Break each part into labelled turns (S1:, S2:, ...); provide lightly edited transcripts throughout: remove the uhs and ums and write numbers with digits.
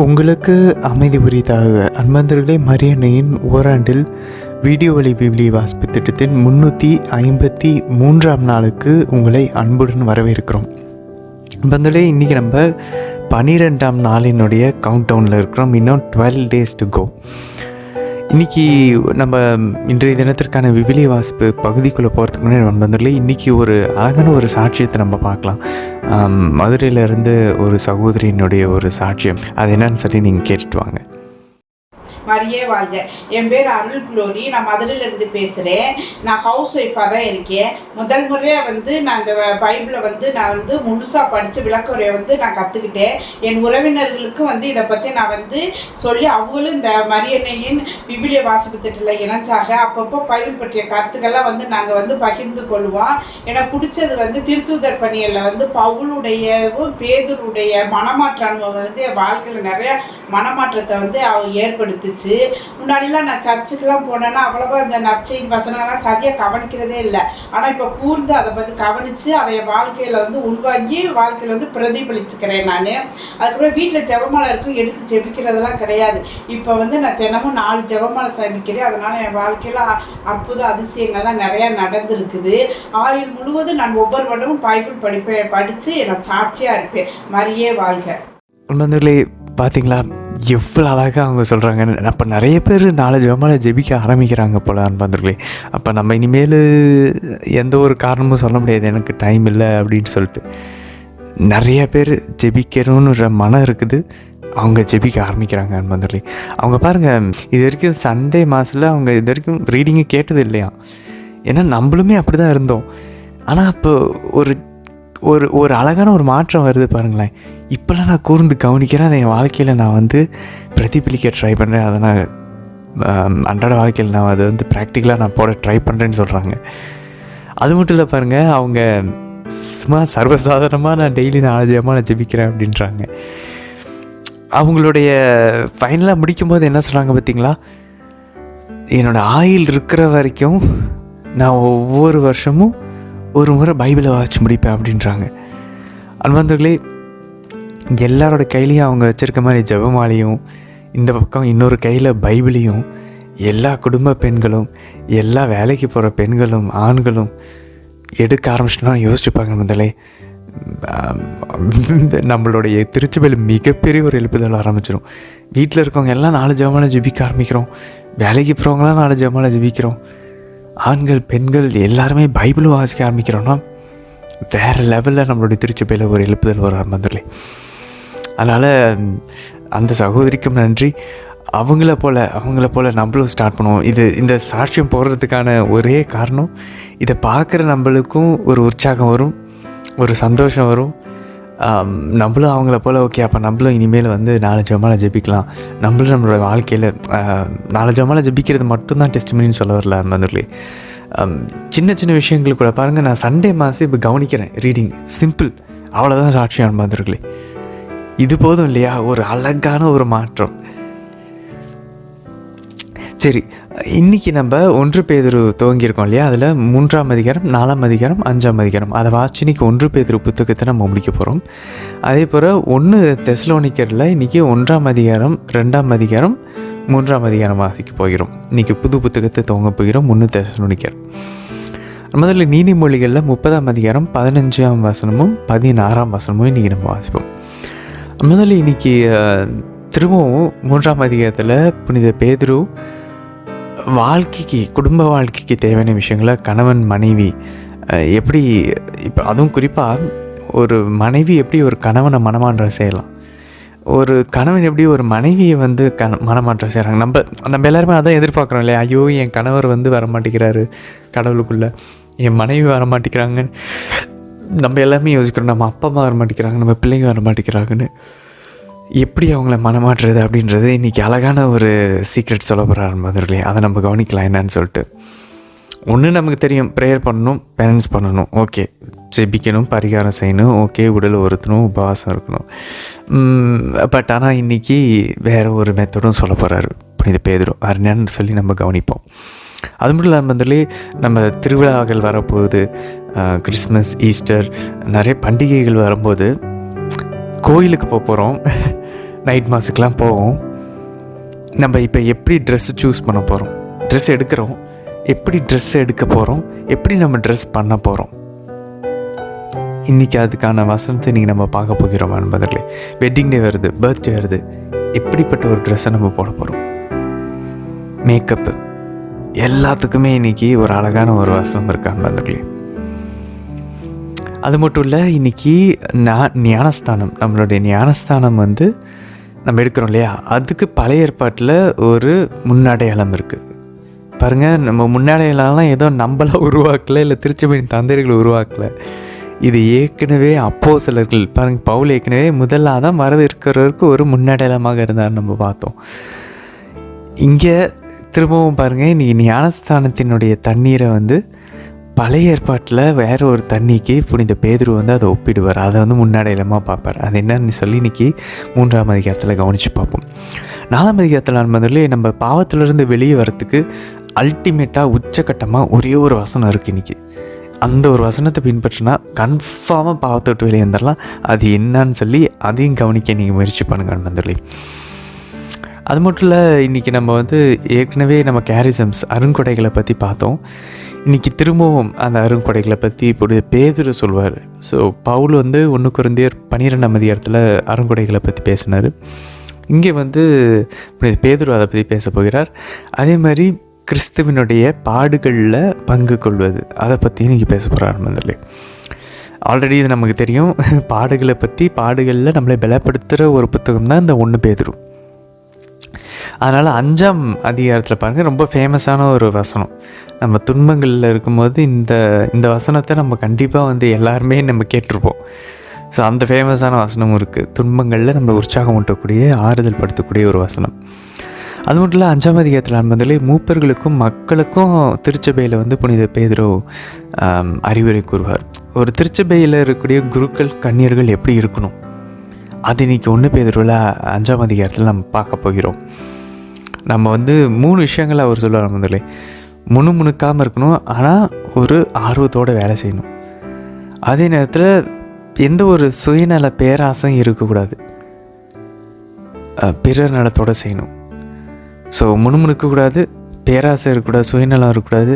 S1: உங்களுக்கு அமைதி உரித்தாக அன்பந்தர்களே, மரியன்னையின் ஓராண்டில் வீடியோ வழி விவிலிய வாசிப்பு திட்டத்தின் 353ஆம் நாளுக்கு உங்களை அன்புடன் வரவேற்கிறோம். அன்பந்தர்களே, இன்றைக்கி நம்ம 12ஆம் நாளினுடைய கவுண்டவுனில் இருக்கிறோம். இன்னும் 12 days to go. இன்றைக்கி நம்ம இன்றைய தினத்திற்கான விவிலிய வாசிப்பு பகுதிக்குள்ளே போகிறதுக்கு முன்னாடி நண்பர்களே, இன்றைக்கி ஒரு அழகான ஒரு சாட்சியத்தை நம்ம பார்க்கலாம். மதுரையிலேருந்து ஒரு சகோதரியினுடைய ஒரு சாட்சியம், அது என்னன்னு சொல்லி நீங்கள் கேட்டுட்டு வாங்க.
S2: மரியே வாழ்க. என் பேர் அருள் குளோரி. நான் மதுரையிலேருந்து பேசுகிறேன். நான் ஹவுஸ் ஒய்ஃபாக தான் இருக்கேன். முதல் முறையாக நான் இந்த பைபிளை நான் முழுசாக படித்து விளக்குறையை நான் கற்றுக்கிட்டேன். என் உறவினர்களுக்கும் இதை பற்றி நான் சொல்லி அவங்களும் இந்த மரியன்னையின் விவிலிய வாசிப்பு திட்டத்தில் இணைச்சாக. அப்பப்போ பைபிள் பற்றிய கருத்துக்கள்லாம் நாங்கள் பகிர்ந்து கொள்வோம். எனக்கு பிடிச்சது திருத்தூதர் பணியில் பவுலுடையவும் பேதுருடைய மனமாற்ற அனுபவங்கள் என் வாழ்க்கையில் நிறைய மனமாற்றத்தை ஏற்படுத்துச்சு. முன்னாடிலாம் நான் சர்ச்சுக்கெல்லாம் போனேன்னா அவ்வளவா இந்த நற்செய்தி வசனங்கள்லாம் சரியாக கவனிக்கிறதே இல்லை. ஆனால் இப்போ கூர்ந்து அதை பற்றி கவனித்து அதை என் வாழ்க்கையில் உள்வாங்கி வாழ்க்கையில் பிரதிபலிச்சுக்கிறேன். நான் அதுக்கப்புறம் வீட்டில் ஜெபமாலை இருக்கும், எடுத்து ஜெபிக்கிறதெல்லாம் கிடையாது. இப்போ நான் தினமும் 4 ஜெபமாலை சமைக்கிறேன். அதனால் என் வாழ்க்கையில் அற்புத அதிசயங்கள்லாம் நிறையா நடந்திருக்குது. ஆயுள் முழுவதும் நான் ஒவ்வொரு வருடமும் பைபிள் படித்து நான் சாட்சியாக இருப்பேன். மரியே வாழ்க.
S1: நண்பர்களே, பார்த்தீங்களா எவ்வளோ அழகாக அவங்க சொல்கிறாங்கன்னு. அப்போ நிறைய பேர் 4 ஜெபமாலை ஜெபிக்க ஆரம்பிக்கிறாங்க போல் நண்பர்களே. அப்போ நம்ம இனிமேல் எந்த ஒரு காரணமும் சொல்ல முடியாது, எனக்கு டைம் இல்லை அப்படின்னு சொல்லிட்டு. நிறைய பேர் ஜெபிக்கணுன்ற மனம் இருக்குது, அவங்க ஜெபிக்க ஆரம்பிக்கிறாங்க நண்பர்களே. அவங்க பாருங்கள், இது வரைக்கும் சண்டே மாதத்தில் அவங்க இது வரைக்கும் ரீடிங்கு கேட்டது இல்லையா. ஏன்னா நம்மளுமே அப்படி தான் இருந்தோம். ஆனால் அப்போ ஒரு ஒரு அழகான ஒரு மாற்றம் வருது பாருங்களேன். இப்போல்லாம் நான் கூர்ந்து கவனிக்கிறேன், அதை என் வாழ்க்கையில் நான் பிரதிபலிக்க ட்ரை பண்ணுறேன். அதை நான் அன்றாட வாழ்க்கையில் நான் அதை ப்ராக்டிக்கலாக நான் போட ட்ரை பண்ணுறேன்னு சொல்கிறாங்க. அது மட்டும் இல்லை பாருங்கள், அவங்க சும்மா சர்வசாதாரணமாக நான் டெய்லி 4 ஜெபமாலை ஜெபிக்கிறேன் அப்படின்றாங்க. அவங்களுடைய ஃபைனலாக முடிக்கும்போது என்ன சொல்கிறாங்க பார்த்தீங்களா, என்னோடய ஆயுள் இருக்கிற வரைக்கும் நான் ஒவ்வொரு வருஷமும் ஒரு முறை பைபிளை வாசிச்சு முடிப்பேன் அப்படின்றாங்க. அன்பர்களே, எல்லாரோட கையிலையும் அவங்க வச்சுருக்க மாதிரி ஜெபமாலையும், இந்த பக்கம் இன்னொரு கையில் பைபிளையும் எல்லா குடும்ப பெண்களும், எல்லா வேலைக்கு போகிற பெண்களும் ஆண்களும் எடுக்க ஆரம்பிச்சுன்னா யோசிச்சுப்பாங்க. முதலே நம்மளுடைய திருச்சபையில் மிகப்பெரிய ஒரு எழுப்புதல் ஆரம்பிச்சிடும். வீட்டில் இருக்கவங்க எல்லாம் 4 ஜெபமாலை ஜெபிக்க ஆரம்பிக்கிறோம். வேலைக்கு போகிறவங்களாம் 4 ஜெபமாலை ஜெபிக்கிறோம். ஆண்கள் பெண்கள் எல்லாருமே பைபிளும் வாசிக்க ஆரம்பிக்கிறோன்னா வேறு லெவலில் நம்மளுடைய திருச்சபையில் ஒரு எழுப்புதல் வர ஆரம்பிலே. அதனால் அந்த சகோதரிக்கும் நன்றி. அவங்கள போல் நம்மளும் ஸ்டார்ட் பண்ணுவோம். இந்த சாட்சியம் போடுறதுக்கான ஒரே காரணம், இதை பார்க்குற நம்மளுக்கும் ஒரு உற்சாகம் வரும், ஒரு சந்தோஷம் வரும். நம்மளும் அவங்கள போல் ஓகே, அப்போ நம்மளும் இனிமேல் 4 ஜெபமாலை ஜெபிக்கலாம். நம்மளும் நம்மளோட வாழ்க்கையில் 4 ஜெபமாலை ஜெபிக்கிறது மட்டும்தான் டெஸ்டிமனின்னு சொல்ல வரல நண்பர்களே. சின்ன சின்ன விஷயங்கள் கூட பாருங்கள். நான் சண்டே மாதம் இப்போ கவனிக்கிறேன், ரீடிங் சிம்பிள், அவ்வளோதான் சாட்சியம் நண்பர்களே. இது போதும் இல்லையா, ஒரு அழகான ஒரு மாற்றம். சரி, இன்றைக்கி நம்ம 1 பேதுரு துவங்கியிருக்கோம் இல்லையா. அதில் 3ஆம் அதிகாரம், 4ஆம் அதிகாரம், 5ஆம் அதிகாரம் அதை வாசிச்சு இன்றைக்கி 1 பேதுரு புத்தகத்தை நம்ம முடிக்க போகிறோம். அதே போல் 1 தெசலோனிக்கரில் இன்றைக்கி 1ஆம் அதிகாரம், 2ஆம் அதிகாரம், 3ஆம் அதிகாரம் வாசிக்க போகிறோம். இன்றைக்கி புது புத்தகத்தை துவங்க போகிறோம், 1 தெசலோனிக்கர். முதல்ல நீதிமொழிகளில் 30ஆம் அதிகாரம் 15ஆம் வசனமும் 16ஆம் வசனமும் இன்றைக்கி நம்ம வாசிப்போம். முதல்ல இன்றைக்கி திரும்பவும் 3ஆம் அதிகாரத்தில் புனித பேதுரு வாழ்க்கைக்கு, குடும்ப வாழ்க்கைக்கு தேவையான விஷயங்களை கணவன் மனைவி எப்படி, இப்போ அதுவும் குறிப்பாக ஒரு மனைவி எப்படி ஒரு கணவனை மனமாற்றம் செய்யலாம், ஒரு கணவன் எப்படி ஒரு மனைவியை மனமாற்றம் செய்கிறாங்க. நம்ம எல்லாருமே அதான் எதிர்பார்க்குறோம் இல்லையா. ஐயோ, என் கணவர் வரமாட்டேங்கிறாரு கடவுளுக்குள்ளே, என் மனைவி வரமாட்டேங்கிறாங்கன்னு நம்ம எல்லாருமே யோசிக்கிறோம். நம்ம அப்பா அம்மா வரமாட்டேங்கிறாங்க, நம்ம பிள்ளைங்க வரமாட்டேங்கிறாங்கன்னு. எப்படி அவங்கள மனமாற்றுறது அப்படின்றது இன்றைக்கி அழகான ஒரு சீக்ரெட் சொல்ல போகிறாரு மதுரையிலே. அதை நம்ம கவனிக்கலாம் என்னன்னு சொல்லிட்டு. ஒன்று நமக்கு தெரியும், ப்ரேயர் பண்ணணும், பேலன்ஸ் பண்ணணும், ஓகே, ஜெபிக்கணும், பரிகாரம் செய்யணும், ஓகே, உடல் ஒருத்தணும், உபவாசம் இருக்கணும். பட் ஆனால் இன்றைக்கி வேறு ஒரு மெத்தடும் சொல்ல போகிறாரு புனித பேதுரு. அது என்னன்னு சொல்லி நம்ம கவனிப்போம். அது மட்டும் இல்லாமல் நம்ம திருவிழாக்கள் வரப்போகுது, கிறிஸ்மஸ், ஈஸ்டர், நிறைய பண்டிகைகள் வரும்போது கோயிலுக்கு போகிறோம். நைட் மாஸுக்கெலாம் போவோம். நம்ம இப்போ எப்படி ட்ரெஸ்ஸு சூஸ் பண்ண போகிறோம், ட்ரெஸ் எடுக்கிறோம், எப்படி ட்ரெஸ் எடுக்க போகிறோம், எப்படி நம்ம ட்ரெஸ் பண்ண போகிறோம், இன்றைக்கி அதுக்கான வசனத்தை இன்றைக்கி நம்ம பார்க்க போகிறோம் என்பதில்லை. வெட்டிங் டே வருது, பர்த்டே வருது, எப்படிப்பட்ட ஒரு ட்ரெஸ்ஸை நம்ம போட போகிறோம், மேக்கப்பு, எல்லாத்துக்குமே இன்றைக்கி ஒரு அழகான ஒரு வசனம் இருக்கான்னு வந்துடலையே. அது மட்டும் இல்லை, இன்றைக்கி ஞானஸ்தானம், நம்மளுடைய ஞானஸ்தானம் வந்து நம்ம எடுக்கிறோம் இல்லையா, அதுக்கு பழைய ஏற்பாட்டில் ஒரு முன்னடையாளம் இருக்குது பாருங்கள். நம்ம முன்னடையாளம்லாம் ஏதோ நம்மளாம் உருவாக்கலை, இல்லை திருச்சபையின் தந்தையர்கள் உருவாக்கலை. இது ஏற்கனவே அப்போஸ்தலர்கள் பாருங்கள், பவுல் ஏற்கனவே முதல் ஆதாம் வரது இருக்கிறவருக்கு ஒரு முன்னடையாளமாக இருந்தார் நம்ம பார்த்தோம். இங்கே திரும்பவும் பாருங்கள், இன்றைக்கி ஞானஸ்தானத்தினுடைய தண்ணீரை வந்து பழைய ஏற்பாட்டில் வேறு ஒரு தண்ணிக்கு புனித பேதுரு வந்து அதை ஒப்பிடுவார். அதை வந்து முன்னடையாளமாக பார்ப்பார். அது என்னன்னு சொல்லி இன்றைக்கி 3ஆம் அதிகாரத்தில் கவனித்து பார்ப்போம். 4ஆம் அதிகாரத்தில் முதல்ல நம்ம பாவத்திலிருந்து வெளியே வரத்துக்கு அல்டிமேட்டாக உச்சக்கட்டமாக ஒரே ஒரு வசனம் இருக்குது இன்றைக்கி. அந்த ஒரு வசனத்தை பின்பற்றினா கன்ஃபார்மாக பாவத்தை விட்டு வெளியே வந்துடலாம். அது என்னன்னு சொல்லி அதையும் கவனிக்க நீங்கள் முயற்சி பண்ணுங்கள் நண்பர்களே. அது மட்டும் இல்லை, இன்றைக்கி நம்ம வந்து ஏற்கனவே நம்ம கேரிசம்ஸ் அருங்கொடைகளை பற்றி பார்த்தோம். இன்றைக்கி திரும்பவும் அந்த அருங்கொடைகளை பற்றி இப்படி பேதுரு சொல்வார். ஸோ பவுல் வந்து 1 கொரிந்தியர் 12ஆம் அதிகாரத்தில் அருங்கொடைகளை பற்றி பேசினார். இங்கே வந்து பேதுரு அதை பற்றி பேச போகிறார். அதே மாதிரி கிறிஸ்துவனுடைய பாடுகளில் பங்கு கொள்வது, அதை பற்றி இன்றைக்கி பேச போகிறார் முதல்ல. ஆல்ரெடி இது நமக்கு தெரியும். பாடுகளை பற்றி, பாடுகளில் நம்மளை பலப்படுத்துகிற ஒரு புத்தகம் தான் இந்த 1 பேதுரு. அதனால் 5ஆம் அதிகாரத்தில் பாருங்கள், ரொம்ப ஃபேமஸான ஒரு வசனம். நம்ம துன்பங்களில் இருக்கும்போது இந்த வசனத்தை நம்ம கண்டிப்பாக வந்து எல்லாருமே நம்ம கேட்டிருப்போம். ஸோ அந்த ஃபேமஸான வசனமும் இருக்குது. துன்பங்களில் நம்மளை உற்சாகம் ஊட்டக்கூடிய, ஆறுதல் படுத்தக்கூடிய ஒரு வசனம். அது மட்டும் இல்லை, 5ஆம் அதிகாரத்தில் முதலே மூப்பர்களுக்கும் மக்களுக்கும் திருச்சபையில் வந்து புனித பேதுரு அறிவுரை கூறுவார். ஒரு திருச்சபையில் இருக்கக்கூடிய குருக்கள், கன்னியர்கள் எப்படி இருக்கணும், அது இன்றைக்கி 1 பேதுருவில் 5ஆம் அதிகாரத்தில் நம்ம பார்க்க போகிறோம். நம்ம வந்து 3 விஷயங்களை அவர் சொல்லுவார் முதலே. முணுமுணுக்காமல் இருக்கணும், ஆனால் ஒரு ஆர்வத்தோடு வேலை செய்யணும். அதே நேரத்தில் எந்த ஒரு சுயநல பேராசையும் இருக்கக்கூடாது, பிறர் நலத்தோடு செய்யணும். ஸோ முணுமுணுக்கக்கூடாது, பேராசை இருக்கக்கூடாது, சுயநலம் இருக்கக்கூடாது.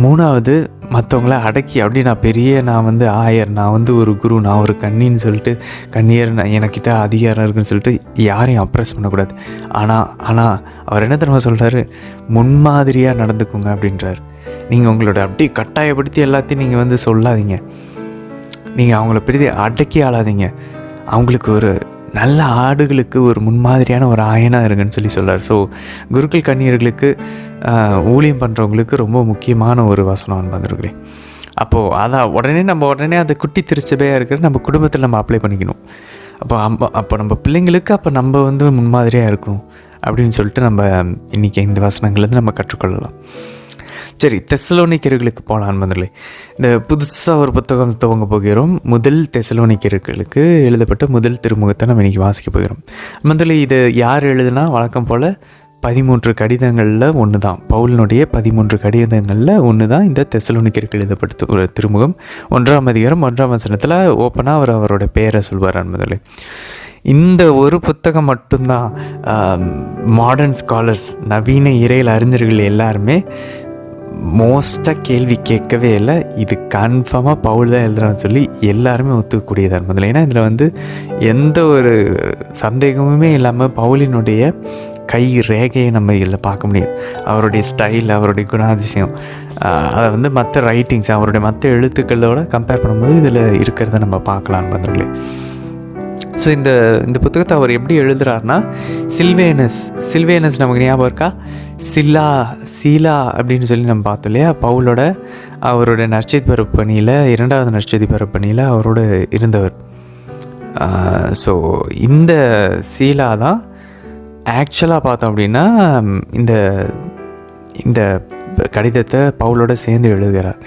S1: 3வது, மற்றவங்கள அடக்கி அப்படி நான் வந்து ஆயர், நான் வந்து ஒரு குரு, நான் ஒரு கன்னின்னு சொல்லிட்டு, கன்னியர் எனக்கிட்ட அதிகாரம் இருக்குன்னு சொல்லிட்டு யாரையும் அப்ரெஸ் பண்ணக்கூடாது. ஆனால் அவர் என்ன தெரியுமா சொல்கிறாரு, முன்மாதிரியாக நடந்துக்குங்க அப்படின்றார். நீங்கள் உங்களோட அப்படியே கட்டாயப்படுத்தி எல்லாத்தையும் நீங்கள் வந்து சொல்லாதீங்க. நீங்கள் அவங்கள பிரித்து அடக்கி ஆளாதீங்க. அவங்களுக்கு ஒரு நல்ல ஆடுகளுக்கு ஒரு முன்மாதிரியான ஒரு ஆயனாக இருங்கன்னு சொல்லி சொல்கிறார். ஸோ குருக்கள், கன்னியர்களுக்கு ஊழியம் பண்ணுறவங்களுக்கு ரொம்ப முக்கியமான ஒரு வசனம் வந்துருக்குறேன். அப்போது அதான் உடனே அந்த குட்டி திருச்சபையாக இருக்கிற நம்ம குடும்பத்தில் நம்ம அப்ளை பண்ணிக்கணும். அப்போ நம்ம பிள்ளைங்களுக்கு அப்போ நம்ம வந்து முன்மாதிரியாக இருக்கணும் அப்படின்னு சொல்லிட்டு நம்ம இன்றைக்கி இந்த வசனங்கள்லேருந்து நம்ம கற்றுக்கொள்ளலாம். சரி, தெசலோனிக்கர்களுக்கு போகலாம் நண்பர்களே. இந்த புதுசாக ஒரு புத்தகம் துவங்க போகிறோம். முதல் தெசலோனிக்கர்களுக்கு எழுதப்பட்ட முதல் திருமுகத்தை நம்ம இன்றைக்கி வாசிக்க போகிறோம். முதல்ல இது யார் எழுதுனா, வழக்கம் போல் 13 கடிதங்களில் ஒன்று தான், பவுலினுடைய 13 கடிதங்களில் ஒன்று தான் இந்த தெசலோனிக்கருக்கு எழுதப்பட்ட ஒரு திருமுகம். 1ஆம் அதிகாரம் 1ஆம் வசனத்தில் ஓப்பனாக அவரோட பெயரை சொல்வார் நண்பர்களே. இந்த ஒரு புத்தகம் மட்டும்தான் மாடர்ன் ஸ்காலர்ஸ், நவீன இறையியல் அறிஞர்கள் எல்லாருமே மோஸ்ட்டாக கேள்வி கேட்கவே இல்லை. இது கன்ஃபார்மாக பவுல் தான் எழுதுறான்னு சொல்லி எல்லாருமே ஒத்துக்கக்கூடியதான் முதல்ல. ஏன்னா இதில் வந்து எந்த ஒரு சந்தேகமுமே இல்லாமல் பவுலினுடைய கை ரேகையை நம்ம இதில் பார்க்க முடியும். அவருடைய ஸ்டைல், அவருடைய குணாதிசயம், அதை வந்து மற்ற ரைட்டிங்ஸ், அவருடைய மற்ற எழுத்துக்களோட கம்பேர் பண்ணும்போது இதில் இருக்கிறத நம்ம பார்க்கலாம் நண்பர்களே. ஸோ இந்த புத்தகத்தை அவர் எப்படி எழுதுகிறாருன்னா, சில்வேனஸ் நமக்கு ஞாபகம் இருக்கா, சீலா அப்படின்னு சொல்லி நம்ம பார்த்தோம் இல்லையா, பவுலோட அவரோட நற்செய்தி பரப்பு பணியில், 2வது நற்செய்தி பரப்பு பணியில் அவரோட இருந்தவர். ஸோ இந்த சீலா தான் ஆக்சுவலாக பார்த்தோம் அப்படின்னா இந்த கடிதத்தை பவுலோட சேர்ந்து எழுதுகிறார்.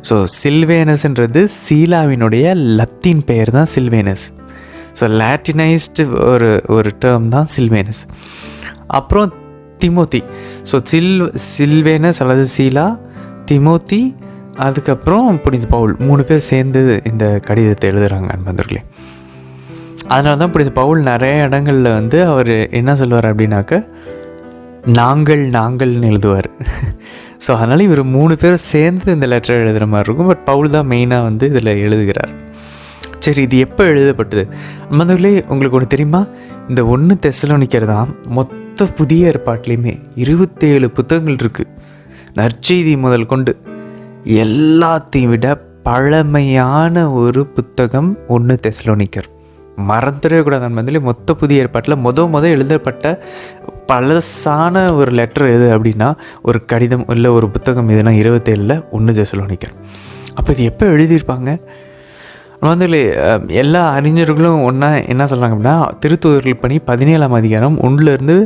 S1: ஸோ சில்வேனஸ்ன்றது சீலாவினுடைய லத்தீன் பெயர் தான் சில்வேனஸ். ஸோ லாட்டினைஸ்டு ஒரு டேர்ம் தான் சில்வேனஸ். அப்புறம் திமோத்தி. ஸோ சில்வேனஸ் அல்லது சீலா, திமோத்தி, அதுக்கப்புறம் புனித பவுல், 3 பேர் சேர்ந்து இந்த கடிதத்தை எழுதுகிறாங்க நண்பர்களே. அதனால தான் புனித பவுல் நிறைய இடங்களில் வந்து அவர் என்ன சொல்லுவார் அப்படின்னாக்க நாங்கள்னு எழுதுவார். ஸோ அதனால் இவர் 3 பேரும் சேர்ந்து இந்த லெட்டர் எழுதுகிற மாதிரி இருக்கும். பட் பவுல் தான் மெயினாக வந்து இதில் எழுதுகிறார். சரி, இது எப்போ எழுதப்பட்டது? முதல்ல உங்களுக்கு ஒன்று தெரியுமா? இந்த 1 தெசலோனிக்கர் தான் மொத்த புதிய ஏற்பாட்டிலையுமே 27 புத்தகங்கள் இருக்குது. நற்செய்தி முதல் கொண்டு எல்லாத்தையும் விட பழமையான ஒரு புத்தகம் 1 தெசலோனிக்கர். மறந்துடவே கூடாது. நான் வந்து மொத்த புதிய ஏற்பாட்டில் முத எழுதப்பட்ட பழசான ஒரு லெட்டர் எது அப்படின்னா ஒரு கடிதம் இல்லை ஒரு புத்தகம் எதுனா 27 1 தெசலோனிக்கர். அப்போ இது எப்போ எழுதியிருப்பாங்க? வந்து எல்லா அறிஞர்களும் ஒன்றா என்ன சொல்கிறாங்க அப்படின்னா திருத்தூதர்கள் பணி 17ஆம் அதிகாரம் 1லேருந்து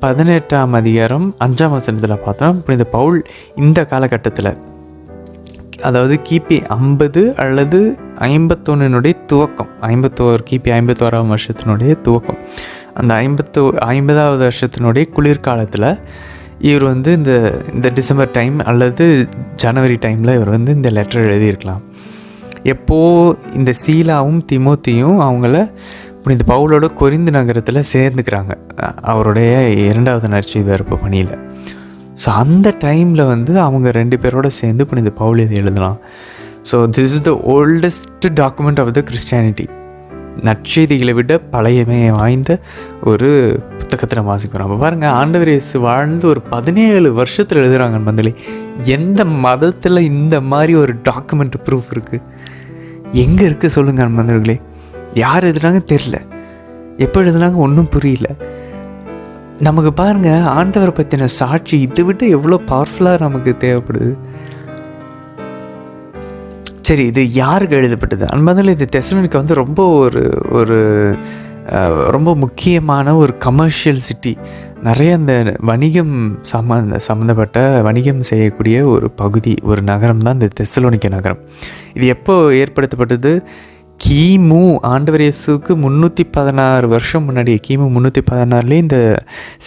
S1: 18ஆம் அதிகாரம் 5ஆம் வசனத்தில் பார்த்தோம். இப்போ இந்த பவுல் இந்த காலகட்டத்தில், அதாவது கிபி 50 அல்லது 51 துவக்கம், 51 கிபி 51ஆம் வருஷத்தினுடைய துவக்கம், அந்த 50வது வருஷத்தினுடைய குளிர்காலத்தில் இவர் வந்து இந்த டிசம்பர் டைம் அல்லது ஜனவரி டைமில் இவர் வந்து இந்த லெட்டர் எழுதியிருக்கலாம். எப்போது இந்த சீலாவும் திமோத்தியும் அவங்கள புனித பவுலோட கொரிந்து நகரத்தில் சேர்ந்துக்கிறாங்க அவருடைய 2வது நற்செய்தி அறிவிப்பு பணியில். ஸோ அந்த டைமில் வந்து அவங்க 2 பேரோட சேர்ந்து புனித பவுல் இதை எழுதலாம். So this is the oldest document of the Christianity. நற்செய்திகளை விட பழையமை வாய்ந்த ஒரு புத்தகத்தை நம்ம வாசிக்கிறோம். அப்போ பாருங்கள், ஆண்டவர் இயேசு வாழ்ந்து ஒரு 17 வருஷத்தில் எழுதுகிறாங்க. மந்தலி எந்த மதத்தில் இந்த மாதிரி ஒரு டாக்குமெண்ட் ப்ரூஃப் இருக்குது? எங்கே இருக்குது சொல்லுங்கள் நண்பர்களே? யார் எழுதுனாங்க தெரில, எப்போ எழுதுனாங்க ஒன்றும் புரியல. நமக்கு பாருங்கள், ஆண்டவரை பற்றின சாட்சி இதை விட எவ்வளோ பவர்ஃபுல்லாக நமக்கு தேவைப்படுது. சரி, இது யாருக்கு எழுதப்பட்டது? அன்பதில் இது தெசலோனிக்கா வந்து ரொம்ப ஒரு ரொம்ப முக்கியமான ஒரு கமர்ஷியல் சிட்டி. நிறைய அந்த வணிகம் சம்மந்தப்பட்ட வணிகம் செய்யக்கூடிய ஒரு பகுதி, ஒரு நகரம் தான் இந்த தெசலோனிக்கா நகரம். இது எப்போ ஏற்படுத்தப்பட்டது? கிமு ஆண்டவர் இயேசுக்கு 316 வருஷம் முன்னாடி, கிமு 316 இந்த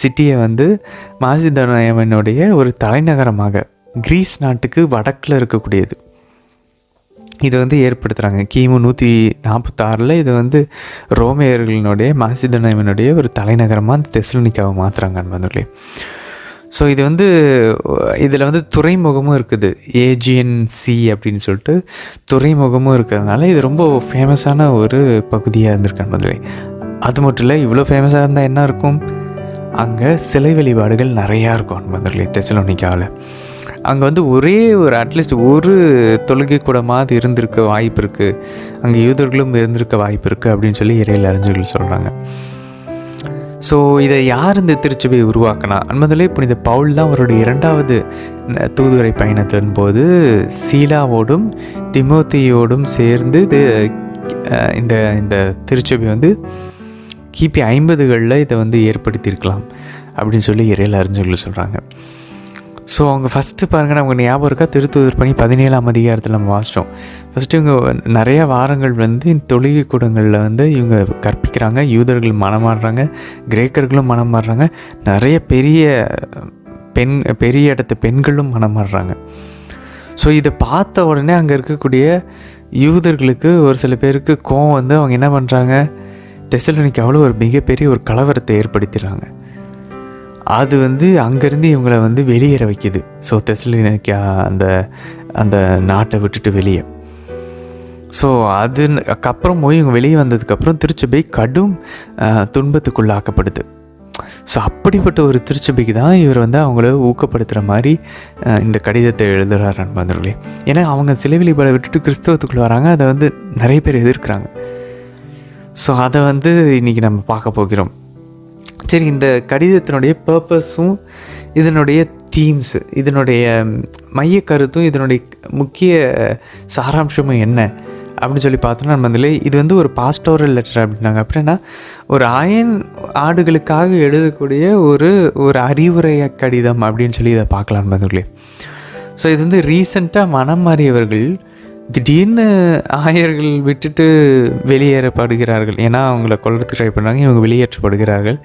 S1: சிட்டியை வந்து மாசிதோனியாவினுடைய ஒரு தலைநகரமாக கிரீஸ் நாட்டுக்கு வடக்கில் இருக்கக்கூடியது இது வந்து ஏற்படுத்துகிறாங்க. கிமு 146 இது வந்து ரோமையர்களினுடைய மாசிதோனியாவினுடைய ஒரு தலைநகரமாக அந்த தெசலோனிக்காவை மாற்றுறாங்க நண்பர்களே. ஸோ இது வந்து இதில் வந்து துறைமுகமும் இருக்குது, ஏஜியன் சி அப்படின்னு சொல்லிட்டு துறைமுகமும் இருக்கிறதுனால இது ரொம்ப ஃபேமஸான ஒரு பகுதியாக இருந்திருக்கு நண்பர்களே. அது மட்டும் இல்லை, இவ்வளோ ஃபேமஸாக இருந்தால் என்ன இருக்கும்? அங்கே சிலை வழிபாடுகள் நிறையா இருக்கும் நண்பர்களே தெசலோனிக்காவில். அங்கே வந்து ஒரே ஒரு அட்லீஸ்ட் ஒரு தொழுகை கூடமாவது இருந்திருக்க வாய்ப்பு இருக்குது, அங்கே யூதர்களும் இருந்திருக்க வாய்ப்பு இருக்குது அப்படின்னு சொல்லி இறையியல் அறிஞர்கள் சொல்கிறாங்க. ஸோ இதை யார் இந்த திருச்சபை உருவாக்கினா? அன்பதிலே புனித பவுல் தான் அவருடைய 2வது தூதுவரை பயணத்தின் போது சீலாவோடும் திமோத்தியோடும் சேர்ந்து இந்த இந்த திருச்சபை வந்து கிபி 50களில் இதை வந்து ஏற்படுத்தியிருக்கலாம் அப்படின்னு சொல்லி இறையியல் அறிஞர்கள் சொல்கிறாங்க. ஸோ அவங்க ஃபஸ்ட்டு பாருங்கள், நமக்கு ஞாபகம் இருக்கா? திருத்தூதர் பணி 17ஆம் அதிகாரத்தில் நம்ம வாசித்தோம். ஃபஸ்ட்டு இவங்க நிறையா வாரங்கள் வந்து இந்த தொழுகை கூடங்களில் வந்து இவங்க கற்பிக்கிறாங்க, யூதர்கள் மனமாடுறாங்க, கிரேக்கர்களும் மனமாடுறாங்க, நிறைய பெரிய இடத்து பெண்களும் மனமாடுறாங்க. ஸோ இதை பார்த்த உடனே அங்கே இருக்கக்கூடிய யூதர்களுக்கு ஒரு சில பேருக்கு கோவம் வந்து அவங்க என்ன பண்ணுறாங்க, தெசலோனிக்காவில் ஒரு மிகப்பெரிய ஒரு கலவரத்தை ஏற்படுத்திடுறாங்க. அது வந்து அங்கேருந்து இவங்களை வந்து வெளியேற வைக்கிது. ஸோ தெசலோனிக்கா அந்த நாட்டை விட்டுட்டு வெளியே. ஸோ அதுக்கப்புறம் போய் இவங்க வெளியே வந்ததுக்கப்புறம் திருச்சபை கடும் துன்பத்துக்குள்ளாக்கப்படுது. ஸோ அப்படிப்பட்ட ஒரு திருச்சபைக்கு தான் இவர் வந்து அவங்கள ஊக்கப்படுத்துகிற மாதிரி இந்த கடிதத்தை எழுதுகிறார் நண்பர்களே. ஏன்னா அவங்க சிலை வழிபாடை விட்டுட்டு கிறிஸ்தவத்துக்குள்ளே வராங்க, அதை வந்து நிறைய பேர் எதிர்க்கிறாங்க. ஸோ அதை வந்து இன்றைக்கி நம்ம பார்க்க போகிறோம். சரி, இந்த கடிதத்தினுடைய பர்பஸும் இதனுடைய தீம்ஸு, இதனுடைய மைய கருத்தும் இதனுடைய முக்கிய சாராம்சமும் என்ன அப்படின்னு சொல்லி பார்த்தோன்னா நம்ம வந்து இது வந்து ஒரு பாஸ்டோரல் லெட்டர் அப்படின்னாங்க. அப்படின்னா ஒரு ஆடுகளுக்காக எழுதக்கூடிய ஒரு அறிவுரை கடிதம் அப்படின்னு சொல்லி இதை பார்க்கலாம் நண்பர்களே. ஸோ இது வந்து ரீசெண்டாக மனம் மாறியவர்கள் திடீர்னு ஆயர்கள் விட்டுட்டு வெளியேறப்படுகிறார்கள். ஏன்னா அவங்கள கொல்றதுக்கு ட்ரை பண்ணுறாங்க, இவங்க வெளியேற்றப்படுகிறார்கள்.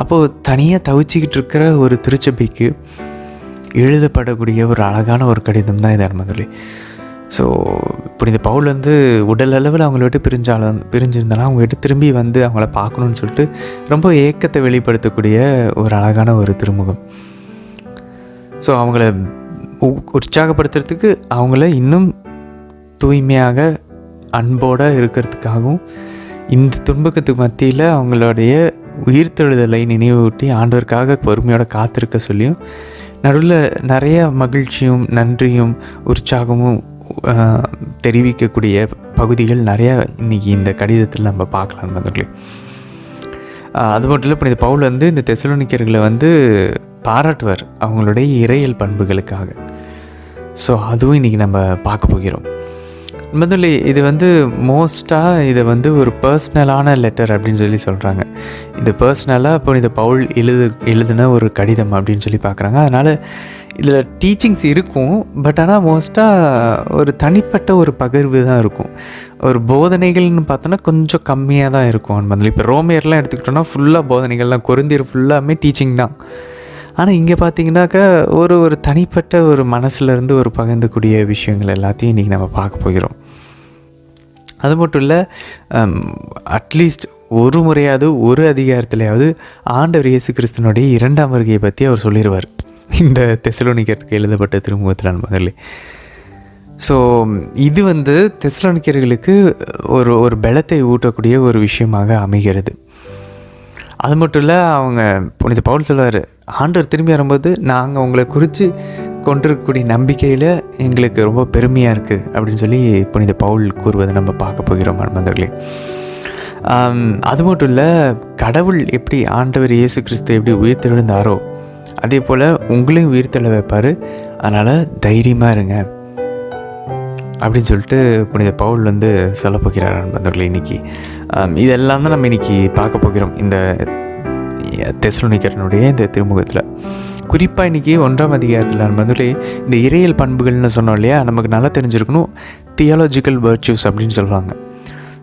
S1: அப்போது தனியாக தவிச்சிக்கிட்டு இருக்கிற ஒரு திருச்சபைக்கு எழுதப்படக்கூடிய ஒரு அழகான ஒரு கடிதம் தான் இது நண்பர்களே. ஸோ புனித பவுல் வந்து உடல் அளவில் அவங்கள விட்டு பிரிஞ்சிருந்தாலும் அவங்க விட்டு திரும்பி வந்து அவங்கள பார்க்கணுன்னு சொல்லிட்டு ரொம்ப ஏக்கத்தை வெளிப்படுத்தக்கூடிய ஒரு அழகான ஒரு திருமுகம். ஸோ அவங்கள உற்சாகப்படுத்துறதுக்கு, அவங்கள இன்னும் தூய்மையாக அன்போடு இருக்கிறதுக்காகவும், இந்த துன்பத்துக்கு மத்தியில் அவங்களுடைய உயிர்த்தெழுதலை நினைவூட்டி ஆண்டவருக்காக பொறுமையோட காத்திருக்க சொல்லியும், நடுவில் நிறைய மகிழ்ச்சியும் நன்றியும் உற்சாகமும் தெரிவிக்கக்கூடிய பகுதிகள் நிறையா இன்றைக்கி இந்த கடிதத்தில் நம்ம பார்க்கலாம் நண்பர்களே. அது மட்டும் இல்லை, புனித பவுல் வந்து இந்த தெசலோனிக்கர்களை வந்து பாராட்டுவார் அவங்களுடைய இறையியல் பண்புகளுக்காக. ஸோ அதுவும் இன்றைக்கி நம்ம பார்க்க போகிறோம். முதல்ல இது வந்து மோஸ்ட்டாக இதை வந்து ஒரு பர்சனலான லெட்டர் அப்படின்னு சொல்லி சொல்கிறாங்க. இது பர்சனலாக புனித பவுல் எழுதின ஒரு கடிதம் அப்படின்னு சொல்லி பார்க்குறாங்க. அதனால் இதில் டீச்சிங்ஸ் இருக்கும், பட் ஆனால் மோஸ்ட்டாக ஒரு தனிப்பட்ட ஒரு பகிர்வு தான் இருக்கும். ஒரு போதனைகள்னு பார்த்தோன்னா கொஞ்சம் கம்மியாக தான் இருக்கும். முதல்ல இப்போ ரோமியர்லாம் எடுத்துக்கிட்டோன்னா ஃபுல்லாக போதனைகள் தான், கொரிந்தியர் ஃபுல்லாமே டீச்சிங் தான். ஆனால் இங்கே பார்த்தீங்கன்னாக்கா ஒரு தனிப்பட்ட ஒரு மனசுலேருந்து ஒரு பகிர்ந்தக்கூடிய விஷயங்கள் எல்லாத்தையும் இன்றைக்கி நம்ம பார்க்க போகிறோம். அது மட்டும் இல்லை, அட்லீஸ்ட் ஒரு முறையாவது ஒரு அதிகாரத்திலேயாவது ஆண்டவர் இயேசு கிறிஸ்துவனுடைய 2ஆம் வருகையை பற்றி அவர் சொல்லிடுவார் இந்த தெசலோனிக்கருக்கு எழுதப்பட்ட திருமுகத்தில் முதல்ல. ஸோ இது வந்து தெசலோனிக்கர்களுக்கு ஒரு பலத்தை ஊட்டக்கூடிய ஒரு விஷயமாக அமைகிறது. அது மட்டும் இல்லை, அவங்க புனித பவுல் சொல்வார், ஆண்டவர் திரும்பி வரும்போது நாங்கள் உங்களை குறித்து கொண்டிருக்கக்கூடிய நம்பிக்கையில் எங்களுக்கு ரொம்ப பெருமையாக இருக்குது அப்படின்னு சொல்லி புனித பவுல் கூறுவதை நம்ம பார்க்க போகிறோம் நண்பர்களே. அது மட்டும் இல்லை, கடவுள் எப்படி ஆண்டவர் இயேசு கிறிஸ்து எப்படி உயிர்த்தெழுந்தாரோ அதே போல் உங்களையும் உயிர்த்தெழ வைப்பார். அதனால் தைரியமாக இருங்க அப்படின்னு சொல்லிட்டு புனித பவுல் வந்து சொல்ல போகிறார் நண்பர்களே. இன்றைக்கி இதெல்லாம் தான் நம்ம இன்றைக்கி பார்க்க போகிறோம் இந்த தெசலோனிக்கர்களுடைய இந்த திருமுகத்தில். குறிப்பாக இன்றைக்கி 1ஆம் அதிகாரத்தில் நண்பர்களே, இந்த இறையியல் பண்புகள்னு சொன்னோம் இல்லையா, நமக்கு நல்லா தெரிஞ்சிருக்கணும். தியாலஜிக்கல் வர்ச்சூஸ் அப்படின்னு சொல்லுவாங்க.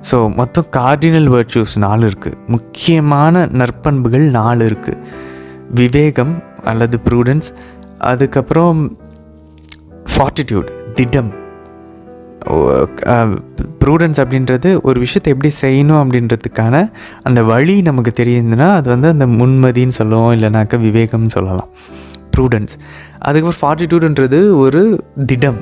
S1: ஸோ மொத்தம் கார்டினல் வர்ச்சூஸ் 4 இருக்குது. முக்கியமான நற்பண்புகள் 4 இருக்குது. விவேகம் அல்லது ப்ரூடன்ஸ், அதுக்கப்புறம் ஃபார்ட்டிடியூட் திடம். ப்ரூடன்ஸ் அப்படின்றது ஒரு விஷயத்தை எப்படி செய்யணும் அப்படின்றதுக்கான அந்த வழி நமக்கு தெரியுதுன்னா அது வந்து அந்த முன்மதின்னு சொல்லுவோம், இல்லைனாக்கா விவேகம்னு சொல்லலாம், ப்ரூடன்ஸ். அதுக்கப்புறம் ஃபார்ட்டிடியூடுன்றது ஒரு திடம்,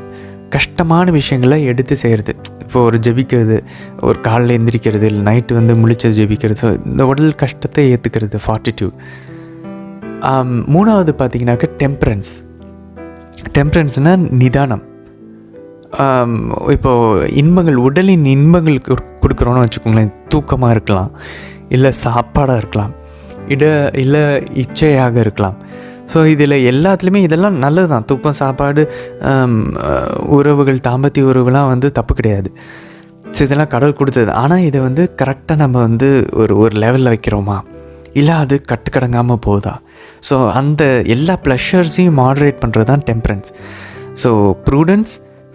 S1: கஷ்டமான விஷயங்களை எடுத்து செய்கிறது. இப்போ ஒரு ஜெபிக்கிறது, ஒரு காலையில் எந்திரிக்கிறது, இல்லை நைட்டு வந்து முழிச்சது ஜெபிக்கிறது. ஸோ இந்த உடல் கஷ்டத்தை ஏற்றுக்கிறது ஃபார்ட்டிடியூட். 3வது பார்த்திங்கனாக்கா டெம்பரன்ஸ். டெம்பரன்ஸ்னால் நிதானம். இப்போது இன்பங்கள், உடலின் இன்பங்கள் கொடுக்குறோன்னு வச்சுக்கோங்களேன். தூக்கமாக இருக்கலாம், இல்லை சாப்பாடாக இருக்கலாம், இல்லை இச்சையாக இருக்கலாம். ஸோ இதில் எல்லாத்துலேயுமே இதெல்லாம் நல்லது தான். தூக்கம், சாப்பாடு, உறவுகள், தாம்பத்திய உறவுலாம் வந்து தப்பு கிடையாது. ஸோ இதெல்லாம் கடவுள் கொடுத்தது. ஆனால் இதை வந்து கரெக்டாக நம்ம வந்து ஒரு லெவலில் வைக்கிறோமா, இல்லை அது கட்டுக்கடங்காமல் போகுதா? ஸோ அந்த எல்லா ப்ளஷர்ஸையும் மாடரேட் பண்ணுறது தான் temperance. So prudence,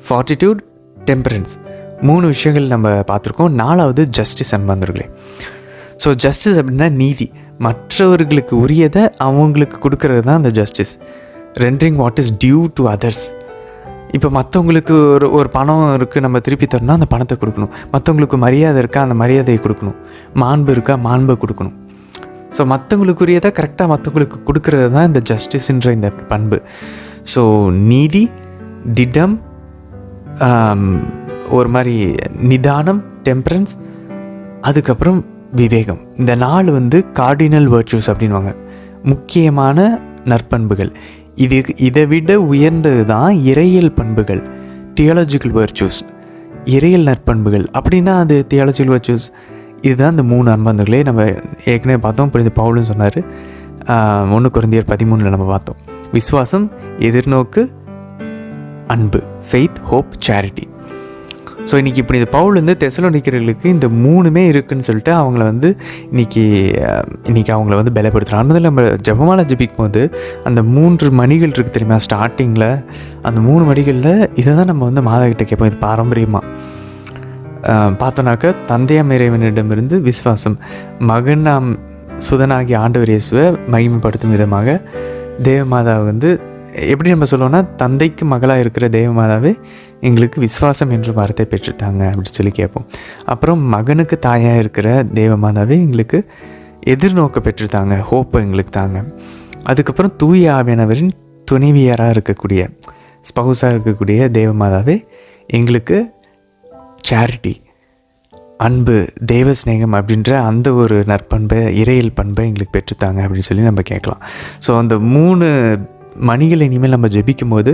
S1: fortitude, temperance 3 விஷயங்கள் நம்ம பார்த்துருக்கோம். 4வது ஜஸ்டிஸ் அன்பர்களே. ஸோ ஜஸ்டிஸ் அப்படின்னா நீதி, மற்றவர்களுக்கு உரியதை அவங்களுக்கு கொடுக்கறது தான் அந்த justice. Rendering what is due to others. இப்போ மற்றவங்களுக்கு ஒரு பணம் இருக்குது, நம்ம திருப்பி தரணும்னா அந்த பணத்தை கொடுக்கணும். மற்றவங்களுக்கு மரியாதை இருக்கா, அந்த மரியாதையை கொடுக்கணும். மாண்பு இருக்கா, மாண்பை கொடுக்கணும். ஸோ மற்றவங்களுக்குரியதை கரெக்டாக மற்றவங்களுக்கு கொடுக்கறது தான் இந்த ஜஸ்டிஸ்ன்ற இந்த பண்பு. ஸோ நீதி, திடம், ஒரு மாதிரி நிதானம், டெம்பரன்ஸ், அதுக்கப்புறம் விவேகம். இந்த 4 வந்து கார்டினல் வர்ச்சூஸ் அப்படின்வாங்க, முக்கியமான நற்பண்புகள். இதை விட உயர்ந்தது தான் இறையியல் பண்புகள், தியாலஜிக்கல் வர்ச்சூஸ். இறையியல் நற்பண்புகள் அப்படின்னா அது தியாலஜிக்கல் வர்ச்சூஸ். இதுதான் இந்த 3 அன்பந்தங்களே நம்ம ஏற்கனவே பார்த்தோம். புனித பவுலும் சொன்னார், 1 கொரிந்தியர் 13 நம்ம பார்த்தோம். விசுவாசம், எதிர்நோக்கு, அன்பு, ஃபெய்த், ஹோப், சேரிட்டி. ஸோ இன்றைக்கி புனித பவுல் வந்து தெசலோனிக்கர்களுக்கு இந்த 3மே இருக்குதுன்னு சொல்லிட்டு அவங்கள வந்து இன்றைக்கி அவங்கள வந்து பலப்படுத்துகிறாங்க. முதல்ல நம்ம ஜெபமாலை ஜெபிக்கும் போது அந்த 3 மணிகள் இருக்குது தெரியுமா, ஸ்டார்டிங்கில் அந்த 3 மணிகளில் இதை தான் நம்ம வந்து மாதாக்கிட்ட கேட்போம். இது பாரம்பரியமாக பார்த்தோன்னாக்கா, தந்தையாம் இறைவனிடமிருந்து விசுவாசம், மகனாம் சுதனாகிய ஆண்டவர் இயேசுவை மகிமைப்படுத்தும் விதமாக தேவமாதா வந்து எப்படி நம்ம சொல்லுவோம்னா, தந்தைக்கு மகளாக இருக்கிற தேவமாதாவே எங்களுக்கு விசுவாசம் என்ற வார்த்தை பெற்றுத்தாங்க அப்படின்னு சொல்லி கேட்போம். அப்புறம் மகனுக்கு தாயாக இருக்கிற தேவமாதாவே எங்களுக்கு எதிர்நோக்க பெற்றுத்தாங்க, ஹோப்பை எங்களுக்கு தாங்க. அதுக்கப்புறம் தூய ஆவியானவரின் துணைவியராக இருக்கக்கூடிய, ஸ்பௌஸாக இருக்கக்கூடிய தேவமாதாவே எங்களுக்கு சேரிட்டி, அன்பு, தெய்வ ஸ்நேகம் அப்படின்ற அந்த ஒரு நற்பண்பை, இறையல் பண்பை எங்களுக்கு பெற்றுத்தாங்க அப்படின்னு சொல்லி நம்ம கேட்கலாம். ஸோ அந்த 3 மணிகளை இனிமேல் நம்ம ஜெபிக்கும் போது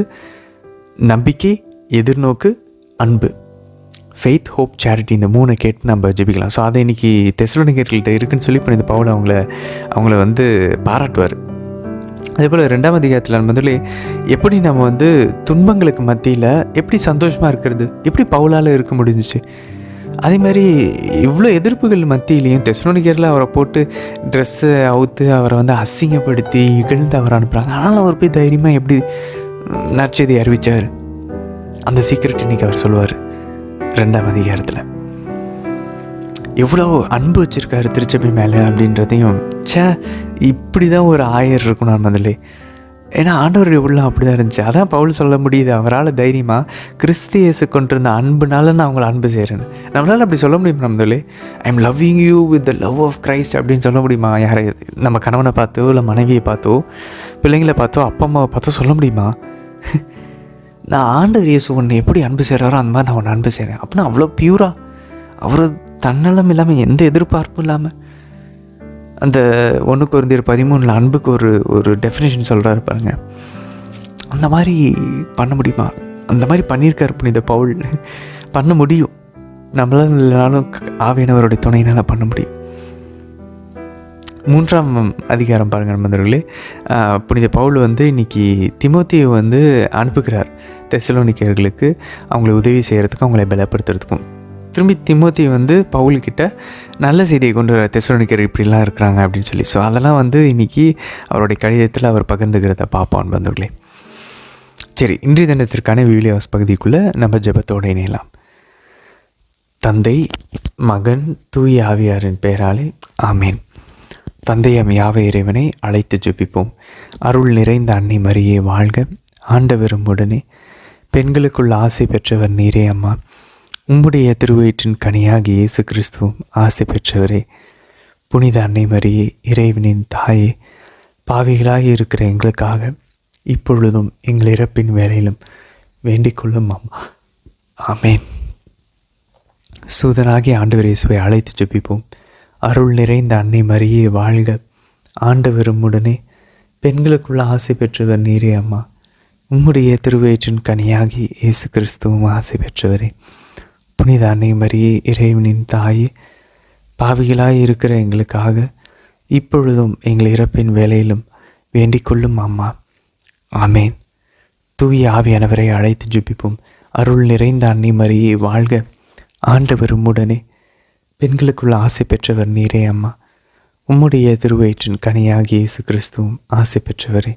S1: நம்பிக்கை, எதிர்நோக்கு, அன்பு, ஃபெய்த், ஹோப், சேரிட்டி, இந்த 3 கேட்டு நம்ம ஜெபிக்கலாம். ஸோ அதை இன்றைக்கி தெசலோனிக்கர்கள்ட்ட இருக்குன்னு சொல்லி புனித பவுல் அவங்கள வந்து பாராட்டுவார். அதேபோல் 2ஆம் அதிகாரத்தில் முதல்ல எப்படி நம்ம துன்பங்களுக்கு மத்தியில் எப்படி சந்தோஷமாக இருக்கிறது, எப்படி பவுலால் இருக்க முடிஞ்சிச்சு. அதே மாதிரி இவ்வளோ எதிர்ப்புகள் மத்தியிலையும் தெசலோனிக்கரில் அவரை போட்டு ட்ரெஸ்ஸை அவுத்து அவரை அசிங்கப்படுத்தி இகழ்ந்து அவரை அனுப்புகிறாங்க. ஆனாலும் அவர் போய் தைரியமாக எப்படி நற்செய்தி அறிவித்தார், அந்த சீக்ரெட் இன்றைக்கி அவர் சொல்லுவார் 2ஆம் அதிகாரத்தில். எவ்வளோ அன்பு வச்சுருக்காரு திருச்சபை மேலே அப்படின்றதையும், இப்படி தான் ஒரு ஆயர் இருக்கும் நான் முதல்ல. ஏன்னா ஆண்டவருடைய உள்ளம் அப்படி தான் இருந்துச்சு. அதான் பவுல் சொல்ல முடியுது அவரால் தைரியமாக, கிறிஸ்து இயேசு கொண்டிருந்த அன்புனால நான் அவங்கள அன்பு செய்கிறேன்னு. நம்மளால் அப்படி சொல்ல முடியுமா நம்மளே? I am loving you with the love of Christ அப்படின்னு சொல்ல முடியுமா? யாரை, நம்ம கணவனை பார்த்தோ இல்லை மனைவியை பார்த்தோ பிள்ளைங்களை பார்த்தோ அப்பா அம்மாவை பார்த்தோ சொல்ல முடியுமா? நான் ஆண்டவர் இயேசு உன்னை எப்படி அன்பு செய்கிறாரோ அந்த மாதிரி நான் உன்னை அன்பு செய்கிறேன் அப்படின்னா அவ்வளோ பியூராக, அவர் தன்னலம் இல்லாமல், எந்த எதிர்பார்ப்பும் இல்லாமல், அந்த 1 கொரிந்தியர் 13 அன்புக்கு ஒரு டெஃபினேஷன் சொல்கிறாரு பாருங்க. அந்த மாதிரி பண்ண முடியுமா? அந்த மாதிரி பண்ணியிருக்காரு புனித பவுல். பண்ண முடியும், நம்மளால் இல்லைனாலும் ஆவியானவருடைய துணையினால் பண்ண முடியும். 3ஆம் அதிகாரம் பாருங்கள் நண்பர்களே. புனித பவுல் இன்றைக்கி தீமோத்தேயை அனுப்புகிறார் தெசலோனிக்கர்களுக்கு, அவங்களை உதவி செய்கிறதுக்கும் அவங்களை பலப்படுத்துறதுக்கும். திரும்பி தீமோத்தேயை பவுல்கிட்ட நல்ல செய்தியை கொண்டு வர, தெசலோனிக்கர் இப்படிலாம் இருக்கிறாங்க அப்படின்னு சொல்லி. ஸோ அதெல்லாம் இன்றைக்கி அவருடைய கடிதத்தில் அவர் பகிர்ந்துக்கிறத பார்ப்போம் நண்பர்களே. சரி, இன்றைய தினத்திற்கான விவிலியாஸ் பகுதிக்குள்ளே நம்ம ஜெபத்தோடு இணையலாம். தந்தை, மகன், தூய ஆவியாரின் பெயராலே ஆமேன். தந்தையம் யாவை இறைவனை அழைத்து ஜெபிப்போம். அருள் நிறைந்த அன்னை மரியே வாழ்க, ஆண்டவரும் உடனே, பெண்களுக்குள் ஆசை பெற்றவர் நீரே அம்மா. உம்முடைய திருவயிற்றின் கனியாகி இயேசு கிறிஸ்துவும் ஆசை பெற்றவரே. புனித அன்னை மரியே, இறைவனின் தாயே, பாவிகளாக இருக்கிற எங்களுக்காக இப்பொழுதும் எங்கள் இறப்பின் வேலையிலும் வேண்டிக் கொள்ளும் அம்மா. ஆமேன். சூதனாகி ஆண்டவர் இயேசுவை அழைத்து ஜெபிப்போம். அருள் நிறைந்த அன்னை மரியே வாழ்க, ஆண்டவரும் உடனே, பெண்களுக்குள்ள ஆசை பெற்றவர் நீரே அம்மா. உம்முடைய திருவயிற்றின் கனியாகி இயேசு கிறிஸ்துவும் ஆசை பெற்றவரே. புனித அன்னை மரியே, இறைவனின் தாயே, பாவிகளாய் இருக்கிற எங்களுக்காக இப்பொழுதும் எங்கள் இறப்பின் வேலையிலும் வேண்டிக் கொள்ளும் அம்மா. ஆமேன். தூய ஆவியானவரை அழைத்து ஜெபிப்போம். அருள் நிறைந்த அன்னை மரியே வாழ்க, ஆண்டவரும் உடனே, பெண்களுக்குள்ள ஆசை பெற்றவர் நீரே அம்மா. உம்முடைய திருவயிற்றின் கனியாகி இயேசு கிறிஸ்துவும் ஆசை பெற்றவரே.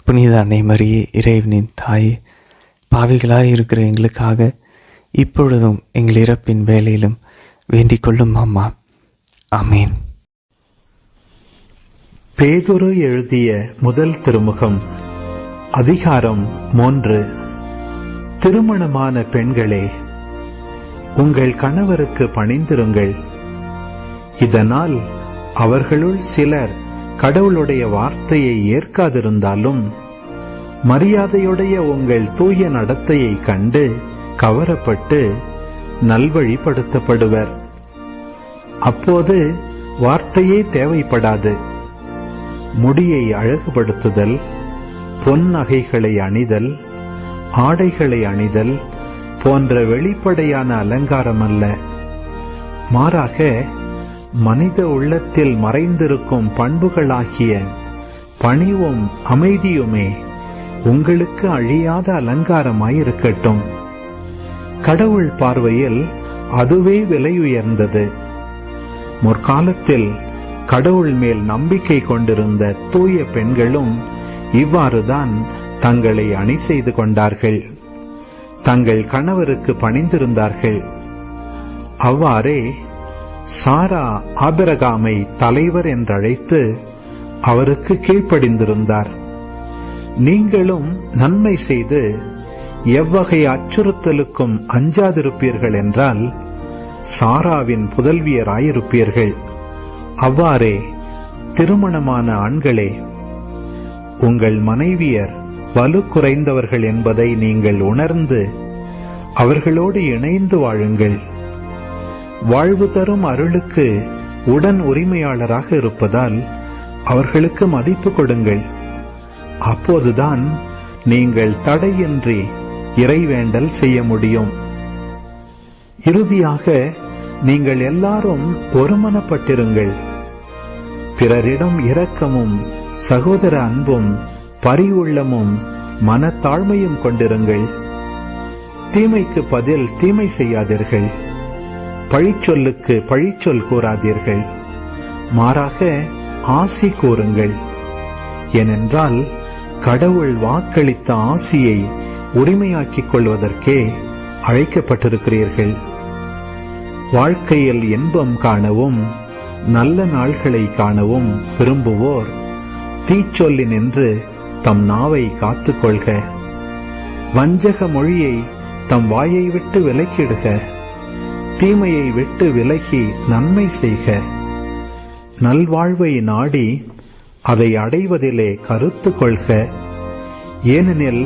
S1: புனித அன்னை மரியே, இறைவனின் தாயே, பாவிகளாய் இருக்கிற எங்களுக்காக இப்பொழுதும் எங்கள் இறப்பின் வேலையிலும் வேண்டிக் கொள்ளும் அம்மா. ஆமேன்.
S3: பேதுரு எழுதிய முதல் திருமுகம், அதிகாரம் 3. திருமணமான பெண்களே, உங்கள் கணவருக்கு பணிந்திருங்கள். இதனால் அவர்களுள் சிலர் கடவுளுடைய வார்த்தையை ஏற்காதிருந்தாலும் மரியாதையுடைய உங்கள் தூய நடத்தையை கண்டு கவரப்பட்டு நல்வழிப்படுத்தப்படுவர். அப்போது வார்த்தையே தேவைப்படாது. முடியை அழகுபடுத்துதல், பொன் நகைகளை அணிதல், ஆடைகளை அணிதல் போன்ற வெளிப்படையான அலங்காரம் அல்ல. மாறாக மனித உள்ளத்தில் மறைந்திருக்கும் பண்புகளாகிய பணிவும் அமைதியுமே உங்களுக்கு அழியாத அலங்காரமாயிருக்கட்டும். கடவுள் பார்வையில் அதுவே விலை உயர்ந்தது. முற்காலத்தில் கடவுள் மேல் நம்பிக்கை கொண்டிருந்த தூய பெண்களும் இவ்வாறுதான் தங்களை அணி செய்து கொண்டார்கள். தங்கள் கணவருக்கு பணிந்திருந்தார்கள். அவ்வாறே சாரா ஆபிரகாமை தலைவர் என்றழைத்து அவருக்கு கீழ்ப்படிந்திருந்தார். நீங்களும் நன்மை செய்து எவ்வகை அச்சுறுத்தலுக்கும் அஞ்சாதிருப்பீர்கள் என்றால் சாராவின் புதல்வியராயிருப்பீர்கள். அவ்வாறே திருமணமான ஆண்களே, உங்கள் மனைவியர் வலு குறைந்தவர்கள் என்பதை நீங்கள் உணர்ந்து அவர்களோடு இணைந்து வாழுங்கள். வாழ்வு தரும் அருளுக்கு உடன் உரிமையாளராக இருப்பதால் அவர்களுக்கு மதிப்பு கொடுங்கள். அப்போதுதான் நீங்கள் தடையின்றி இறைவேண்டல் செய்ய முடியும். இறுதியாக நீங்கள் எல்லாரும் ஒருமனப்பட்டிருங்கள். பிறரிடம் இரக்கமும் சகோதர அன்பும் பரிவுள்ளமும் மனத்தாழ்மையும் கொண்டிருங்கள். தீமைக்கு பதில் தீமை செய்யாதீர்கள். பழிச்சொல்லுக்கு பழிச்சொல் கூறாதீர்கள். மாறாக ஆசி கூறுங்கள். ஏனென்றால் கடவுள் வாக்களித்த ஆசியை உரிமையாக்கிக் கொள்வதற்கே அழைக்கப்பட்டிருக்கிறீர்கள். வாழ்க்கையில் இன்பம் காணவும் நல்ல நாள்களை காணவும் விரும்புவோர் தீச்சொல்லி நின்று தம் நாவை காத்துக்கொள்க. வஞ்சக மொழியை தம் வாயை விட்டு விலக்கிடுக. தீமையை விட்டு விலகி நன்மை செய்க. நல்வாழ்வை நாடி அதை அடைவதிலே கருத்து கொள்க. ஏனெனில்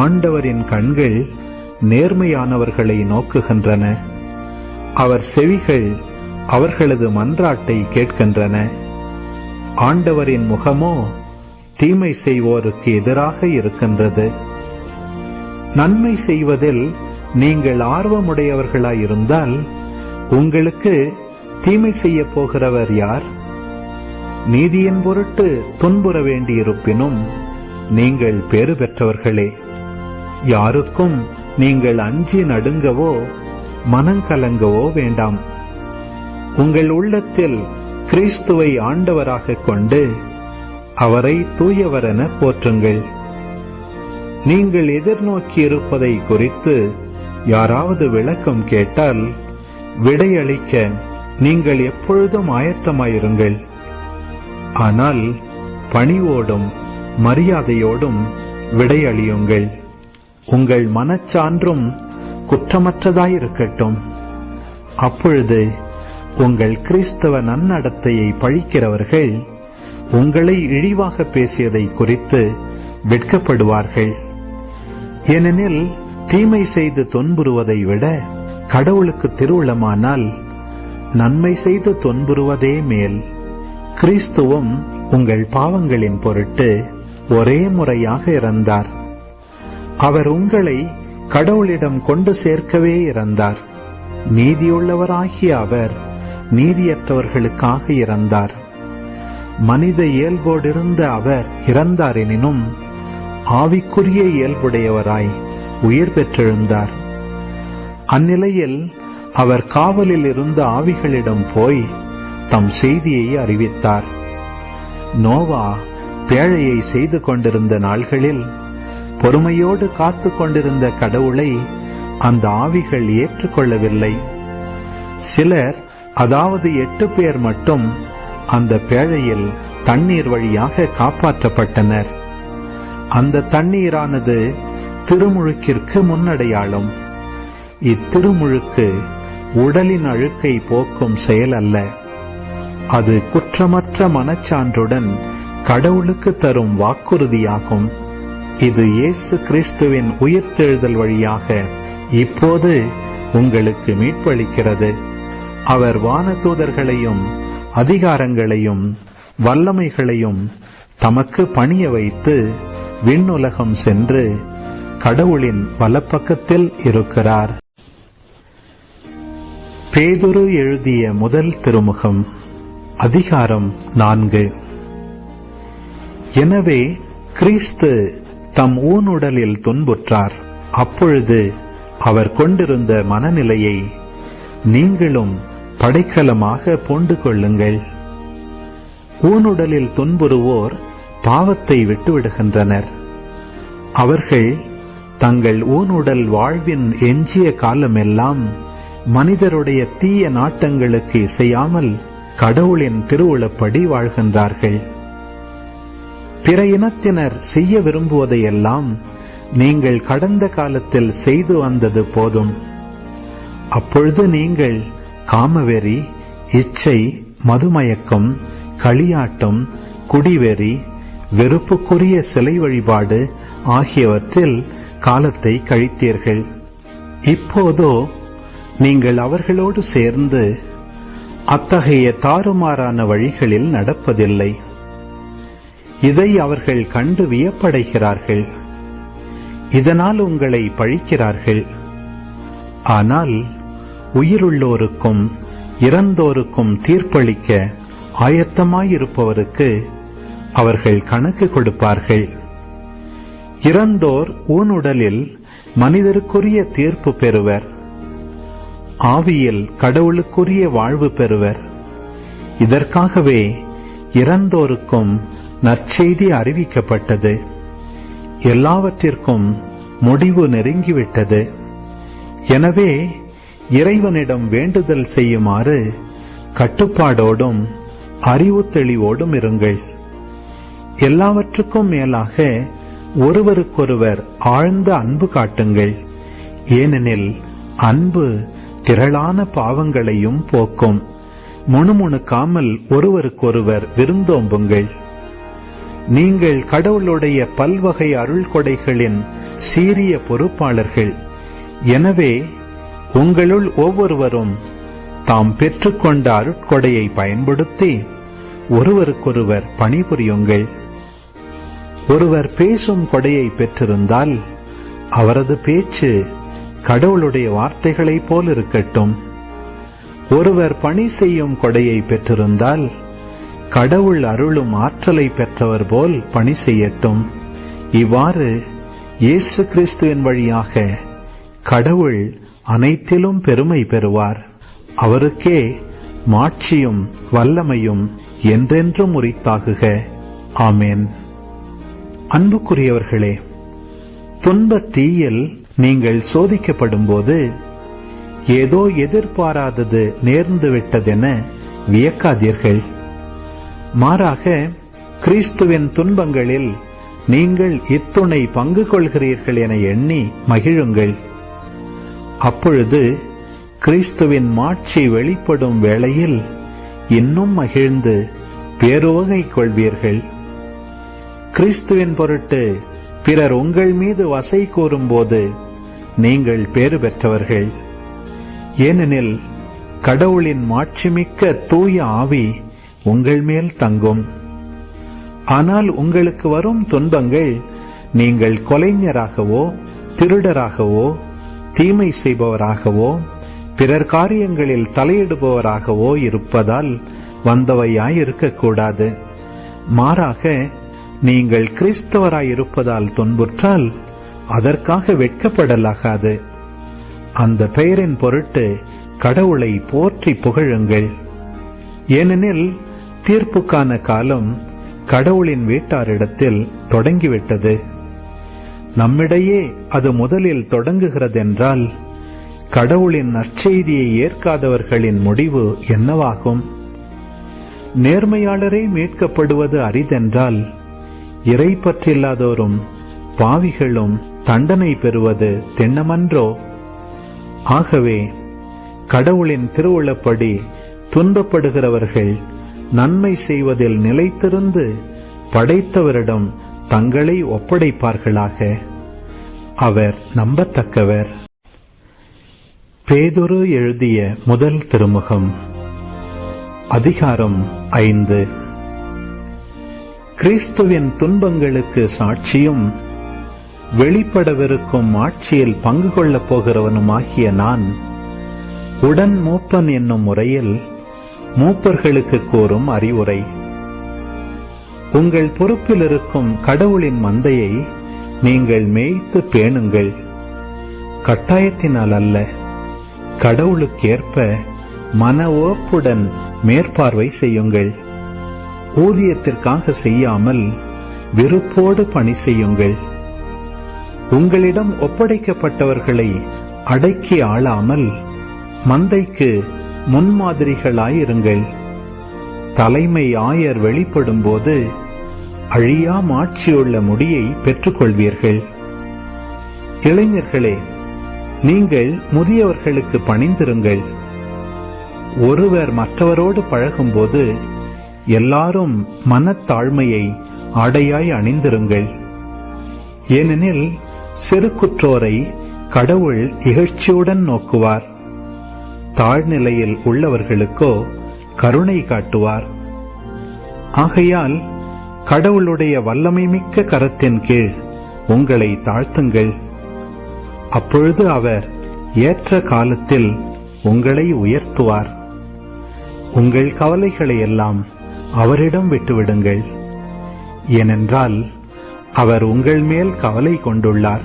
S3: ஆண்டவரின் கண்கள் நேர்மையானவர்களை நோக்குகின்றன. அவர் செவிகள் அவர்களது மன்றாட்டை கேட்கின்றன. ஆண்டவரின் முகமோ தீமை செய்வோருக்கு எதிராக இருக்கின்றது. நன்மை செய்வதில் நீங்கள் ஆர்வமுடையவர்களாயிருந்தால் உங்களுக்கு தீமை செய்ய போகிறவர் யார்? நீதியின் பொருட்டு துன்புற வேண்டியிருப்பினும் நீங்கள் பேறு பெற்றவர்களே. யாருக்கும் நீங்கள் அஞ்சி நடுங்கவோ மனங்கலங்கவோ வேண்டாம். உங்கள் உள்ளத்தில் கிறிஸ்துவை ஆண்டவராக கொண்டு அவரை தூயவரென போற்றுங்கள். நீங்கள் எதிர்நோக்கி இருப்பதை குறித்து யாராவது விளக்கம் கேட்டால் விடையளிக்க நீங்கள் எப்பொழுதும் ஆயத்தமாயிருங்கள். ஆனால் பணிவோடும் மரியாதையோடும் விடையளியுங்கள். உங்கள் மனச்சான்றும் குற்றமற்றதாயிருக்கட்டும். அப்பொழுது உங்கள் கிறிஸ்தவ நன்னடத்தையை பழிக்கிறவர்கள் உங்களை இழிவாக பேசியதை குறித்து வெட்கப்படுவார்கள். ஏனெனில் தீமை செய்து துன்புறுவதை விட கடவுளுக்கு திருவுளமானால் நன்மை செய்து துன்புறுவதே மேல். கிறிஸ்துவும் உங்கள் பாவங்களின் பொருட்டு ஒரே முறையாக இறந்தார். அவர் உங்களை கடவுளிடம் கொண்டு சேர்க்கவே இறந்தார். நீதியுள்ளவராகிய அவர் நீதியற்றவர்களுக்காக இறந்தார். மனித இயல்போடிருந்த அவர் இறந்தார் எனினும் ஆவிக்குரிய இயல்புடையவராய் உயிர் பெற்றெழுந்தார். அந்நிலையில் அவர் காவலில் இருந்த ஆவிகளிடம் போய் தம் செய்தியை அறிவித்தார். நோவா பேழையை செய்து கொண்டிருந்த நாள்களில் பொறுமையோடு காத்து கொண்டிருந்த கடவுளை அந்த ஆவிகள் ஏற்றுக்கொள்ளவில்லை. சிலர், அதாவது 8 பேர் மட்டும் அந்த பேழையில் தண்ணீர் வழியாக காப்பாற்றப்பட்டனர். அந்த தண்ணீரானது திருமுழுக்கிற்கு முன்னடையாளம். இத்திருமுழுக்கு உடலின் அழுக்கை போக்கும் செயல் அல்ல. அது குற்றமற்ற மனச்சான்றுடன் கடவுளுக்கு தரும் வாக்குறுதியாகும். இது இயேசு கிறிஸ்துவின் உயிர்த்தெழுதல் வழியாக இப்போது உங்களுக்கு மீட்பளிக்கிறது. அவர் வானதூதர்களையும் அதிகாரங்களையும் வல்லமைகளையும் தமக்கு பணிய வைத்து விண்ணுலகம் சென்று கடவுளின் வலப்பக்கத்தில் இருக்கிறார். பேதுரு எழுதிய முதல் திருமுகம், அதிகாரம் 4. எனவே கிறிஸ்து தம் ஊனுடலில் துன்புற்றார். அப்பொழுது அவர் கொண்டிருந்த மனநிலையை நீங்களும் படைக்கலமாக பூண்டு கொள்ளுங்கள். ஊனுடலில் துன்புறுவோர் பாவத்தை விட்டுவிடுகின்றனர். அவர்கள் தங்கள் ஊனுடல் வாழ்வின் எஞ்சிய காலமெல்லாம் மனிதருடைய தீய நாட்டங்களுக்கு இசையாமல் கடவுளின் திருவுளப்படி வாழ்கின்றார்கள். பிற இனத்தினர் செய்ய விரும்புவதையெல்லாம் நீங்கள் கடந்த காலத்தில் செய்து வந்தது போதும். அப்பொழுது நீங்கள் காமவெறி, இச்சை, மதுமயக்கம், களியாட்டம், குடிவெறி, வெறுப்புக்குரிய சிலை வழிபாடு ஆகியவற்றில் காலத்தை கழித்தீர்கள். இப்போதோ நீங்கள் அவர்களோடு சேர்ந்து அத்தகைய தாறுமாறான வழிகளில் நடப்பதில்லை. இதை அவர்கள் கண்டு வியப்படைகிறார்கள். இதனால் உங்களை பழிக்கிறார்கள். ஆனால் உயிருள்ளோருக்கும் இறந்தோருக்கும் தீர்ப்பளிக்க ஆயத்தமாயிருப்பவருக்கு அவர்கள் கணக்கு கொடுப்பார்கள். இறந்தோர் ஊனுடலில் மனிதருக்குரிய தீர்ப்பு பெறுவர். ஆவியில் கடவுளுக்குரிய வாழ்வு பெறுவர். இதற்காகவே இறந்தோருக்கும் நற்செய்தி அறிவிக்கப்பட்டது. எல்லாவற்றிற்கும் முடிவு நெருங்கிவிட்டது. எனவே இறைவனிடம் வேண்டுதல் செய்யுமாறு கட்டுப்பாடோடும் அறிவு தெளிவோடும் இருங்கள். எல்லாவற்றுக்கும் மேலாக ஒருவருக்கொருவர் ஆழ்ந்த அன்பு காட்டுங்கள். ஏனெனில் அன்பு திரளான பாவங்களையும் போக்கும். முணுமுணுக்காமல் ஒருவருக்கொருவர் விருந்தோம்புங்கள். நீங்கள் கடவுளுடைய பல்வகை அருள் கொடைகளின் சீரிய பொறுப்பாளர்கள். எனவே உங்களுள் ஒவ்வொருவரும் தாம் பெற்றுக்கொண்ட அருட்கொடையை பயன்படுத்தி ஒருவருக்கொருவர் பணிபுரியுங்கள். ஒருவர் பேசும் கொடையை பெற்றிருந்தால் அவரது பேச்சு கடவுளுடைய வார்த்தைகளைப் போல் இருக்கட்டும். ஒருவர் பணி செய்யும் கொடையை பெற்றிருந்தால் கடவுள் அருளும் ஆற்றலை பெற்றவர் போல் பணி செய்யட்டும். இவ்வாறு இயேசு கிறிஸ்துவின் வழியாக கடவுள் அனைத்திலும் பெருமை பெறுவார். அவருக்கே மாட்சியும் வல்லமையும் என்றென்றும் உரித்தாகுக. ஆமேன். அன்புக்குரியவர்களே, துன்பத் தீயில் நீங்கள் சோதிக்கப்படும் போது ஏதோ எதிர்பாராதது நேர்ந்துவிட்டதென வியக்காதீர்கள். மாறாக கிறிஸ்துவின் துன்பங்களில் நீங்கள் இத்துணை பங்கு கொள்கிறீர்கள் என எண்ணி மகிழுங்கள். அப்பொழுது கிறிஸ்துவின் மாட்சி வெளிப்படும் வேளையில் இன்னும் மகிழ்ந்து பேருவகை கொள்வீர்கள். கிறிஸ்துவின் பொருட்டு பிறர் உங்கள் மீது வசை கூறும்போது நீங்கள் பேறு பெற்றவர்கள். ஏனெனில் கடவுளின் மாட்சிமிக்க தூய ஆவி உங்கள் மேல் தங்கும். ஆனால் உங்களுக்கு வரும் துன்பங்கள் நீங்கள் கொலைஞராகவோ திருடராகவோ தீமை செய்பவராகவோ பிறர் காரியங்களில் தலையிடுபவராகவோ இருப்பதால் வந்தவையாயிருக்கக்கூடாது. மாறாக நீங்கள் கிறிஸ்தவராயிருப்பதால் துன்புற்றால் அதற்காக வெட்கப்படலாகாது. அந்த பெயரின் பொருட்டு கடவுளை போற்றி புகழுங்கள். ஏனெனில் தீர்ப்புக்கான காலம் கடவுளின் வீட்டாரிடத்தில் தொடங்கிவிட்டது. நம்மிடையே அது முதலில் தொடங்குகிறதென்றால் கடவுளின் நற்செய்தியை ஏற்காதவர்களின் முடிவு என்னவாகும்? நேர்மையாளரே மீட்கப்படுவது அரிதென்றால் இறை பற்றில்லாதோரும் பாவிகளும் தண்டனை பெறுவது திண்ணமன்றோ? ஆகவே கடவுளின் திருவுளப்படி துன்பப்படுகிறவர்கள் நன்மை செய்வதில் நிலைத்திருந்து படைத்தவரிடம் தங்களை ஒப்படைப்பார்களாக. அவர் நம்பத்தக்கவர். பேதுரு எழுதிய முதல் திருமுகம், அதிகாரம் 5. கிறிஸ்துவின் துன்பங்களுக்கு சாட்சியும் வெளிப்படவிருக்கும் ஆட்சியில் பங்கு கொள்ளப் போகிறவனுமாகிய நான் உடன் மூப்பன் என்னும் முறையில் மூப்பர்களுக்கு கூறும் அறிவுரை. உங்கள் பொறுப்பில் இருக்கும் கடவுளின் மந்தையை நீங்கள் மேய்த்து பேணுங்கள். கட்டாயத்தினால் அல்ல, கடவுளுக்கேற்ப மன ஓப்புடன் மேற்பார்வை செய்யுங்கள். ஊதியத்திற்காக செய்யாமல் விருப்போடு பணி செய்யுங்கள். உங்களிடம் ஒப்படைக்கப்பட்டவர்களை அடக்கி ஆளாமல் மந்தைக்கு முன்மாதிரிகளாயிருங்கள். தலைமை ஆயர் வெளிப்படும் போது அழியா மாட்சியுள்ள முடியை பெற்றுக்கொள்வீர்கள். இளைஞர்களே, நீங்கள் முதியவர்களுக்கு பணிந்திருங்கள். ஒருவர் மற்றவரோடு பழகும்போது எல்லாரும் மனத்தாழ்மையை ஆடையாய் அணிந்திருங்கள். ஏனெனில் செருக்குற்றோரை கடவுள் இகழ்ச்சியுடன் நோக்குவார். தாழ்நிலையில் உள்ளவர்களுக்கோ கருணை காட்டுவார். ஆகையால் கடவுளுடைய வல்லமை மிக்க கரத்தின் கீழ் உங்களை தாழ்த்துங்கள். அப்பொழுது அவர் ஏற்ற காலத்தில் உங்களை உயர்த்துவார். உங்கள் கவலைகளை எல்லாம் அவரிடம் விட்டுவிடுங்கள். ஏனென்றால் அவர் உங்கள் மேல் கவலை கொண்டுள்ளார்.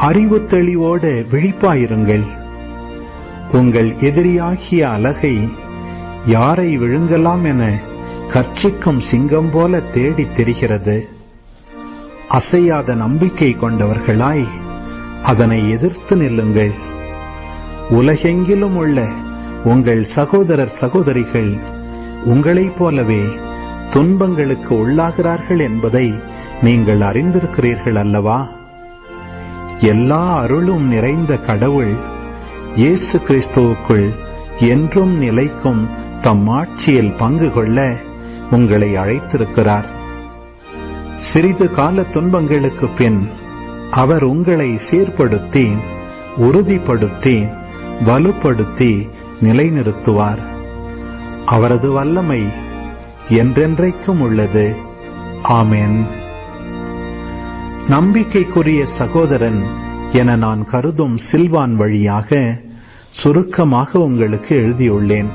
S3: அறிவு தெளிவோடு விழிப்பாயிருங்கள். உங்கள் எதிரியாகிய அலகை யாரை விழுங்கலாம் என கர்ச்சிக்கும் சிங்கம் போல தேடித் திரிகிறது. அசையாத நம்பிக்கை கொண்டவர்களாய் அதனை எதிர்த்து நில்லுங்கள். உலகெங்கிலும் உள்ள உங்கள் சகோதரர் சகோதரிகள் உங்களைப் போலவே துன்பங்களுக்கு உள்ளாகிறார்கள் என்பதை நீங்கள் அறிந்திருக்கிறீர்கள் அல்லவா? எல்லா அருளும் நிறைந்த கடவுள் இயேசு கிறிஸ்துவுக்குள் என்றும் நிலைக்கும் தம் ஆட்சியில் பங்கு கொள்ள உங்களை அழைத்திருக்கிறார். சிறிது கால துன்பங்களுக்கு பின் அவர் உங்களை சீர்படுத்தி, உறுதிப்படுத்தி, வலுப்படுத்தி நிலைநிறுத்துவார். அவரது வல்லமை என்றென்றைக்கும் உள்ளது. ஆமென். நம்பிக்கைக்குரிய சகோதரன் என நான் கருதும் சில்வான் வழியாக சுருக்கமாக உங்களுக்கு எழுதியுள்ளேன்.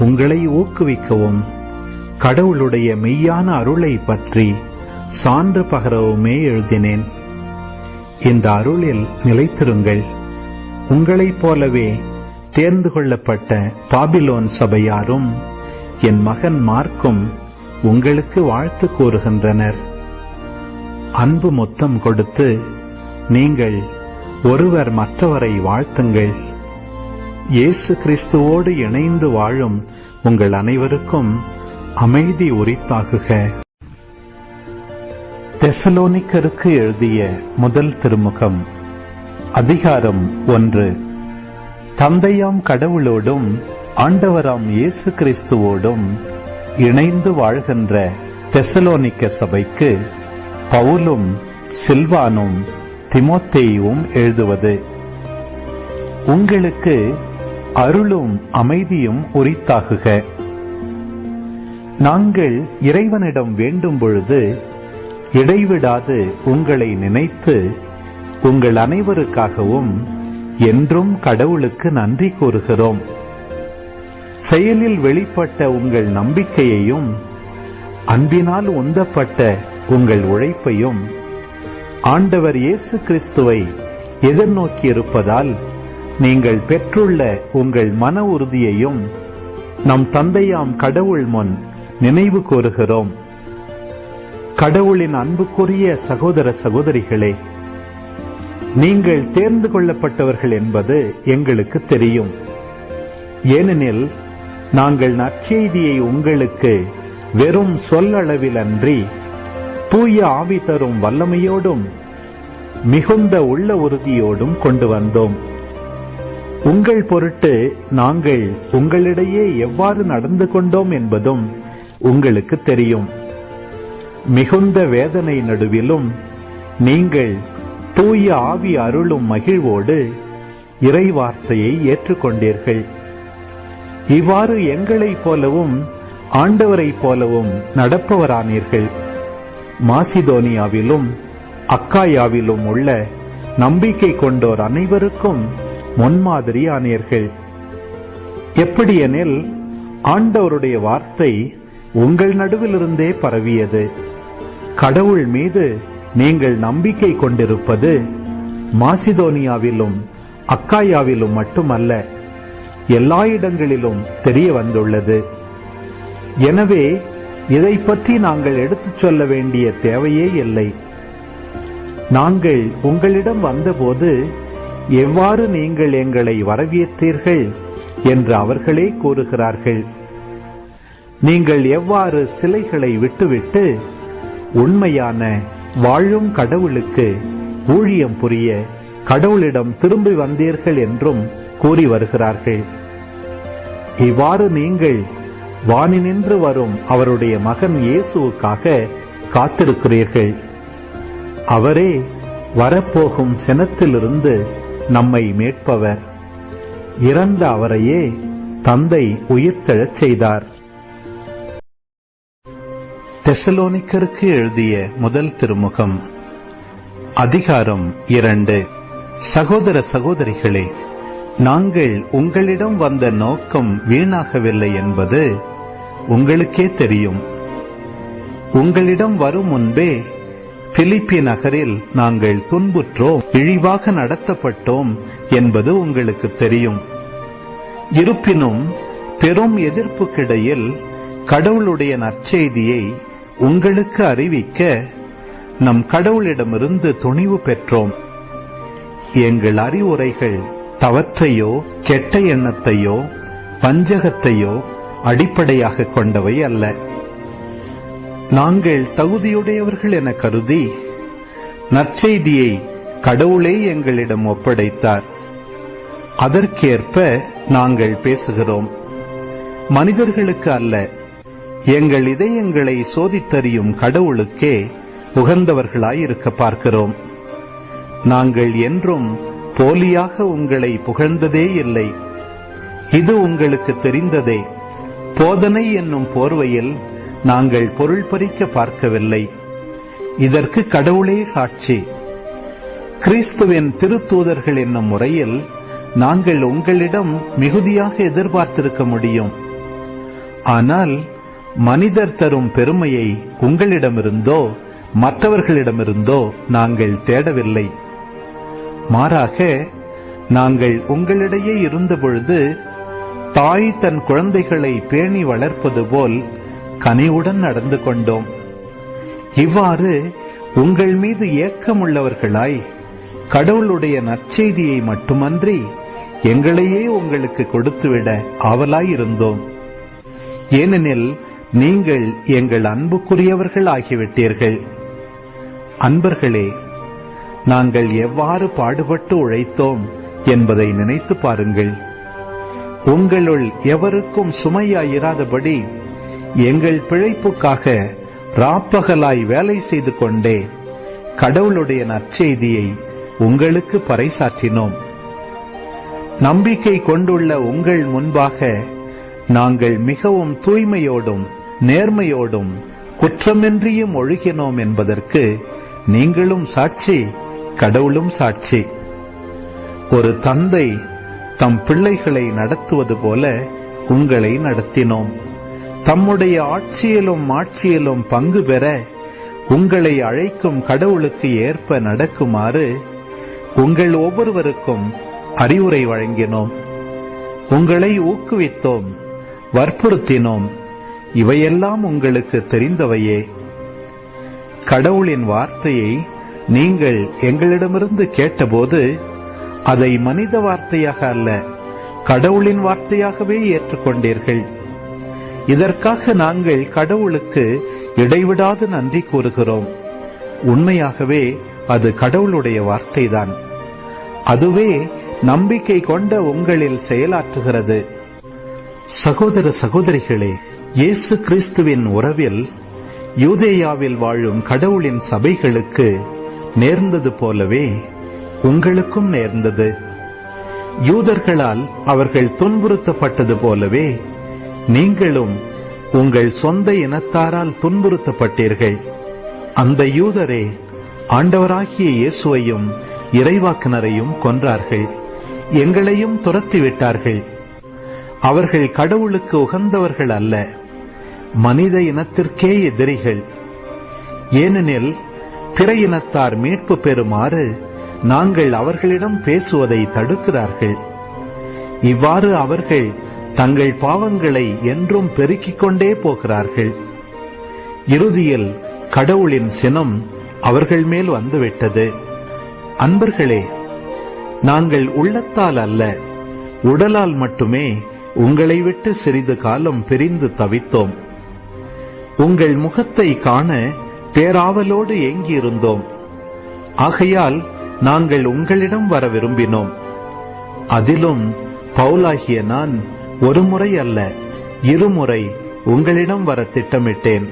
S3: உங்களை ஊக்குவிக்கவும் கடவுளுடைய மெய்யான அருளை பற்றி சான்று பகரவுமே எழுதினேன். இந்த அருளில் நிலைத்திருங்கள். உங்களைப் போலவே தேர்ந்து கொள்ளப்பட்ட பாபிலோன் சபையாரும் என் மகன் மார்க்கும் உங்களுக்கு வாழ்த்து கூறுகின்றனர். அன்பு முத்தம் கொடுத்து நீங்கள் ஒருவர் மற்றவரை வாழ்த்துங்கள். இயேசு கிறிஸ்துவோடு இணைந்து வாழும் உங்கள் அனைவருக்கும் அமைதி உரித்தாகுக. தெசலோனிக்கருக்கு எழுதிய முதல் திருமுகம், அதிகாரம் 1. தந்தையாம் கடவுளோடும் ஆண்டவராம் இயேசு கிறிஸ்துவோடும் இணைந்து வாழ்கின்ற தெசலோனிக்க சபைக்கு பவுலும் சில்வானும் திமோத்தேயுவும் எழுதுவது. உங்களுக்கு அருளும் அமைதியும் உரித்தாகுக. நாங்கள் இறைவனிடம் வேண்டும் பொழுது இடைவிடாது உங்களை நினைத்து உங்கள் அனைவருக்காகவும் என்றும் கடவுளுக்கு நன்றி கூறுகிறோம். செயலில் வெளிப்பட்ட உங்கள் நம்பிக்கையையும் அன்பினால் உந்தப்பட்ட உங்கள் உழைப்பையும் ஆண்டவர் இயேசு கிறிஸ்துவை எதிர்நோக்கியிருப்பதால் நீங்கள் பெற்றுள்ள உங்கள் மன உறுதியையும் நம் தந்தையாம் கடவுள் முன் நினைவு கூறுகிறோம். கடவுளின் அன்புக்குரிய சகோதர சகோதரிகளே, நீங்கள் தேர்ந்து கொள்ளப்பட்டவர்கள் என்பது எங்களுக்கு தெரியும். ஏனெனில் நாங்கள் நற்செய்தியை உங்களுக்கு வெறும் சொல்லளவில் அன்றி தூய ஆவி தரும் வல்லமையோடும் மிகுந்த உள்ள உறுதியோடும் கொண்டு வந்தோம். உங்கள் பொருட்டு நாங்கள் உங்களிடையே எவ்வாறு நடந்து கொண்டோம் என்பதும் உங்களுக்கு தெரியும். மிகுந்த வேதனை நடுவிலும் நீங்கள் தூய ஆவி அருளும் மகிழ்வோடு இறை வார்த்தையை ஏற்றுக்கொண்டீர்கள். இவ்வாறு எங்களைப் போலவும் ஆண்டவரைப் போலவும் நடப்பவரானீர்கள். மாசிதோனியாவிலும் அக்காயாவிலும் உள்ள நம்பிக்கை கொண்டோர் அனைவருக்கும் முன்மாதிரியானீர்கள். எப்படியெனில் ஆண்டவருடைய வார்த்தை உங்கள் நடுவிலிருந்தே பரவியது. கடவுள் மீது நீங்கள் நம்பிக்கை கொண்டிருப்பது மாசிதோனியாவிலும் அக்காயாவிலும் மட்டுமல்ல, எல்லா இடங்களிலும் தெரிய வந்துள்ளது. எனவே இதை பற்றி நாங்கள் எடுத்துச் சொல்ல வேண்டிய தேவையே இல்லை. நாங்கள் உங்களிடம் வந்தபோது எவ்வாறு நீங்கள் எங்களை வரவேற்றீர்கள் என்று அவர்களே கூறுகிறார்கள். நீங்கள் எவ்வாறு சிலைகளை விட்டுவிட்டு உண்மையான வாழும் கடவுளுக்கு ஊழியம் புரிய கடவுளிடம் திரும்பி வந்தீர்கள் என்றும் கூறி வருகிறார்கள். இவ்வாறு நீங்கள் வானினின்று வரும் அவருடைய மகன் இயேசுவுக்காக காத்திருக்கிறீர்கள். அவரே வரப்போகும் சினத்திலிருந்து நம்மை மீட்பவர். இறந்த அவரையே தந்தை உயிர்த்தெழச் செய்தார். தெசலோனிக்கருக்கு எழுதிய முதல் திருமுகம், அதிகாரம் 2. சகோதர சகோதரிகளே, நாங்கள் உங்களிடம் வந்த நோக்கம் வீணாகவில்லை என்பது உங்களுக்கே தெரியும். உங்களிடம் வரும் முன்பே பிலிப்பி நகரில் நாங்கள் துன்புற்றோம், இழிவாக நடத்தப்பட்டோம் என்பது உங்களுக்கு தெரியும். இருப்பினும் பெரும் எதிர்ப்புக்கிடையில் கடவுளுடைய நற்செய்தியை உங்களுக்கு அறிவிக்க நம் கடவுளிடமிருந்து துணிவு பெற்றோம். எங்கள் அறிவுரைகள் தவற்றையோ கெட்ட எண்ணத்தையோ வஞ்சகத்தையோ அடிப்படையாக கொண்டவை அல்ல. நாங்கள் தகுதியுடையவர்கள் என கருதி நற்செய்தியை கடவுளே எங்களிடம் ஒப்படைத்தார். அதற்கேற்ப நாங்கள் பேசுகிறோம், மனிதர்களுக்கு அல்ல. எங்கள் இதயங்களை சோதித்தறியும் கடவுளுக்கே உகந்தவர்களாயிருக்க பார்க்கிறோம். நாங்கள் என்றும் போலியாக உங்களை புகழ்ந்ததே இல்லை. இது உங்களுக்கு தெரிந்ததே. போதனை என்னும் போர்வையில் நாங்கள் பொருள் பறிக்க பார்க்கவில்லை. இதற்கு கடவுளே சாட்சி. கிறிஸ்துவின் திருத்தூதர்கள் என்னும் முறையில் நாங்கள் உங்களிடம் மிகுதியாக எதிர்பார்த்திருக்க முடியும். ஆனால் மனிதர் தரும் பெருமையை உங்களிடமிருந்தோ மற்றவர்களிடமிருந்தோ நாங்கள் தேடவில்லை. மாறாக நாங்கள் உங்களிடையே இருந்தபொழுது தாய் தன் குழந்தைகளை பேணி வளர்ப்பது போல் கனிவுடன் நடந்து கொண்டோம். இவ்வாறு உங்கள் மீது ஏக்கமுள்ளவர்களாய் கடவுளுடைய நற்செய்தியை மட்டுமன்றி எங்களையே உங்களுக்கு கொடுத்துவிட ஆவலாயிருந்தோம். ஏனெனில் நீங்கள் எங்கள் அன்புக்குரியவர்கள் ஆகிவிட்டீர்கள். அன்பர்களே, நாங்கள் எவ்வாறு பாடுபட்டு உழைத்தோம் என்பதை நினைத்து பாருங்கள். உங்களுள் எவருக்கும் சுமையாயிராதபடி எங்கள் பிழைப்புக்காக ராப்பகலாய் வேலை செய்து கொண்டே கடவுளுடைய நற்செய்தியை உங்களுக்கு பறைசாற்றினோம். நம்பிக்கை கொண்டுள்ள உங்கள் முன்பாக நாங்கள் மிகவும் தூய்மையோடும் நேர்மையோடும் குற்றமின்றியும் ஒழுகினோம் என்பதற்கு நீங்களும் சாட்சி, கடவுளும் சாட்சி. ஒரு தந்தை தம் பிள்ளைகளை நடத்துவது போல உங்களை நடத்தினோம். தம்முடைய ஆட்சியிலும் மாட்சியிலும் பங்கு பெற உங்களை அழைக்கும் கடவுளுக்கு ஏற்ப நடக்குமாறு உங்கள் ஒவ்வொருவருக்கும் அறிவுரை வழங்கினோம். உங்களை ஊக்குவித்தோம், வற்புறுத்தினோம். இவையெல்லாம் உங்களுக்கு தெரிந்தவையே. கடவுளின் வார்த்தையை நீங்கள் எங்களிடமிருந்து கேட்டபோது அதை மனித வார்த்தையாக அல்ல, கடவுளின் வார்த்தையாகவே ஏற்றுக்கொண்டீர்கள். இதற்காக நாங்கள் கடவுளுக்கு இடைவிடாது நன்றி கூறுகிறோம். உண்மையாகவே அது கடவுளுடைய வார்த்தைதான். அதுவே நம்பிக்கை கொண்ட உங்களில் செயலாற்றுகிறது. சகோதர சகோதரிகளே, இயேசு கிறிஸ்துவின் உறவில் யூதேயாவில் வாழும் கடவுளின் சபைகளுக்கு நேர்ந்தது போலவே உங்களுக்கும் நேர்ந்தது. யூதர்களால் அவர்கள் துன்புறுத்தப்பட்டது போலவே நீங்களும் உங்கள் சொந்த இனத்தாரால் துன்புறுத்தப்பட்டீர்கள். அந்த யூதரே ஆண்டவராகிய இயேசுவையும் இறைவாக்கினரையும் கொன்றார்கள், எங்களையும் துரத்திவிட்டார்கள். அவர்கள் கடவுளுக்கு உகந்தவர்கள் அல்ல, மனித இனத்திற்கே எதிரிகள். ஏனெனில் பிற இனத்தார் மீட்பு பெறுமாறு நாங்கள் அவர்களிடம் பேசுவதை தடுக்கிறார்கள். இவ்வாறு அவர்கள் தங்கள் பாவங்களை என்றும் பெருக்கிக் கொண்டே போகிறார்கள். இறுதியில் கடவுளின் சினம் அவர்கள் மேல் வந்துவிட்டது. அன்பர்களே, நாங்கள் உள்ளத்தால் அல்ல, உடலால் மட்டுமே உங்களை விட்டு சிறிது காலம் பிரிந்து தவித்தோம். உங்கள் முகத்தை காண பேராவலோடு ஏங்கியிருந்தோம். ஆகையால் நாங்கள் உங்களிடம் வர விரும்பினோம். அதிலும் பவுலாகிய நான் ஒரு முறை அல்ல, இருமுறை உங்களிடம் வர திட்டமிட்டேன்.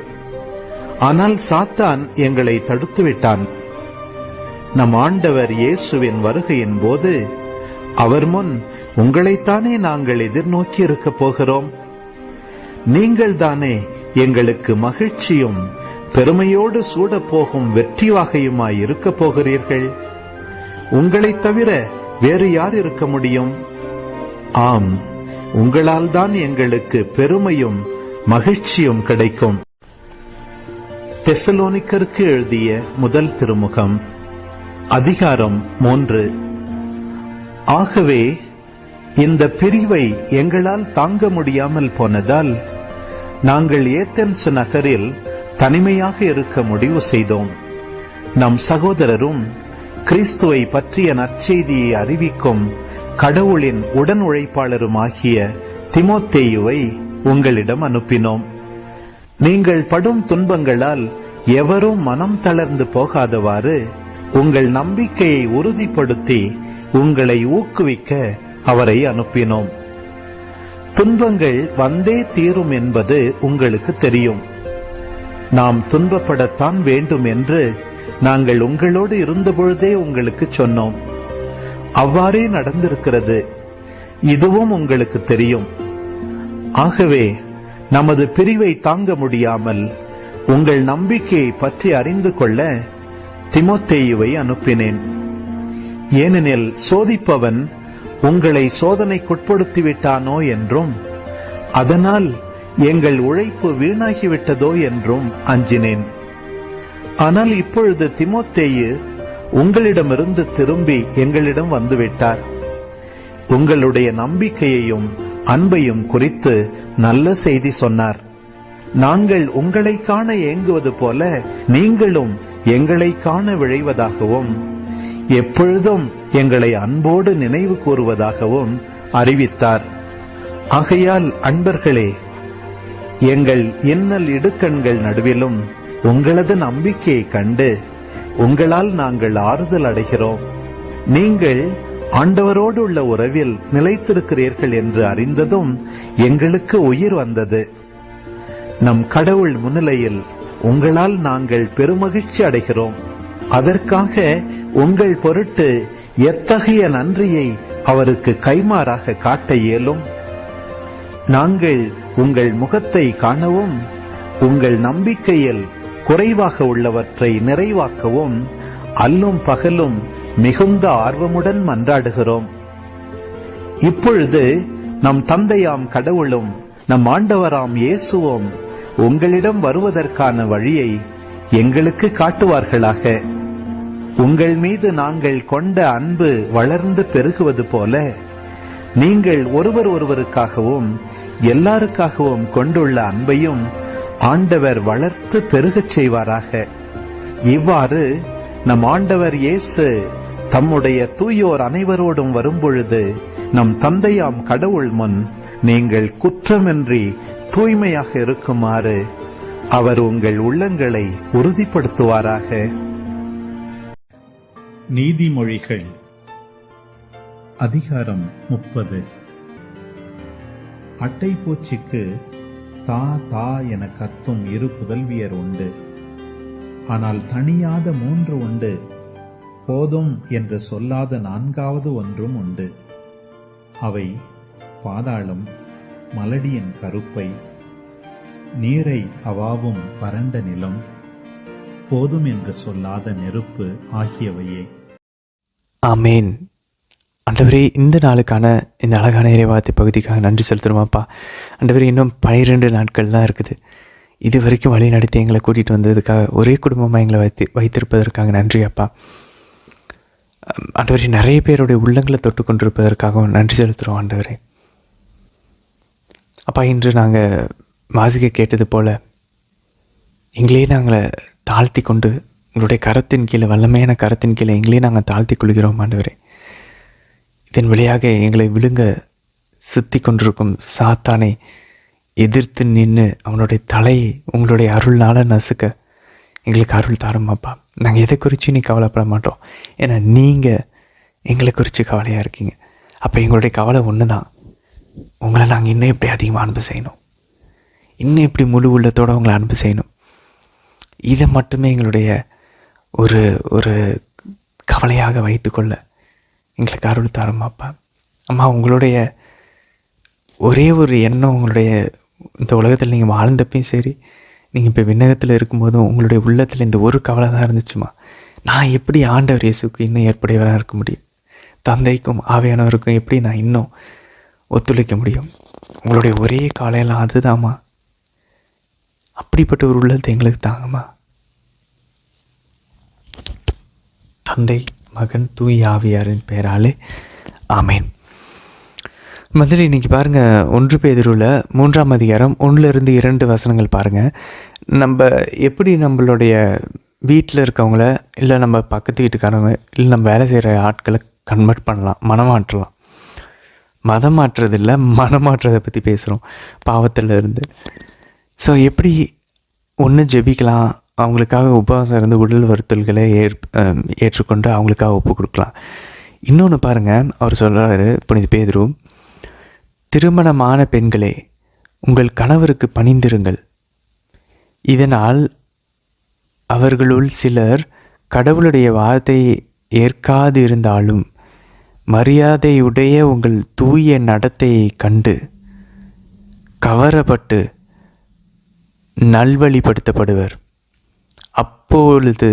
S3: ஆனால் சாத்தான் எங்களை தடுத்துவிட்டான். நம் ஆண்டவர் இயேசுவின் வருகையின் போது அவர் முன் உங்களைத்தானே நாங்கள் எதிர்நோக்கி இருக்க போகிறோம். நீங்கள் தானே எங்களுக்கு மகிழ்ச்சியும் பெருமையோடு சூடப்போகும் வெற்றி வாகையுமாய் இருக்க போகிறீர்கள். உங்களைத் தவிர வேறு யார் இருக்க முடியும்? ஆம், உங்களால் தான் எங்களுக்கு பெருமையும் மகிழ்ச்சியும் கிடைக்கும். தெசலோனிக்கருக்கு எழுதிய முதல் திருமுகம், அதிகாரம் 3. ஆகவே இந்த பிரிவை எங்களால் தாங்க முடியாமல் போனதால் நாங்கள் ஏத்தென்ஸ் நகரில் தனிமையாக இருக்க முடிவு செய்தோம். நம் சகோதரரும் கிறிஸ்துவை பற்றிய நற்செய்தியை அறிவிக்கும் கடவுளின் உடன் உழைப்பாளருமாகிய திமோத்தேயுவை உங்களிடம் அனுப்பினோம். நீங்கள் படும் துன்பங்களால் எவரும் மனம் தளர்ந்து போகாதவாறு உங்கள் நம்பிக்கையை உறுதிப்படுத்தி உங்களை ஊக்குவிக்க அவரை அனுப்பினோம். துன்பங்கள் வந்தே தீரும் என்பது உங்களுக்கு தெரியும். நாம் துன்பப்படத்தான் வேண்டும் என்று நாங்கள் உங்களோடு இருந்தபொழுதே உங்களுக்கு சொன்னோம். அவ்வாறே நடந்திருக்கிறது. இதுவும் உங்களுக்கு தெரியும். ஆகவே நமது பிரிவை தாங்க முடியாமல் உங்கள் நம்பிக்கையை பற்றி அறிந்து கொள்ள திமோத்தேயுவை அனுப்பினேன். ஏனெனில் சோதிப்பவன் உங்களை சோதனைக்குட்படுத்திவிட்டானோ என்றும் அதனால் எங்கள் உழைப்பு வீணாகிவிட்டதோ என்றும் அஞ்சினேன். ஆனால் இப்பொழுது திமோத்தேயு உங்களிடமிருந்து திரும்பி எங்களிடம் வந்துவிட்டார். உங்களுடைய நம்பிக்கையையும் அன்பையும் குறித்து நல்ல செய்தி சொன்னார். நாங்கள் உங்களை காண ஏங்குவது போல நீங்களும் எங்களை காண விழைவதாகவும் எப்பொழுதும் எங்களை அன்போடு நினைவு கூறுவதாகவும் அறிவித்தார். ஆகையால் அன்பர்களே, எங்கள் இன்னல் இடுக்கண்கள் நடுவிலும் உங்களது நம்பிக்கையை கண்டு உங்களால் நாங்கள் ஆறுதல் அடைகிறோம். நீங்கள் ஆண்டவரோடு உள்ள உறவில் நிலைத்திருக்கிறீர்கள் என்று அறிந்ததும் எங்களுக்கு உயிர் வந்தது. நம் கடவுள் முன்னிலையில் உங்களால் நாங்கள் பெருமகிழ்ச்சி அடைகிறோம். அதற்காக உங்கள் பொருட்டு எத்தகைய நன்றியை அவருக்கு கைமாறாக காட்ட இயலும்? நாங்கள் உங்கள் முகத்தை காணவும் உங்கள் நம்பிக்கையில் குறைவாக உள்ளவற்றை நிறைவாக்கவும் அல்லும் பகலும் மிகுந்த ஆர்வமுடன் மன்றாடுகிறோம். இப்பொழுது நம் தந்தையாம் கடவுளும் நம் ஆண்டவராம் இயேசுவும் உங்களிடம் வருவதற்கான வழியை எங்களுக்கு காட்டுவார்களாக. உங்கள் மீது நாங்கள் கொண்ட அன்பு வளர்ந்து பெருகுவது போல நீங்கள் ஒருவர் ஒருவருக்காகவும் எல்லாருக்காகவும் கொண்டுள்ள அன்பையும் ஆண்டவர் வளர்த்து பெருகச் செய்வாராக. இவ்வாறு நம் ஆண்டவர் இயேசு தம்முடைய தூயோர் அனைவரோடும் வரும்பொழுது நம் தந்தையாம் கடவுள் முன் நீங்கள் குற்றமின்றி தூய்மையாக இருக்குமாறு அவர் உங்கள் உள்ளங்களை உறுதிப்படுத்துவாராக. நீதிமொழிகள் அதிகாரம் 30. அட்டைப்பூச்சிக்கு தா தா என கத்தும் 2 புதல்வியர் உண்டு. ஆனால் தனியாத 3 உண்டு. போதும் என்று சொல்லாத 4வது ஒன்றும் உண்டு. அவை பாதாளம், மலடியின் கருப்பை, நீரை அவாவும் வறண்ட நிலம், போதும் என்று சொல்லாத நெருப்பு ஆகியவையே.
S1: ஆமேன். ஆண்டவரே, இந்த நாளுக்கான இந்த அழகான இறைவார்த்தை பகுதிக்காக நன்றி செலுத்துகிறோமாப்பா. ஆண்டவரே, இன்னும் 12 நாட்கள் தான் இருக்குது. இது வரைக்கும் வழி நடத்தி எங்களை கூட்டிகிட்டு வந்ததுக்காக, ஒரே குடும்பமாக எங்களை வைத்திருப்பதற்காக நன்றி அப்பா. ஆண்டவரே, நிறைய பேருடைய உள்ளங்களை தொட்டு கொண்டிருப்பதற்காகவும் நன்றி செலுத்துகிறோம் ஆண்டவரே. அப்பா, இன்று நாங்கள் வாசிக்க கேட்டது போல் எங்களே நாங்களை தாழ்த்தி கொண்டு உங்களுடைய கரத்தின் கீழே, வல்லமையான கரத்தின் கீழே எங்களே நாங்கள் தாழ்த்தி கொள்கிறோம் ஆண்டவரே. இதன் வழியாக எங்களை விழுங்க சுத்தி கொண்டிருக்கும் சாத்தானை எதிர்த்து நின்று அவனுடைய தலையை உங்களுடைய அருள்னால் நசுக்க எங்களுக்கு அருள் தாருமாப்பா. நாங்கள் எதை குறித்து நீ கவலைப்பட மாட்டோம், ஏன்னா நீங்கள் எங்களை குறித்து கவலையாக இருக்கீங்க. அப்போ எங்களுடைய கவலை ஒன்று தான், உங்களை நாங்கள் இன்னும் எப்படி அதிகமாக அன்பு செய்யணும், இன்னும் எப்படி முழு உள்ளத்தோடு உங்களை அன்பு செய்யணும். இதை மட்டுமே எங்களுடைய ஒரு ஒரு கவலையாக வைத்துக்கொள்ள எங்களுக்கு அருள் தாருமாப்பா. அம்மா, உங்களுடைய ஒரே ஒரு எண்ணம், உங்களுடைய இந்த உலகத்தில் நீங்கள் வாழ்ந்தப்பையும் சரி, நீங்கள் இப்போ விண்ணகத்தில் இருக்கும்போதும் உங்களுடைய உள்ளத்தில் இந்த ஒரு கவலை தான் இருந்துச்சுமா, நான் எப்படி ஆண்டவர் இயேசுக்கு இன்னும் ஏற்புடையவராக இருக்க முடியும், தந்தைக்கும் ஆவியானவருக்கும் எப்படி நான் இன்னும் ஒத்துழைக்க முடியும். உங்களுடைய ஒரே கவலையெல்லாம் அதுதாம்மா. அப்படிப்பட்ட ஒரு உள்ளத்தை எங்களுக்கு தாங்கம்மா. தந்தை, மகன், தூய் ஆவியாரின் பெயராலே ஆமேன். முதல்ல இன்றைக்கி பாருங்கள், 1 பேதுருவில் 3ஆம் அதிகாரம் 1-2 வசனங்கள் பாருங்கள். நம்ம எப்படி நம்மளுடைய வீட்டில் இருக்கவங்கள, இல்லை நம்ம பக்கத்து வீட்டுக்காரவங்க, இல்லை நம்ம வேலை செய்கிற ஆட்களை கன்வெர்ட் பண்ணலாம், மனமாற்றலாம். மதம் மாற்றுறதில்லை, மனமாற்றதை பற்றி பேசுகிறோம், பாவத்தில் இருந்து. ஸோ எப்படி ஒன்று ஜெபிக்கலாம், அவங்களுக்காக உபவாசம் இருந்து உடல் வருத்தல்களை ஏற்றுக்கொண்டு அவங்களுக்காக ஒப்பு கொடுக்கலாம். இன்னொன்று பாருங்கள், அவர் சொல்கிறாரு புனித பேதுரு, திருமணமான பெண்களே உங்கள் கணவருக்கு பணிந்திருங்கள், இதனால் அவர்களுள் சிலர் கடவுளுடைய வார்த்தை ஏற்காது இருந்தாலும் மரியாதையுடைய உங்கள் தூய நடத்தையை கண்டு கவரப்பட்டு நல்வழிப்படுத்தப்படுவர். அப்பொழுது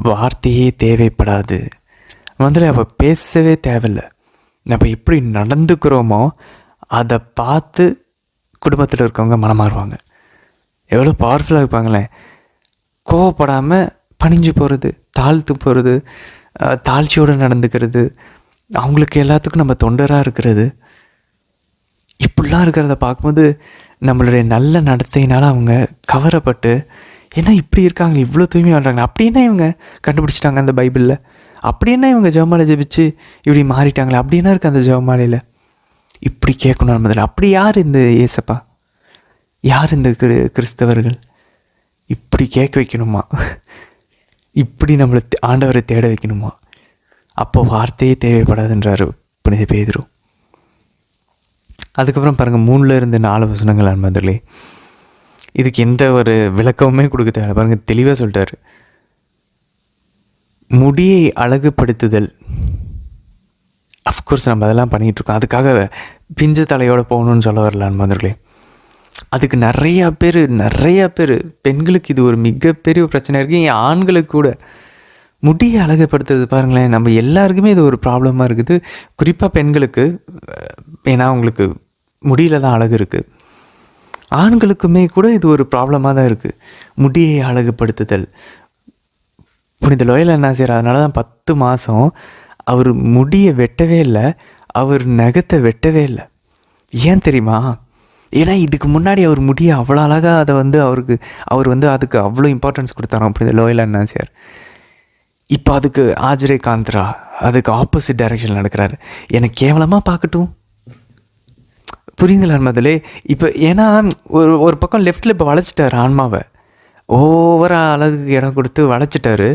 S1: வார்த்தையே தேவைப்படாது. முதல்ல அவள் பேசவே தேவையில்லை, நம்ம எப்படி நடந்துக்கிறோமோ அதை பார்த்து குடும்பத்தில் இருக்கவங்க மனமாறுவாங்க. எவ்வளோ பவர்ஃபுல்லாக இருப்பாங்களே. கோவப்படாமல் பணிஞ்சு போகிறது, தாழ்த்து போகிறது, தாழ்ச்சியோடு நடந்துக்கிறது, அவங்களுக்கு எல்லாத்துக்கும் நம்ம தொண்டராக இருக்கிறது, இப்படிலாம் இருக்கிறத பார்க்கும்போது நம்மளுடைய நல்ல நடத்தையினால் அவங்க கவரப்பட்டு, ஏன்னா இப்படி இருக்காங்க, இவ்வளோ தூய்மையாக வாழ்கிறாங்க, அப்படின்னா இவங்க கண்டுபிடிச்சிட்டாங்க அந்த பைபிளில், அப்படின்னா இவங்க ஜெபமாலை ஜெபிச்சு இப்படி மாறிட்டாங்களே, அப்படின்னா இருக்குது அந்த ஜெபமாலையில். இப்படி கேட்கணும் முதல்ல. அப்படி யார் இந்த ஏசப்பா, யார் இந்த கிறிஸ்தவர்கள், இப்படி கேட்க வைக்கணுமா, இப்படி நம்மளை ஆண்டவரை தேட வைக்கணுமா? அப்போது வார்த்தையே தேவைப்படாதுன்றார் புனித பேதுரு. அதுக்கப்புறம் பாருங்கள், 3-4 வசனங்கள் அன்பர்களே, இதுக்கு எந்த ஒரு விளக்கமுமே கொடுக்க தேவை. பாருங்கள், தெளிவாக சொல்லிட்டார். முடியை அழகுபடுத்துதல், அஃப்கோர்ஸ் நம்ம அதெல்லாம் பண்ணிகிட்ருக்கோம், அதுக்காக பிஞ்ச தலையோடு போகணுன்னு சொல்ல வரல அன்பர்களே. அதுக்கு நிறையா பேர் பெண்களுக்கு இது ஒரு மிகப்பெரிய பிரச்சனை இருக்குது. என் ஆண்களுக்கு கூட முடியை அழகுப்படுத்துறது பாருங்களேன், நம்ம எல்லாருக்குமே இது ஒரு ப்ராப்ளமாக இருக்குது, குறிப்பாக பெண்களுக்கு. ஏன்னா அவங்களுக்கு முடியில தான் அழகு இருக்குது. ஆண்களுக்குமே கூட இது ஒரு ப்ராப்ளமாக தான் இருக்குது, முடியை அழகுபடுத்துதல். புனித லோயல் என்ன செய்கிறார், அதனால தான் 10 மாதம் அவர் முடியை வெட்டவே இல்லை, அவர் நகத்தை வெட்டவே இல்லை. ஏன் தெரியுமா? ஏன்னா இதுக்கு முன்னாடி அவர் முடியை அவ்வளோ அழகாக அதை வந்து அவர் அதுக்கு அவ்வளோ இம்பார்ட்டன்ஸ் கொடுத்தாராம் புனித லோயல் என்ன. இப்போ அதுக்கு ஆஜரே காந்தரா அதுக்கு ஆப்போசிட் டைரெக்ஷனில் நடக்கிறாரு. எனக்கு கேவலமாக பார்க்கட்டும், புரியுங்களா முதலே? இப்போ ஏன்னா ஒரு பக்கம் லெஃப்டில் இப்போ வளைச்சிட்டார் ஆன்மாவை, ஓவராக அழகுக்கு இடம் கொடுத்து வளைச்சிட்டாரு.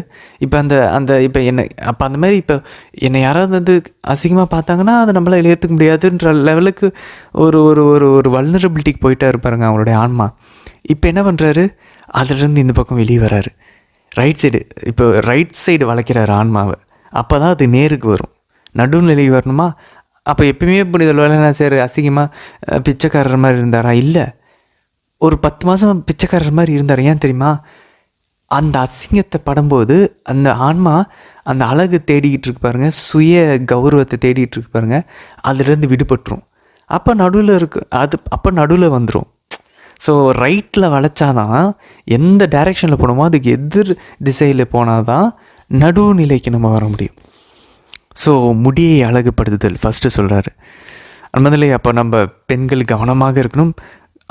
S1: இப்போ அந்த இப்போ அப்போ அந்த மாதிரி இப்போ என்னை யாராவது அசிங்கமாக பார்த்தாங்கன்னா அதை நம்மளால் ஏற்றுக்க முடியாதுன்ற லெவலுக்கு ஒரு ஒரு ஒரு ஒரு வல்னரபிலிட்டிக்கு போயிட்டா இருப்பாருங்க அவங்களுடைய ஆன்மா. இப்போ என்ன பண்ணுறாரு, அதுலேருந்து இந்த பக்கம் வெளியே வராரு, இப்போ ரைட் சைடு வளைக்கிறாரு ஆன்மாவை. அப்போ தான் அது நேருக்கு வரும், நடுநிலைக்கு வரணுமா. அப்போ எப்பயுமே புனித லோயல் சார் அசிங்கமாக பிச்சைக்காரர் மாதிரி இருந்தாரா? இல்லை, ஒரு 10 மாதம் பிச்சைக்காரர் மாதிரி இருந்தார். ஏன் தெரியுமா? அந்த அசிங்கத்தை படும்போது அந்த ஆன்மா அந்த அழகு தேடிக்கிட்டு இருக்கு பாருங்கள், சுய கௌரவத்தை தேடிக்கிட்டு இருக்கு பாருங்கள், அதுலேருந்து விடுபட்டுரும். அப்போ நடுவில் வந்துடும். ஸோ ரைட்டில் வளைச்சாதான், எந்த டைரெக்ஷனில் போனோமோ அதுக்கு எதிர் திசையில் போனால் தான் நடுநிலைக்கு நம்ம வர முடியும். ஸோ முடியை அழகுபடுத்துதல் ஃபஸ்ட்டு சொல்கிறாரு முதல்ல. அப்போ நம்ம பெண்கள் கவனமாக இருக்கணும்,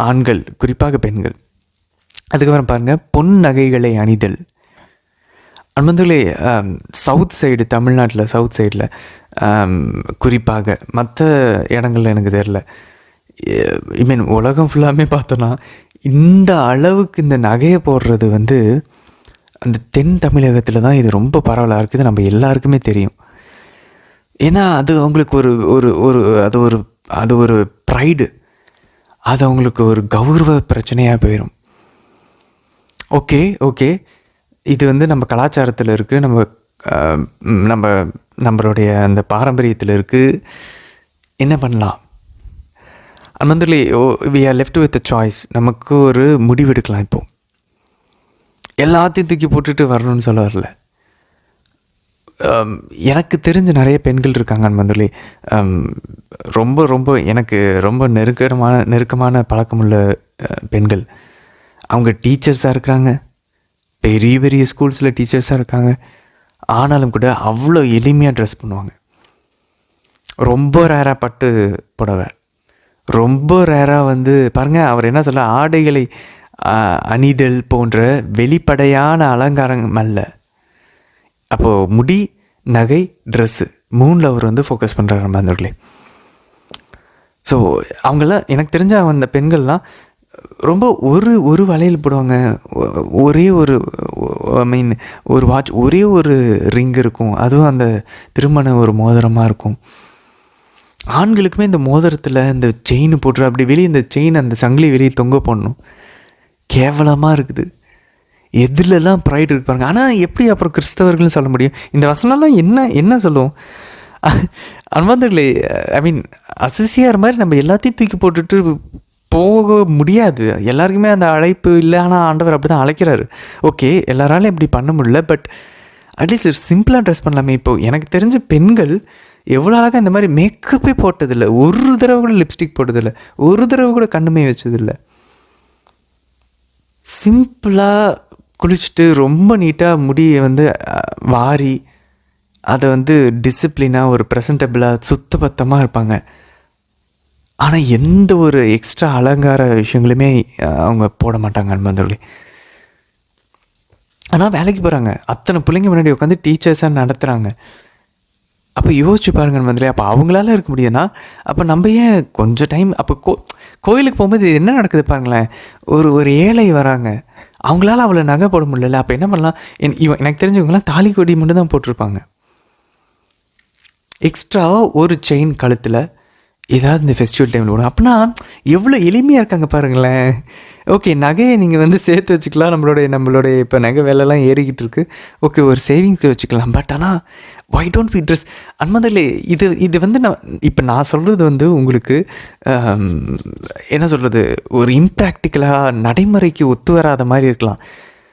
S1: ஆண்கள் குறிப்பாக பெண்கள். அதுக்கப்புறம் பாருங்கள், பொன் நகைகளை அணிதல். அன்பர்களே, சவுத் சைடு, தமிழ்நாட்டில் சவுத் சைடில் குறிப்பாக, மற்ற இடங்கள்ல எனக்கு தெரில, ஐ மீன் உலகம் ஃபுல்லாமே பார்த்தோன்னா இந்த அளவுக்கு இந்த நகையை போடுறது வந்து அந்த தென் தமிழகத்தில் தான் இது ரொம்ப பரவலாக இருக்குது, நம்ம எல்லாருக்குமே தெரியும். ஏன்னா அது அவங்களுக்கு ஒரு ஒரு ஒரு அது ஒரு அது ஒரு ப்ரைடு, அது அவங்களுக்கு ஒரு கௌரவ பிரச்சனையாக போயிடும். ஓகே ஓகே, இது வந்து நம்ம கலாச்சாரத்தில் இருக்குது, நம்ம நம்மளுடைய அந்த பாரம்பரியத்தில் இருக்குது, என்ன பண்ணலாம்? அந்தமாதிரி we are left with a choice. நமக்கு ஒரு முடிவெடுக்கலாம். இப்போது எல்லாத்தையும் தூக்கி போட்டுட்டு வரணும்னு சொல்ல வரல. எனக்கு தெரிஞ்ச நிறைய பெண்கள் இருக்காங்க அன்பந்தலி, ரொம்ப ரொம்ப எனக்கு ரொம்ப நெருக்கமான பழக்கமுள்ள பெண்கள். அவங்க டீச்சர்ஸாக இருக்கிறாங்க, பெரிய பெரிய ஸ்கூல்ஸில் டீச்சர்ஸாக இருக்காங்க. ஆனாலும் கூட அவ்வளோ எளிமையாக ட்ரெஸ் பண்ணுவாங்க. ரொம்ப ரேராக பட்டு புடவை, ரொம்ப ரேராக வந்து பாருங்கள், அவர் என்ன சொல்ல, ஆடைகளை அணிதல் போன்ற வெளிப்படையான அலங்காரம் அல்ல. அப்போது முடி, நகை, ட்ரெஸ்ஸு 3ல் அவர் வந்து ஃபோக்கஸ் பண்ணுறாரு நம்ம நண்பர்களே. ஸோ அவங்களாம் எனக்கு தெரிஞ்ச அந்த பெண்கள்லாம் ரொம்ப ஒரு வளையல் போடுவாங்க, ஒரே ஒரு ஐ மீன் ஒரு வாட்ச், ஒரே ஒரு ரிங் இருக்கும், அதுவும் அந்த திருமண ஒரு மோதிரமாக இருக்கும். ஆண்களுக்குமே இந்த மோதிரத்தில் இந்த செயின் போட்டுரு, அப்படி வெளியே இந்த செயின் அந்த சங்கிலி வெளியே தொங்க போடணும். கேவலமாக இருக்குது. எதுலெல்லாம் ப்ரைட் இருக்கு பாருங்கள். ஆனால் எப்படி அப்புறம் கிறிஸ்தவர்கள்னு சொல்ல முடியும்? இந்த வசனம்லாம் என்ன சொல்லுவோம்? அன்பார்ந்தவர்களே, ஐ மீன் அசிசியார் மாதிரி நம்ம எல்லாத்தையும் தூக்கி போட்டுட்டு போக முடியாது. எல்லாருக்குமே அந்த அழைப்பு இல்லை. ஆனால் ஆண்டவர் அப்படி தான் அழைக்கிறாரு. ஓகே, எல்லாராலையும் இப்படி பண்ண முடியல, பட் அட்லீஸ்ட் சிம்பிளாக ட்ரெஸ் பண்ணலாமே. இப்போது எனக்கு தெரிஞ்ச பெண்கள் எவ்வளோ அழகாக இந்த மாதிரி மேக்கப்பே போட்டதில்லை, ஒரு தடவை கூட லிப்ஸ்டிக் போட்டதில்லை, ஒரு தடவை கூட கண்ணுமே வச்சதில்லை. சிம்பிளாக குளிச்சுட்டு ரொம்ப நீட்டாக முடியை வந்து வாரி அதை வந்து டிசிப்ளினாக ஒரு ப்ரெசன்டபிளாக சுத்தபத்தமாக இருப்பாங்க. ஆனால் எந்த ஒரு எக்ஸ்ட்ரா அலங்கார விஷயங்களுமே அவங்க போட மாட்டாங்க அன்பந்தவர்களே. ஆனால் வேலைக்கு போகிறாங்க, அத்தனை பிள்ளைங்க முன்னாடி உட்காந்து டீச்சர்ஸாக நடத்துகிறாங்க. அப்போ யோசிச்சு பாருங்க அன்பந்தவர்களே, அப்போ அவங்களால இருக்க முடியுதுன்னா அப்போ நம்ம ஏன் கொஞ்சம் டைம் அப்போ கோயிலுக்கு போகும்போது என்ன நடக்குது பாருங்களேன். ஒரு ஏழை வராங்க, அவங்களால அவ்வளோ நகை போட முடியல. அப்போ என்ன பண்ணலாம்? எனக்கு தெரிஞ்சவங்களாம் தாலி கொடி மட்டும் தான் போட்டிருப்பாங்க. எக்ஸ்ட்ராவாக ஒரு செயின் கழுத்தில் ஏதாவது இந்த ஃபெஸ்டிவல் டைமில் போடும். அப்படின்னா எவ்வளோ எளிமையாக இருக்காங்க பாருங்களேன். ஓகே, நகையை நீங்கள் வந்து சேர்த்து வச்சுக்கலாம். நம்மளுடைய இப்போ நகை வேலைலாம் ஏறிக்கிட்டு இருக்குது. ஓகே, ஒரு சேவிங்ஸ் வச்சுக்கலாம். பட் ஆனால் வை டோன்ட் வி ட்ரெஸ் அன்மதில் இது வந்து நான் சொல்கிறது வந்து உங்களுக்கு என்ன சொல்கிறது, ஒரு இம்ப்ராக்டிக்கலாக நடைமுறைக்கு ஒத்து வராத மாதிரி இருக்கலாம்.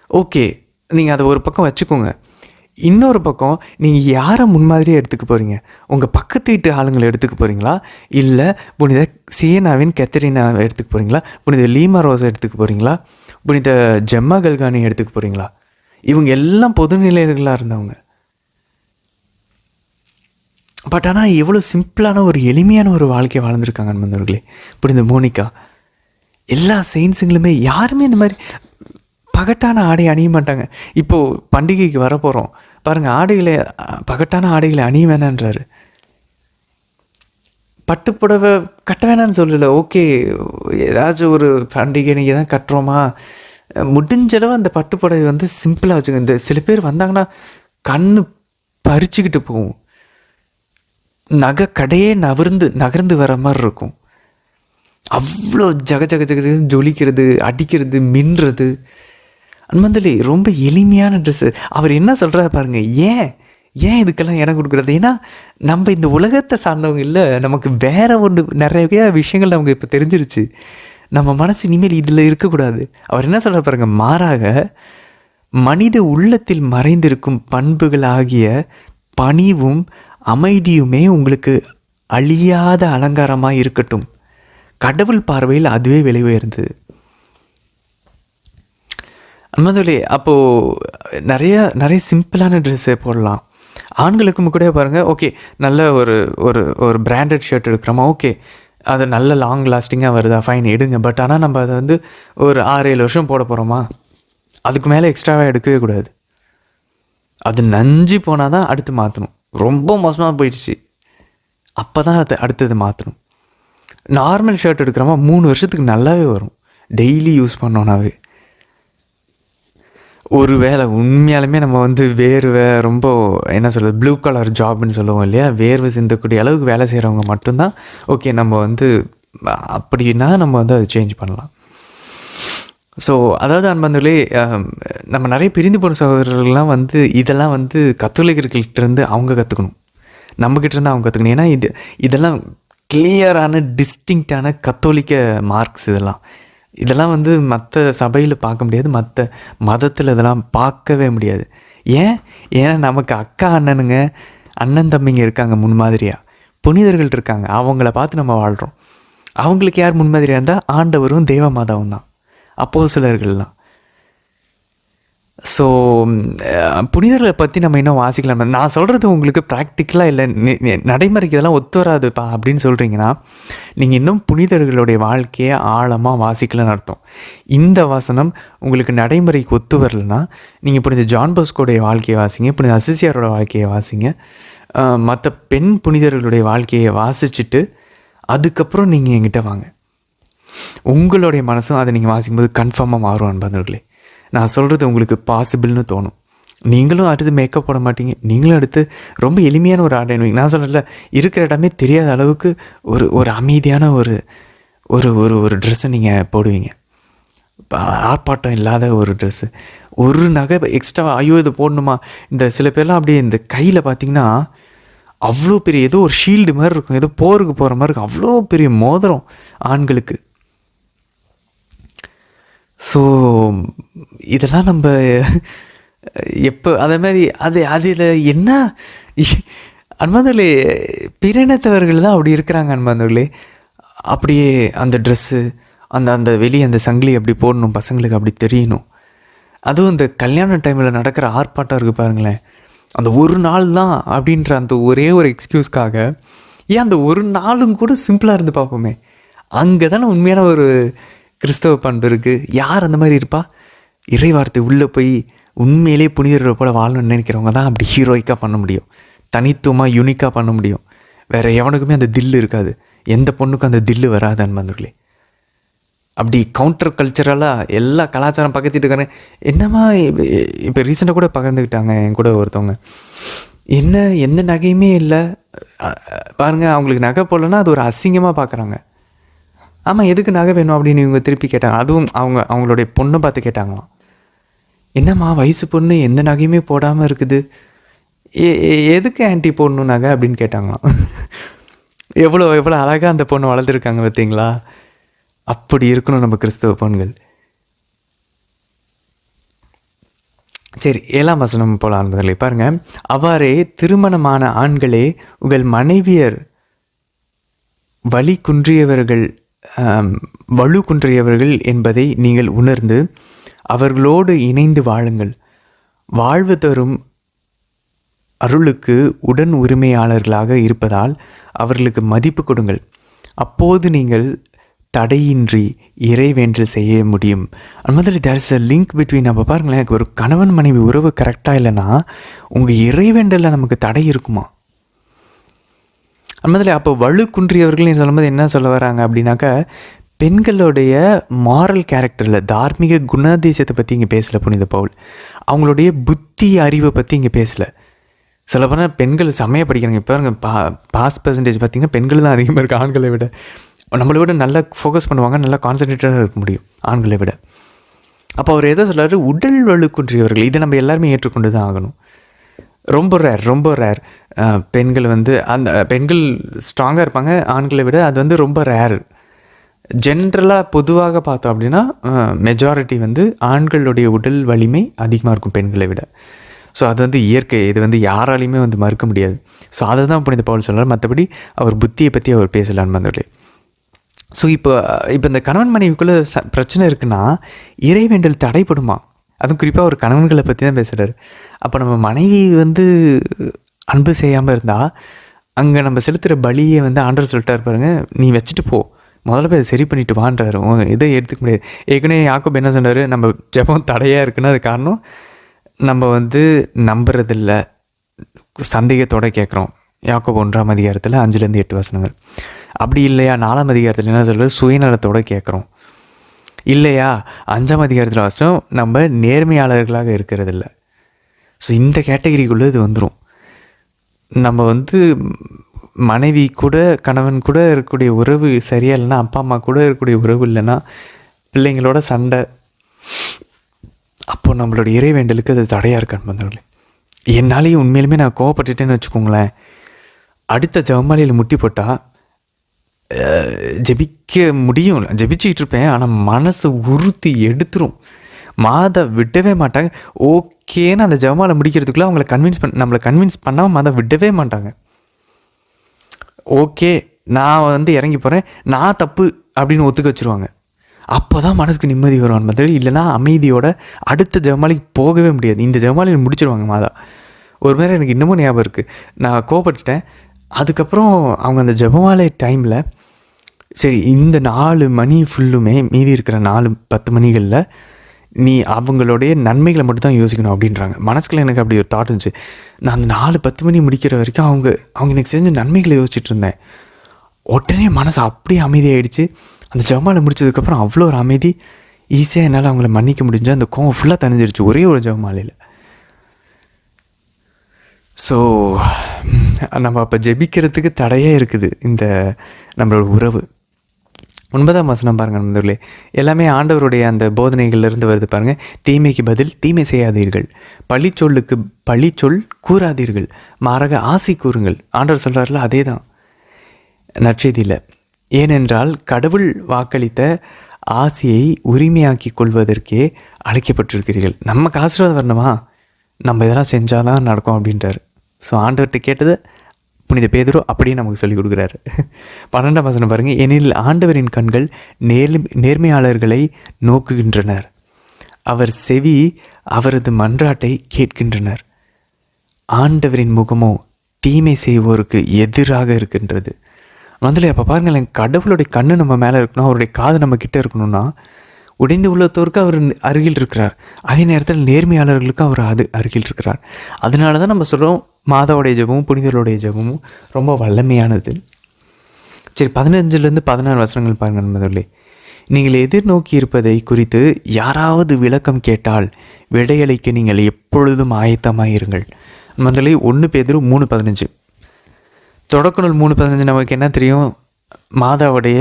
S1: ஓகே, நீங்கள் அதை ஒரு பக்கம் வச்சுக்கோங்க. இன்னொரு பக்கம் நீங்கள் யாரை முன்மாதிரியாக எடுத்துக்க போகிறீங்க? உங்கள் பக்கத்து வீட்டு ஆளுங்களை எடுத்துக்க போகிறீங்களா, இல்லை புனித சியனாவின் கெத்தரினாவை எடுத்துக்க போகிறீங்களா, புனித லீமா ரோஸை எடுத்துக்க போகிறீங்களா, புனித ஜெம்மா கல்கானி எடுத்துக்க போகிறீங்களா? இவங்க எல்லாம் பொதுநிலைகளாக இருந்தவங்க. பட் ஆனால் எவ்வளோ சிம்பிளான ஒரு எளிமையான ஒரு வாழ்க்கையை வாழ்ந்துருக்காங்க நண்பர்களே. புனித மோனிகா, எல்லா செயின்ஸுங்களுமே யாருமே இந்த மாதிரி பகட்டான ஆடை அணிய மாட்டாங்க. இப்போது பண்டிகைக்கு வரப்போகிறோம் பாருங்கள், பகட்டான ஆடைகளை அணிய வேணான்றாரு. பட்டுப்புடவை கட்ட வேணான்னு சொல்லலை. ஓகே, ஏதாச்சும் ஒரு பண்டிகை நீங்கள் தான் கட்டுறோமா, முடிஞ்சளவு அந்த பட்டுப்புடவை வந்து சிம்பிளாக வச்சுக்கோங்க. இந்த சில பேர் வந்தாங்கன்னா கண்ணு பறிச்சுக்கிட்டு போகும், நகை கடையே நகர்ந்து வர மாதிரி இருக்கும். அவ்வளோ ஜக ஜக ஜக ஜக ஜொலிக்கிறது, அடிக்கிறது, மின்றது. அன்மந்தலி ரொம்ப எளிமையான ட்ரெஸ்ஸு. அவர் என்ன சொல்கிறாரு பாருங்கள், ஏன் இதுக்கெல்லாம் இடம் கொடுக்குறது? ஏன்னா நம்ம இந்த உலகத்தை சார்ந்தவங்க இல்லை, நமக்கு வேறு நிறைய விஷயங்கள் நமக்கு இப்போ தெரிஞ்சிருச்சு. நம்ம மனசு இனிமேல் இதில் இருக்கக்கூடாது. அவர் என்ன சொல்கிறார் பாருங்கள், மாறாக மனித உள்ளத்தில் மறைந்திருக்கும் பண்புகள் ஆகிய பணிவும் அமைதியுமே உங்களுக்கு அழியாத அலங்காரமாக இருக்கட்டும். கடவுள் பார்வையில் அதுவே விலை உயர்ந்தது. அன்மதிலே அப்போது நிறைய சிம்பிளான ட்ரெஸ்ஸை போடலாம். ஆண்களுக்கும் கூட பாருங்கள், ஓகே நல்ல ஒரு பிராண்டட் ஷர்ட் எடுக்கிறோமா, ஓகே அது நல்ல லாங் லாஸ்டிங்காக வருதா, ஃபைன் எடுங்க. பட் ஆனால் நம்ம அதை வந்து ஒரு 6-7 வருஷம் போட போகிறோமா, அதுக்கு மேலே எக்ஸ்ட்ராவாக எடுக்கவே கூடாது. அது நஞ்சு போனால் தான் அடுத்து மாற்றணும். ரொம்ப மோசமாக போயிடுச்சு, அப்போ தான் அடுத்தது மாற்றணும். நார்மல் ஷர்ட் எடுக்கிறோமா 3 வருஷத்துக்கு நல்லாவே வரும், டெய்லி யூஸ் பண்ணோன்னாவே. ஒரு வேளை உண்மையாலுமே நம்ம வந்து வேர்வை ரொம்ப என்ன சொல்கிறது, ப்ளூ கலர் ஜாப்னு சொல்லுவோம் இல்லையா, வேர்வை சிந்தக்கூடிய அளவுக்கு வேலை செய்கிறவங்க மட்டும்தான் ஓகே நம்ம வந்து அப்படின்னா நம்ம வந்து அதை சேஞ்ச் பண்ணலாம். ஸோ அதாவது அன்பர்களே, நம்ம நிறைய பிரிந்து போன சகோதரர்கள்லாம் வந்து இதெல்லாம் வந்து கத்தோலிக்கர்கள்கிட்டேருந்து அவங்க கற்றுக்கணும், நம்மக்கிட்டேருந்து அவங்க கற்றுக்கணும். ஏன்னா இதெல்லாம் கிளியரான டிஸ்டிங்க்டான கத்தோலிக்க மார்க்ஸ். இதெல்லாம் வந்து மற்ற சபையில் பார்க்க முடியாது, மற்ற மதத்தில் இதெல்லாம் பார்க்கவே முடியாது. ஏன்னா நமக்கு அக்கா அண்ணன் தம்பிங்க இருக்காங்க, முன்மாதிரியாக புனிதர்கள் இருக்காங்க, அவங்கள பார்த்து நம்ம வாழ்கிறோம். அவங்களுக்கு யார் முன்மாதிரியாக இருந்தால் ஆண்டவரும் தேவ மாதாவும் தான், அப்போஸ்தலர்கள் தான். ஸோ புனிதர்களை பற்றி நம்ம இன்னும் வாசிக்கலாம். நான் சொல்கிறது உங்களுக்கு ப்ராக்டிக்கலாக இல்லை, நடைமுறைக்கு இதெல்லாம் ஒத்து வராதுப்பா அப்படின்னு சொல்கிறீங்கன்னா நீங்கள் இன்னும் புனிதர்களுடைய வாழ்க்கையை ஆழமாக வாசிக்கலன்னு அர்த்தம். இந்த வசனம் உங்களுக்கு நடைமுறைக்கு ஒத்து வரலைன்னா நீங்கள் புனித ஜான் பாஸ்கோடைய வாழ்க்கையை வாசிங்க, புனித அசிசியாரோட வாழ்க்கையை வாசிங்க, மற்ற பெண் புனிதர்களுடைய வாழ்க்கையை வாசிச்சுட்டு அதுக்கப்புறம் நீங்கள் என்கிட்ட வாங்க. உங்களுடைய மனசும் அதை நீங்கள் வாசிக்கும்போது கன்ஃபார்மாக மாறும் அன்பர்களே. நான் சொல்கிறது உங்களுக்கு பாசிபிள்னு தோணும். நீங்களும் அடுத்து மேக்கப் போட மாட்டீங்க, நீங்களும் அடுத்து ரொம்ப எளிமையான ஒரு ஆடை அணிவீங்க. நான் சொல்லல, இருக்கிற இடமே தெரியாத அளவுக்கு ஒரு அமைதியான ஒரு ஒரு ஒரு ஒரு ட்ரெஸ்ஸை நீங்கள் போடுவீங்க, ஆர்ப்பாட்டம் இல்லாத ஒரு ட்ரெஸ்ஸு. ஒரு நகை எக்ஸ்ட்ரா ஐயோ இது போடணுமா, இந்த சில பேர்லாம் அப்படியே இந்த கையில் பார்த்திங்கன்னா அவ்வளோ பெரிய ஏதோ ஒரு ஷீல்டு மாதிரி இருக்கும், ஏதோ போருக்கு போகிற மாதிரி இருக்கும், அவ்வளோ பெரிய மோதிரம் ஆண்களுக்கு. ஸோ இதெல்லாம் நம்ம எப்போ அதே மாதிரி அதில் என்ன அன்பாந்தர்களே, பிரினத்தவர்கள் தான் அப்படி இருக்கிறாங்க அன்பாந்தர்களே. அப்படியே அந்த ட்ரெஸ்ஸு அந்த வெளியே அந்த சங்கிலி அப்படி போடணும், பசங்களுக்கு அப்படி தெரியணும். அதுவும் இந்த கல்யாண டைமில் நடக்கிற ஆர்ப்பாட்டம் இருக்குது பாருங்களேன், அந்த ஒரு நாள் தான் அப்படின்ற அந்த ஒரே ஒரு எக்ஸ்கியூஸ்க்காக, ஏன் அந்த ஒரு நாளும் கூட சிம்பிளாக இருந்து பார்ப்போமே, அங்கே தானே உண்மையான ஒரு கிறிஸ்தவ பண்பு இருக்குது. யார் அந்த மாதிரி இருப்பா? இறை வார்த்தை உள்ளே போய் உண்மையிலே புனிதர்களை போல் வாழணும்னு நினைக்கிறவங்க தான் அப்படி ஹீரோயிக்காக பண்ண முடியும், தனித்துவமாக யூனிக்காக பண்ண முடியும். வேறு எவனுக்குமே அந்த தில்லு இருக்காது, எந்த பொண்ணுக்கும் அந்த தில்லு வராது அன்பர்களே. அப்படி கவுண்டர் கல்ச்சரலாக எல்லா கலாச்சாரம் பக்கத்திட்டு இருக்காங்க. என்னம்மா இப்போ ரீசெண்டாக கூட பகிர்ந்துக்கிட்டாங்க என் கூட ஒருத்தவங்க, எந்த நகையுமே இல்லை பாருங்கள், அவங்களுக்கு நகை போடலன்னா அது ஒரு அசிங்கமாக பார்க்குறாங்க. ஆமாம், எதுக்கு நகை வேணும் அப்படின்னு இவங்க திருப்பி கேட்டாங்க. அதுவும் அவங்களுடைய பொண்ணை பார்த்து கேட்டாங்களாம், என்னம்மா வயசு பொண்ணு எந்த நகையுமே போடாமல் இருக்குது, எதுக்கு ஆன்ட்டி போடணும் நகை அப்படின்னு கேட்டாங்களாம். எவ்வளோ அழகாக அந்த பொண்ணு வளர்ந்துருக்காங்க பார்த்தீங்களா? அப்படி இருக்கணும் நம்ம கிறிஸ்தவ பெண்கள். சரி, 7ஆம் வசனம் போல ஆனதில்லை பாருங்கள். அவ்வாறே திருமணமான ஆண்களே உங்கள் மனைவியர் வலு குன்றியவர்கள் என்பதை நீங்கள் உணர்ந்து அவர்களோடு இணைந்து வாழுங்கள். வாழ்வு தரும் அருளுக்கு உடன் உரிமையாளர்களாக இருப்பதால் அவர்களுக்கு மதிப்பு கொடுங்கள். அப்போது நீங்கள் தடையின்றி இறைவேண்டல் செய்ய முடியும். அந்த மாதிரி there is a link between. நம்ம பாருங்களேன், ஒரு கணவன் மனைவி உறவு கரெக்டாக இல்லைன்னா உங்கள் இறைவேண்டலில் நமக்கு தடை இருக்குமா? அந்த மாதிரி அப்போ வலு குன்றியவர்கள் சொல்லும்போது என்ன சொல்ல வராங்க அப்படின்னாக்கா, பெண்களுடைய மாரல் கேரக்டரில் தார்மீக குணாதிசயத்தை பற்றி இங்கே பேசலை புனித பவுல். அவங்களுடைய புத்தி அறிவை பற்றி இங்கே பேசலை. சொல்ல போனால் பெண்கள் செம்மையாக படிக்கிறாங்க. இப்போ பாஸ் பர்சன்டேஜ் பார்த்திங்கன்னா பெண்கள் தான் அதிகமாக இருக்குது ஆண்களை விட. நம்மளை விட நல்லா ஃபோக்கஸ் பண்ணுவாங்க, நல்லா கான்சன்ட்ரேட்டாக இருக்க முடியும் ஆண்களை விட. அப்போ அவர் எதை சொல்கிறாரு, உடல் வலு குன்றியவர்கள். இதை நம்ம எல்லாருமே ஏற்றுக்கொண்டு தான் ஆகணும். ரொம்ப ரேர் பெண்கள் அந்த பெண்கள் ஸ்ட்ராங்காக இருப்பாங்க ஆண்களை விட. அது ரொம்ப ரேர். ஜென்ரலாக பொதுவாக பார்த்தோம் அப்படின்னா மெஜாரிட்டி ஆண்களுடைய உடல் வலிமை அதிகமாக இருக்கும் பெண்களை விட. ஸோ அது இயற்கை, இது யாராலையுமே மறுக்க முடியாது. ஸோ அதை தான் புனித பவுல் சொல்கிறார். மற்றபடி அவர் புத்தியை பற்றி அவர் பேசலான்னு வந்தவர்களே. ஸோ இப்போ இந்த கணவன் மனைவிக்குள்ளே பிரச்சனை இருக்குன்னா இறைவேண்டல் தடைப்படுமா? அதுவும் குறிப்பாக ஒரு கணவன்களை பற்றி தான் பேசுகிறார். அப்போ நம்ம மனைவி அன்பு செய்யாமல் இருந்தால் அங்கே நம்ம செலுத்துகிற பலியை ஆண்டவர் சொல்லிட்டா இருப்பாருங்க, நீ வச்சுட்டு போ, முதல்ல போய் அதை சரி பண்ணிட்டு வான்றாரு. இதை எடுத்துக்க முடியாது. ஏற்கனவே யாக்கோபு என்ன சொன்னார், நம்ம ஜெபம் தடையாக இருக்குன்னா அது காரணம் நம்ம நம்புறதில்ல, சந்தேகத்தோடு கேட்குறோம். யாக்கோபு 1ஆம் அதிகாரத்தில் 5-8 வசனங்கள். அப்படி இல்லையா 4ஆம் அதிகாரத்தில் என்ன சொல்கிறது, சுயநலத்தோடு கேட்குறோம். இல்லையா 5ஆம் அதிகாரத்தில் வாசித்தோம், நம்ம நேர்மையாளர்களாக இருக்கிறதில்ல. ஸோ இந்த கேட்டகரிக்குள்ளே இது வந்துடும். நம்ம வந்து மனைவி கூட கணவன் கூட இருக்கக்கூடிய உறவு சரியா இல்லைன்னா, அப்பா அம்மா கூட இருக்கக்கூடிய உறவு இல்லைன்னா, பிள்ளைங்களோட சண்டை, அப்போது நம்மளோட இறைவேண்டலுக்கு அது தடையாக இருக்கான்னு வந்தவர்களே. என்னாலேயும் உண்மையிலுமே நான் கோவப்பட்டுட்டேன்னு வச்சுக்கோங்களேன், அடுத்த ஜெபமாலையில் முட்டி போட்டால் ஜெபிக்க முடியும், ஜெபிச்சுக்கிட்டு இருப்பேன். ஆனால் மனசு உறுத்தி எடுத்துரும். மாதா விடவே மாட்டாங்க. ஓகேன்னு அந்த ஜெபமாலை முடிக்கிறதுக்குள்ளே அவங்கள நம்மளை கன்வின்ஸ் பண்ணாமல் மாதா விடவே மாட்டாங்க. ஓகே நான் வந்து இறங்கி போகிறேன், நான் தப்பு அப்படின்னு ஒத்துக்க வச்சுருவாங்க. அப்போ தான் மனசுக்கு நிம்மதி வருவான் மாதிரி. இல்லைனா அமைதியோட அடுத்த ஜெபமாலைக்கு போகவே முடியாது. இந்த ஜெபமாலையில் முடிச்சிடுவாங்க மாதா. ஒரு மாதிரி எனக்கு இன்னமும் ஞாபகம் இருக்குது. நான் கோவப்பட்டுட்டேன். அதுக்கப்புறம் அவங்க அந்த ஜெபமாலை டைமில் சரி இந்த 4 மணி ஃபுல்லுமே மீதி இருக்கிற 4-10 மணிகளில் நீ அவங்களுடைய நன்மைகளை மட்டும் தான் யோசிக்கணும் அப்படின்றாங்க. மனசுக்குள்ள எனக்கு அப்படி ஒரு தாட் இருந்துச்சு. நான் அந்த 4-10 மணி முடிக்கிற வரைக்கும் அவங்க எனக்கு செஞ்ச நன்மைகளை யோசிச்சுட்டு இருந்தேன். உடனே மனசு அப்படியே அமைதியாகிடுச்சு. அந்த ஜெபமாலை முடிச்சதுக்கப்புறம் அவ்வளோ ஒரு அமைதி, ஈஸியாக என்னால் அவங்கள மன்னிக்க முடிஞ்சு. அந்த கோவம் ஃபுல்லாக தணிஞ்சிருச்சு ஒரே ஒரு ஜெபமாலையில். ஸோ நம்ம அப்போ ஜெபிக்கிறதுக்கு தடையே இருக்குது இந்த நம்மளோட உறவு. 9ஆம் வசனம் பாருங்கள் நண்பர்களே, எல்லாமே ஆண்டவருடைய அந்த போதனைகள்லேருந்து வருது பாருங்கள். தீமைக்கு பதில் தீமை செய்யாதீர்கள், பழிச்சொல்லுக்கு பழிச்சொல் கூறாதீர்கள், மாறாக ஆசை கூறுங்கள். ஆண்டவர் சொல்கிறார்ல, அதே தான் நற்செய்தியில். ஏனென்றால் கடவுள் வாக்களித்த ஆசையை உரிமையாக்கி கொள்வதற்கே அழைக்கப்பட்டிருக்கிறீர்கள். நமக்கு ஆசீர்வாதம் வரணுமா, நம்ம இதெல்லாம் செஞ்சால் தான் நடக்கும் அப்படின்றார். ஸோ ஆண்டவர்கிட்ட கேட்டதை புனித பேதுரு அப்படியே நமக்கு சொல்லிக் கொடுக்குறாரு. 12ஆம் வசனம் பாருங்கள். ஏனெனில் ஆண்டவரின் கண்கள் நேர்மையாளர்களை நோக்குகின்றனர், அவர் செவி அவரது மன்றாட்டை கேட்கின்றனர். ஆண்டவரின் முகமோ தீமை செய்வோருக்கு எதிராக இருக்கின்றது. அதில் அப்போ பாருங்களேன், கடவுளுடைய கண்ணு நம்ம மேலே இருக்கணும், அவருடைய காது நம்ம கிட்டே இருக்கணும்னா உடைந்து உள்ளத்தோருக்கு அவர் அருகில் இருக்கிறார். அதே நேரத்தில் நேர்மையாளர்களுக்கும் அவர் அருகில் இருக்கிறார். அதனால தான் நம்ம சொல்கிறோம் மாதாவுடைய ஜெபமும் புனிதர்களுடைய ஜெபமும் ரொம்ப வல்லமையானது. சரி, 15-16 வசனங்கள் பாருங்கள் நண்பர்களே. நீங்கள் எதிர்நோக்கி இருப்பதை குறித்து யாராவது விளக்கம் கேட்டால் விடையளிக்க நீங்கள் எப்பொழுதும் ஆயத்தமாக இருங்கள். முதல்ல 1 பேதுரு 3:15. தொடக்க நூல் 3:15 நமக்கு என்ன தெரியும்? மாதாவுடைய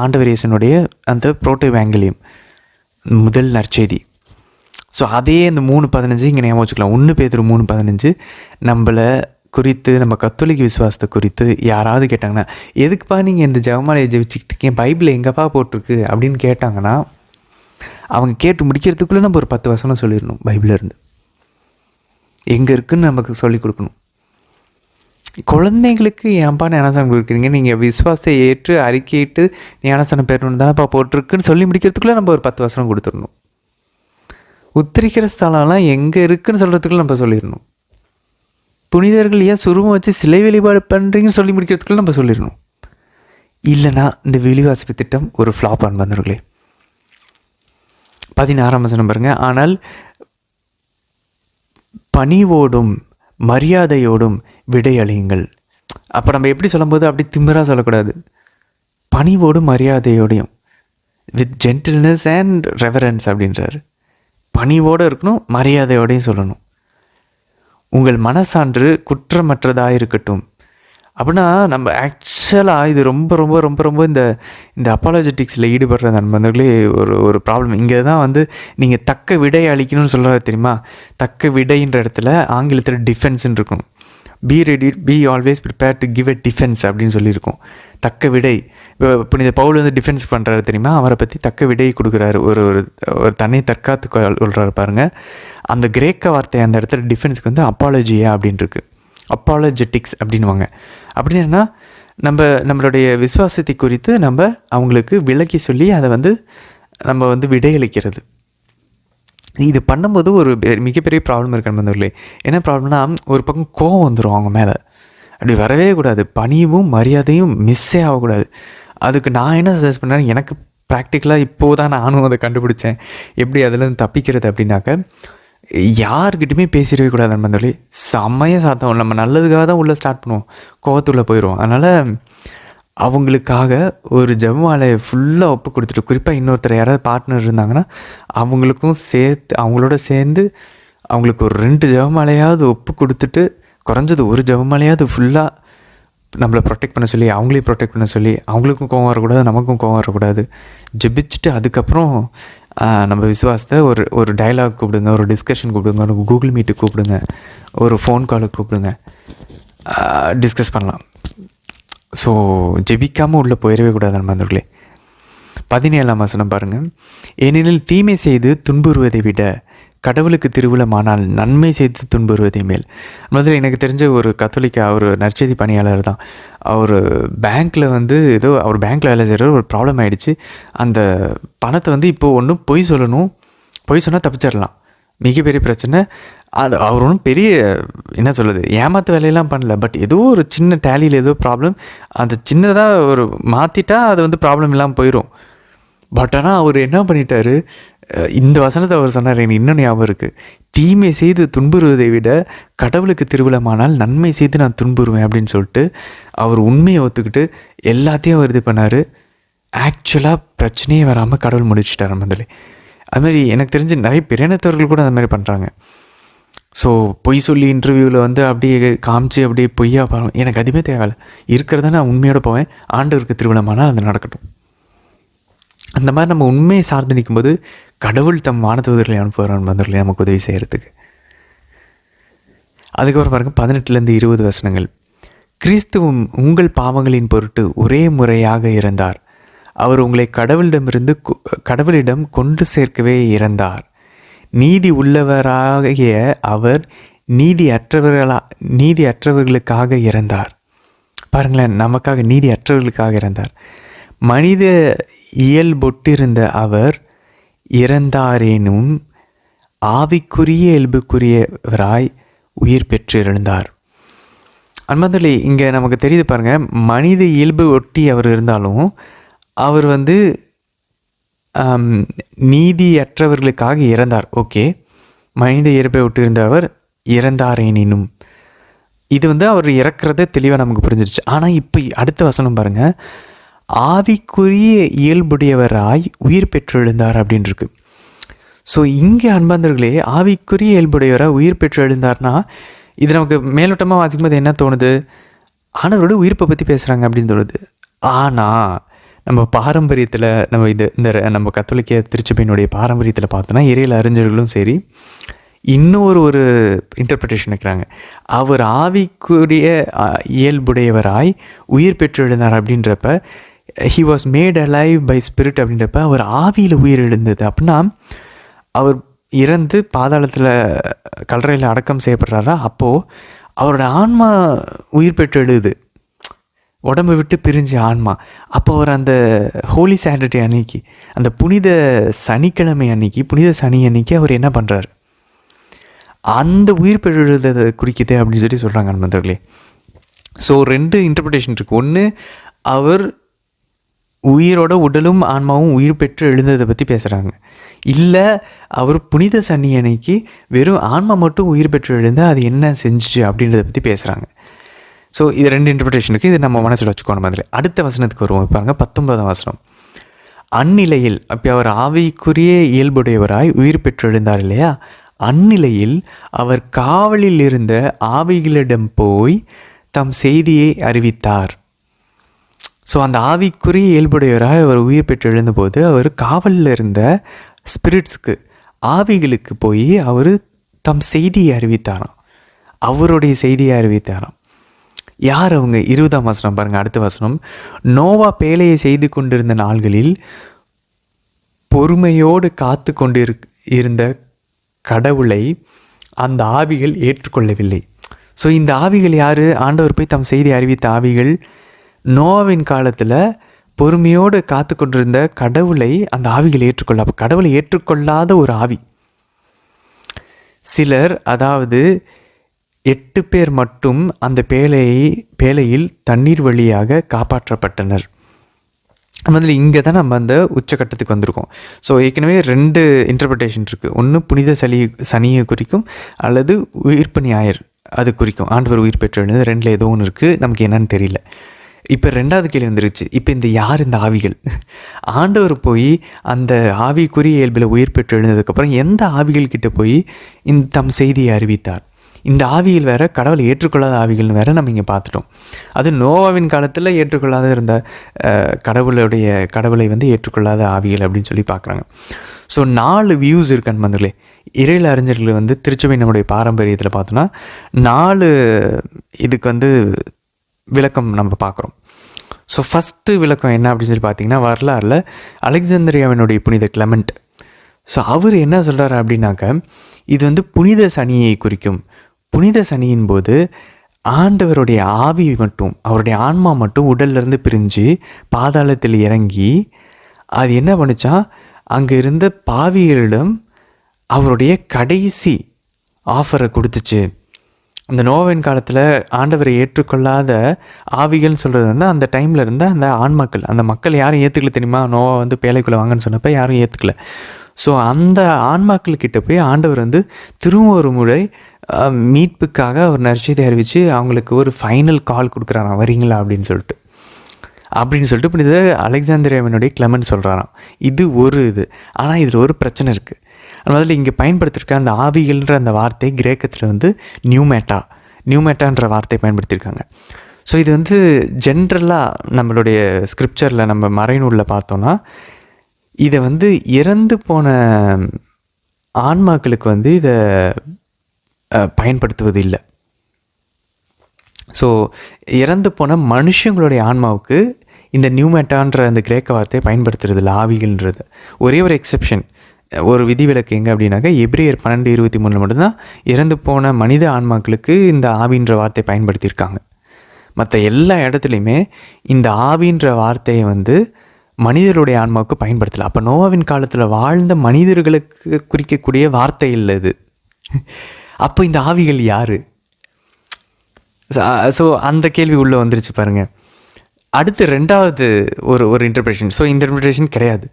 S1: ஆண்டவர் இயேசுனுடைய அந்த புரோட்டோவேங்கலியம், முதல் நற்செய்தி. ஸோ அதே இந்த 3:15 இங்கே ஞாபகம் வச்சுக்கலாம். 1 பேதுரு 3:15 நம்மளை குறித்து, நம்ம கத்தோலிக்க விசுவாசத்தை குறித்து யாராவது கேட்டாங்கன்னா, எதுக்குப்பா நீங்கள் இந்த ஜெபமாலையை ஜெபிச்சுக்கிட்டு இருக்கீங்க, பைபிளில் எங்கேப்பா போட்டிருக்கு அப்படின்னு கேட்டாங்கன்னா, அவங்க கேட்டு முடிக்கிறதுக்குள்ளே நம்ம ஒரு 10 வசனம் சொல்லிடணும். பைபிளில் இருந்து எங்கே இருக்குதுன்னு நமக்கு சொல்லிக் கொடுக்கணும். குழந்தைங்களுக்கு ஏன்ப்பா ஞானஸ்நானம் கொடுக்குறீங்க, நீங்கள் விசுவாசத்தை ஏற்று அறிக்கையிட்டு ஞானஸ்நானம் பெறணும் தானேப்பா போட்டிருக்குன்னு சொல்லி முடிக்கிறதுக்குள்ளே நம்ம ஒரு 10 வசனம் கொடுத்துடணும். உத்தரிக்கிற ஸ்தலம்லாம் எங்கே இருக்குதுன்னு சொல்கிறதுக்குள்ளே நம்ம சொல்லிடணும். புனிதர்கள் ஏன் சுருவம் வச்சு சிலை வழிபாடு பண்ணுறீங்கன்னு சொல்லி முடிக்கிறதுக்குள்ளே நம்ம சொல்லிடணும். இல்லைனா இந்த வெளிவாசிப்பு திட்டம் ஒரு ஃப்ளாப் வந்துருங்களே. 16ஆம் வசனம் பாருங்கள். ஆனால் பணிவோடும் மரியாதையோடும் விடையளியுங்கள். அப்போ நம்ம எப்படி சொல்லும்போது அப்படி திமிராக சொல்லக்கூடாது. பணிவோடும் மரியாதையோடையும், வித் ஜென்டில்னஸ் அண்ட் ரெவரன்ஸ் அப்படின்றாரு. பணிவோடு இருக்கணும், மரியாதையோடையும் சொல்லணும். உங்கள் மனசான்று குற்றமற்றதாக இருக்கட்டும். அப்படின்னா நம்ம ஆக்சுவலாக இது ரொம்ப ரொம்ப ரொம்ப ரொம்ப இந்த அப்பாலஜெட்டிக்ஸில் ஈடுபடுற நண்பர்களே ஒரு ப்ராப்ளம். இங்கே தான் நீங்கள் தக்க விடை அளிக்கணும்னு சொல்கிறது தெரியுமா? தக்க விடைன்ற இடத்துல ஆங்கிலத்தில் டிஃபென்ஸ்ன்னு இருக்கும். Be ready, be always prepare to give a defence அப்படின்னு சொல்லியிருக்கோம். தக்க விடை. இப்போ புனித பவுல் டிஃபென்ஸ் பண்ணுறாரு தெரியுமா? அவரை பற்றி தக்க விடை கொடுக்குறாரு. ஒரு தன்னை தற்காத்து கொள்கிறாரு பாருங்கள். அந்த கிரேக்க வார்த்தை அந்த இடத்துல டிஃபென்ஸுக்கு அப்பாலஜியா அப்படின்ட்டுருக்கு. அப்பாலஜெட்டிக்ஸ் அப்படின்வாங்க. அப்படின்னா நம்மளுடைய விசுவாசத்தை குறித்து நம்ம அவங்களுக்கு விளக்கி சொல்லி அதை நம்ம விடையளிக்கிறது. இது பண்ணும்போது ஒரு மிகப்பெரிய ப்ராப்ளம் இருக்கு நண்பர்களே. என்ன ப்ராப்ளம்னா, ஒரு பக்கம் கோவம் வந்துடும் அவங்க மேலே. அப்படி வரவே கூடாது. பணிவும் மரியாதையும் மிஸ்ஸே ஆகக்கூடாது. அதுக்கு நான் என்ன சஜஸ்ட் பண்ணேன், எனக்கு ப்ராக்டிக்கலாக இப்போது தான் நானும் அதை கண்டுபிடிச்சேன் எப்படி அதுலேருந்து தப்பிக்கிறது அப்படின்னாக்க, யார்கிட்டையுமே பேசிடவே கூடாது நண்பர்களே. செம்மையாக சாத்தம். நம்ம நல்லதுக்காக தான் உள்ளே ஸ்டார்ட் பண்ணுவோம், கோவத்துள்ளே போயிடுவோம். அதனால் அவங்களுக்காக ஒரு ஜெபமாலையை ஃபுல்லாக ஒப்பு கொடுத்துட்டு, குறிப்பாக இன்னொருத்தர் யாராவது பார்ட்னர் இருந்தாங்கன்னா அவங்களுக்கும் சேர்த்து அவங்களோட சேர்ந்து அவங்களுக்கு ஒரு 2 ஜெபமாலையாவது ஒப்பு கொடுத்துட்டு, குறைஞ்சது ஒரு ஜெபமாலையாவது ஃபுல்லாக நம்மளை ப்ரொடெக்ட் பண்ண சொல்லி, அவங்களையும் ப்ரொடெக்ட் பண்ண சொல்லி, அவங்களுக்கும் கோவம் வரக்கூடாது, நமக்கும் கோவம் வரக்கூடாது, ஜெபிச்சுட்டு அதுக்கப்புறம் நம்ம விசுவாசத்தை ஒரு டயலாக் கூப்பிடுங்க, ஒரு டிஸ்கஷன் கூப்பிடுங்க, ஒரு கூகுள் மீட்டு கூப்பிடுங்க, ஒரு ஃபோன் காலுக்கு கூப்பிடுங்க, டிஸ்கஸ் பண்ணலாம். ஸோ ஜெபிக்காமல் உள்ளே போயிடவே கூடாது நண்பர்களே. 17ஆம் வசனம் பாருங்கள். ஏனெனில் தீமை செய்து துன்புறுவதை விட கடவுளுக்கு திருவுளமானால் நன்மை செய்து துன்புறுவதை மேல். முதல்ல எனக்கு தெரிஞ்ச ஒரு கத்தோலிக்க ஒரு நற்செய்தி பணியாளர் தான். அவர் பேங்க்கில் ஏதோ அவர் பேங்க்கில் வேலை செய்கிற ஒரு ப்ராப்ளம் ஆகிடுச்சு. அந்த பணத்தை இப்போது ஒன்று பொய் சொல்லணும், பொய் சொன்னால் தப்பிச்சிடலாம், மிகப்பெரிய பிரச்சனை. அது அவர் ஒன்றும் பெரிய என்ன சொல்லுது ஏமாத்து வேலையெல்லாம் பண்ணல, பட் ஏதோ ஒரு சின்ன டேலியில் ஏதோ ப்ராப்ளம், அந்த சின்னதாக ஒரு மாற்றிட்டா அது ப்ராப்ளம் இல்லாமல் போயிடும். பட் ஆனால் அவர் என்ன பண்ணிட்டார், இந்த வசனத்தை அவர் சொன்னார், எனக்கு இன்னும் ஞாபகம் இருக்குது. தீமை செய்து துன்புறுவதை விட கடவுளுக்கு திருவிழமானால் நன்மை செய்து நான் துன்புறுவேன் அப்படின்னு சொல்லிட்டு அவர் உண்மையை ஒத்துக்கிட்டு எல்லாத்தையும் அவர் இது பண்ணார். ஆக்சுவலாக பிரச்சனையே வராமல் கடவுள் முடிச்சுட்டார் முதல்ல. அதுமாதிரி எனக்கு தெரிஞ்சு நிறைய பிரியாணத்தவர்கள் கூட அந்த மாதிரி பண்ணுறாங்க. ஸோ பொய் சொல்லி இன்டர்வியூவில் அப்படியே காமிச்சு அப்படியே பொய்யா பாருங்கள், எனக்கு அதுவுமே தேவையில்லை, இருக்கிறத நான் உண்மையோடு போவேன், ஆண்டவருக்கு திருவிழமானால் அது நடக்கட்டும். அந்த மாதிரி நம்ம உண்மையை சார்ந்து நிற்கும்போது கடவுள் தம் வானதூதர்களை அனுப்புகிறார் மந்திரங்களை நமக்கு உதவி செய்கிறதுக்கு. அதுக்கப்புறம் பாருங்கள் 18-20 வசனங்கள். கிறிஸ்துவும் உங்கள் பாவங்களின் பொருட்டு ஒரே முறையாக இறந்தார். அவர் உங்களை கடவுளிடம் கொண்டு சேர்க்கவே இறந்தார். நீதி உள்ளவராகிய அவர் நீதியற்றவர்களுக்காக இறந்தார். பாருங்களேன், நமக்காக நீதியற்றவர்களுக்காக இறந்தார். மனித இயல்பொட்டிருந்த அவர் இறந்தாரேனும் ஆவிக்குரிய இயல்புக்குரியவராய் உயிர் பெற்று இருந்தார். அன்பர்களே, இங்கே நமக்கு தெரியுது பாருங்கள், மனித இயல்பு ஒட்டி அவர் இருந்தாலும் அவர் நீதியற்றவர்களுக்காக இறந்தார். ஓகே, மனித இயல்பை ஒட்டியிருந்த அவர் இறந்தாரேனும், இது அவர் இறக்குறத தெளிவாக நமக்கு புரிஞ்சிருச்சு. ஆனால் இப்போ அடுத்த வசனம் பாருங்கள், ஆவிக்குரிய இயல்புடையவராய் உயிர் பெற்று எழுந்தார் அப்படின்னு இருக்கு. ஸோ இங்கே அன்பாந்தர்களே, ஆவிக்குரிய இயல்புடையவராக உயிர் பெற்று எழுந்தார்னா இது நமக்கு மேலோட்டமாக வாசிக்கும்போது என்ன தோணுது, ஆண்டவரோட உயிர்ப்பை பற்றி பேசுகிறாங்க அப்படின்னு தோணுது. ஆனால் நம்ம பாரம்பரியத்தில் நம்ம கத்தோலிக்க திருச்சபையினுடைய பாரம்பரியத்தில் பார்த்தோன்னா இறையியல் அறிஞர்களும் சரி இன்னொரு இன்டர்பிரிட்டேஷன் இருக்கிறாங்க. அவர் ஆவிக்குரிய இயல்புடையவராய் உயிர் பெற்று எழுந்தார் அப்படின்றப்ப he was made alive by spirit அப்படின்றப்ப அவர் ஆவியில் உயிர் எழுந்தது. அப்படின்னா அவர் இறந்து பாதாளத்தில் கல்லறையில் அடக்கம் செய்யப்படுறாரா, அப்போது அவரோட ஆன்மா உயிர் பெற்று எழுது, உடம்பை விட்டு பிரிஞ்ச ஆன்மா. அப்போ அவர் அந்த ஹோலி சாட்டர்டே அன்னைக்கு, அந்த புனித சனிக்கிழமை அன்னைக்கு, புனித சனி அன்னைக்கு அவர் என்ன பண்ணுறாரு, அந்த உயிர் பெற்றதை குறிக்குது அப்படின்னு சொல்கிறாங்க நண்பர்களே. ஸோ 2 இன்டர்பிரிட்டேஷன் இருக்குது. ஒன்று, அவர் உயிரோட உடலும் ஆன்மாவும் உயிர் பெற்று எழுந்ததை பற்றி பேசுகிறாங்க. இல்லை, அவர் புனித சனி அன்னைக்கு வெறும் ஆன்மா மட்டும் உயிர் பெற்று எழுந்தால் அது என்ன செஞ்சுச்சு அப்படின்றத பற்றி பேசுகிறாங்க. ஸோ இது 2 இன்டர்பிரிட்டேஷனுக்கு இது நம்ம மனசில் வச்சுக்கோணும். மாதிரி அடுத்த வசனத்துக்கு வருவோம். பாருங்கள் 19ஆம் வசனம். அந்நிலையில், அப்போ அவர் ஆவிக்குரிய இயல்புடையவராய் உயிர் பெற்று எழுந்தார் இல்லையா, அந்நிலையில் அவர் காவலில் இருந்த ஆவிகளிடம் போய் தம் செய்தியை அறிவித்தார். ஸோ அந்த ஆவிக்குரிய இயல்புடையவராக அவர் உயிர் பெற்று எழுந்தபோது அவர் காவலில் இருந்த ஸ்பிரிட்ஸுக்கு, ஆவிகளுக்கு போய் அவர் தம் செய்தியை அறிவித்தாராம், அவருடைய செய்தியை அறிவித்தாராம். யார் அவங்க? 20ஆம் வசனம் பாருங்கள். அடுத்த வசனம். நோவா பேழையை செய்து கொண்டிருந்த நாள்களில் பொறுமையோடு காத்து கொண்டு இருந்த கடவுளை அந்த ஆவிகள் ஏற்றுக்கொள்ளவில்லை. ஸோ இந்த ஆவிகள் யார்? ஆண்டவர் போய் தம் செய்தி அறிவித்த ஆவிகள். நோவாவின் காலத்தில் பொறுமையோடு காத்து கொண்டிருந்த கடவுளை அந்த ஆவிகள் ஏற்றுக்கொள்ள, அப்போ கடவுளை ஏற்றுக்கொள்ளாத ஒரு ஆவி சிலர், அதாவது 8 பேர் மட்டும் அந்த பேழையில் தண்ணீர் வழியாக காப்பாற்றப்பட்டனர். முதல்ல இங்கே தான் நம்ம அந்த உச்சக்கட்டத்துக்கு வந்திருக்கோம். ஸோ ஏற்கனவே 2 இன்டர்பிரிட்டேஷன் இருக்குது. ஒன்று புனித சனியை குறிக்கும், அல்லது உயிர்ப்பு ஞாயிறு அது குறிக்கும். ஆண்டவர் உயிர் பெற்று எழுந்தது, 2ல் ஏதோ ஒன்று இருக்குது, நமக்கு என்னன்னு தெரியல. இப்போ 2வது கேள்வி வந்துருச்சு. இப்போ இந்த ஆவிகள்? ஆண்டவர் போய் அந்த ஆவிக்குரிய இயல்பில் உயிர் பெற்று எழுந்ததுக்கப்புறம் எந்த ஆவிகள் கிட்ட போய் தம் செய்தியை அறிவித்தார்? இந்த ஆவிகள் வேறு கடவுளை ஏற்றுக்கொள்ளாத ஆவிகள்னு வேறு நம்ம இங்கே பார்த்துட்டோம். அது நோவாவின் காலத்தில் ஏற்றுக்கொள்ளாத இருந்த கடவுளை வந்து ஏற்றுக்கொள்ளாத ஆவிகள் அப்படின்னு சொல்லி பார்க்குறாங்க. ஸோ 4 வியூஸ் இருக்கு அன்பர்களே. இறையியல் அறிஞர்கள் வந்து திருச்சபை நம்முடைய பாரம்பரியத்தில் பார்த்தோன்னா 4 இதுக்கு வந்து விளக்கம் நம்ம பார்க்குறோம். ஸோ ஃபஸ்ட்டு விளக்கம் என்ன அப்படின்னு சொல்லி பார்த்தீங்கன்னா, வரலாறில் அலெக்சாந்திரியாவினுடைய புனித கிளமெண்ட். ஸோ அவர் என்ன சொல்கிறார் அப்படின்னாக்க, இது வந்து புனித சனியை குறிக்கும். புனித சனியின் போது ஆண்டவருடைய ஆவி மட்டும், அவருடைய ஆன்மா மட்டும் உடல்லேருந்து பிரிஞ்சு பாதாளத்தில் இறங்கி அது என்ன பண்ணுச்சா, அங்கே இருந்த பாவிகளிடம் அவருடைய கடைசி ஆஃபரை கொடுத்துச்சு. அந்த நோவின் காலத்தில் ஆண்டவரை ஏற்றுக்கொள்ளாத ஆவிகள்னு சொல்கிறது வந்து அந்த டைமில் இருந்த அந்த ஆன்மாக்கள், அந்த மக்கள் யாரும் ஏற்றுக்கல தெரியுமா? நோவா வந்து பேழைக்குள்ளே வாங்கன்னு சொன்னப்போ யாரும் ஏற்றுக்கல. ஸோ அந்த ஆன்மாக்கள்கிட்ட போய் ஆண்டவர் வந்து திரும்ப ஒரு முறை மீட்புக்காக ஒரு நற்செய்தி அறிவித்து அவங்களுக்கு ஒரு ஃபைனல் கால் கொடுக்குறாராம், வரீங்களா அப்படின்னு சொல்லிட்டு புனித அலெக்சாந்திரியாவினுடைய கிளமெண்ட் சொல்கிறாராம். இது ஒரு இது. ஆனால் இதில் ஒரு பிரச்சனை இருக்குது. முதல்ல இங்கே பயன்படுத்தியிருக்க அந்த ஆவிகள்ன்ற அந்த வார்த்தை கிரேக்கத்தில் வந்து நியூமேட்டான்ற வார்த்தை பயன்படுத்தியிருக்காங்க. ஸோ இது வந்து ஜென்ரலாக நம்மளுடைய ஸ்கிரிப்சரில் நம்ம மறைநூலில் பார்த்தோன்னா இதை வந்து இறந்து போன ஆன்மாக்களுக்கு வந்து இதை பயன்படுத்துவது இல்லை. ஸோ இறந்து போன மனுஷங்களுடைய ஆன்மாவுக்கு இந்த நியூமேட்டான்ற அந்த கிரேக்க வார்த்தையை பயன்படுத்துறது இல்லை ஆவிகள்ன்றது. ஒரே ஒரு எக்ஸெப்ஷன், ஒரு விதிவிலக்கு எங்கே அப்படின்னாக்கா எபிரேயர் 12:23 மட்டும்தான் இறந்து போன மனித ஆன்மாக்களுக்கு இந்த ஆவின்ற வார்த்தையை பயன்படுத்தியிருக்காங்க. மற்ற எல்லா இடத்துலையுமே இந்த ஆவின்ற வார்த்தையை வந்து மனிதருடைய ஆன்மாவுக்கு பயன்படுத்தலை. அப்போ நோவாவின் காலத்தில் வாழ்ந்த மனிதர்களுக்கு குறிக்கக்கூடிய வார்த்தை இல்லை இது. அப்போ இந்த ஆவிகள் யார்? ஸோ அந்த கேள்வி உள்ளே வந்துருச்சு பாருங்கள். அடுத்து 2வது ஒரு இன்டர்பிரேஷன். ஸோ இந்த இன்டர்பிரேஷன் கிடையாது.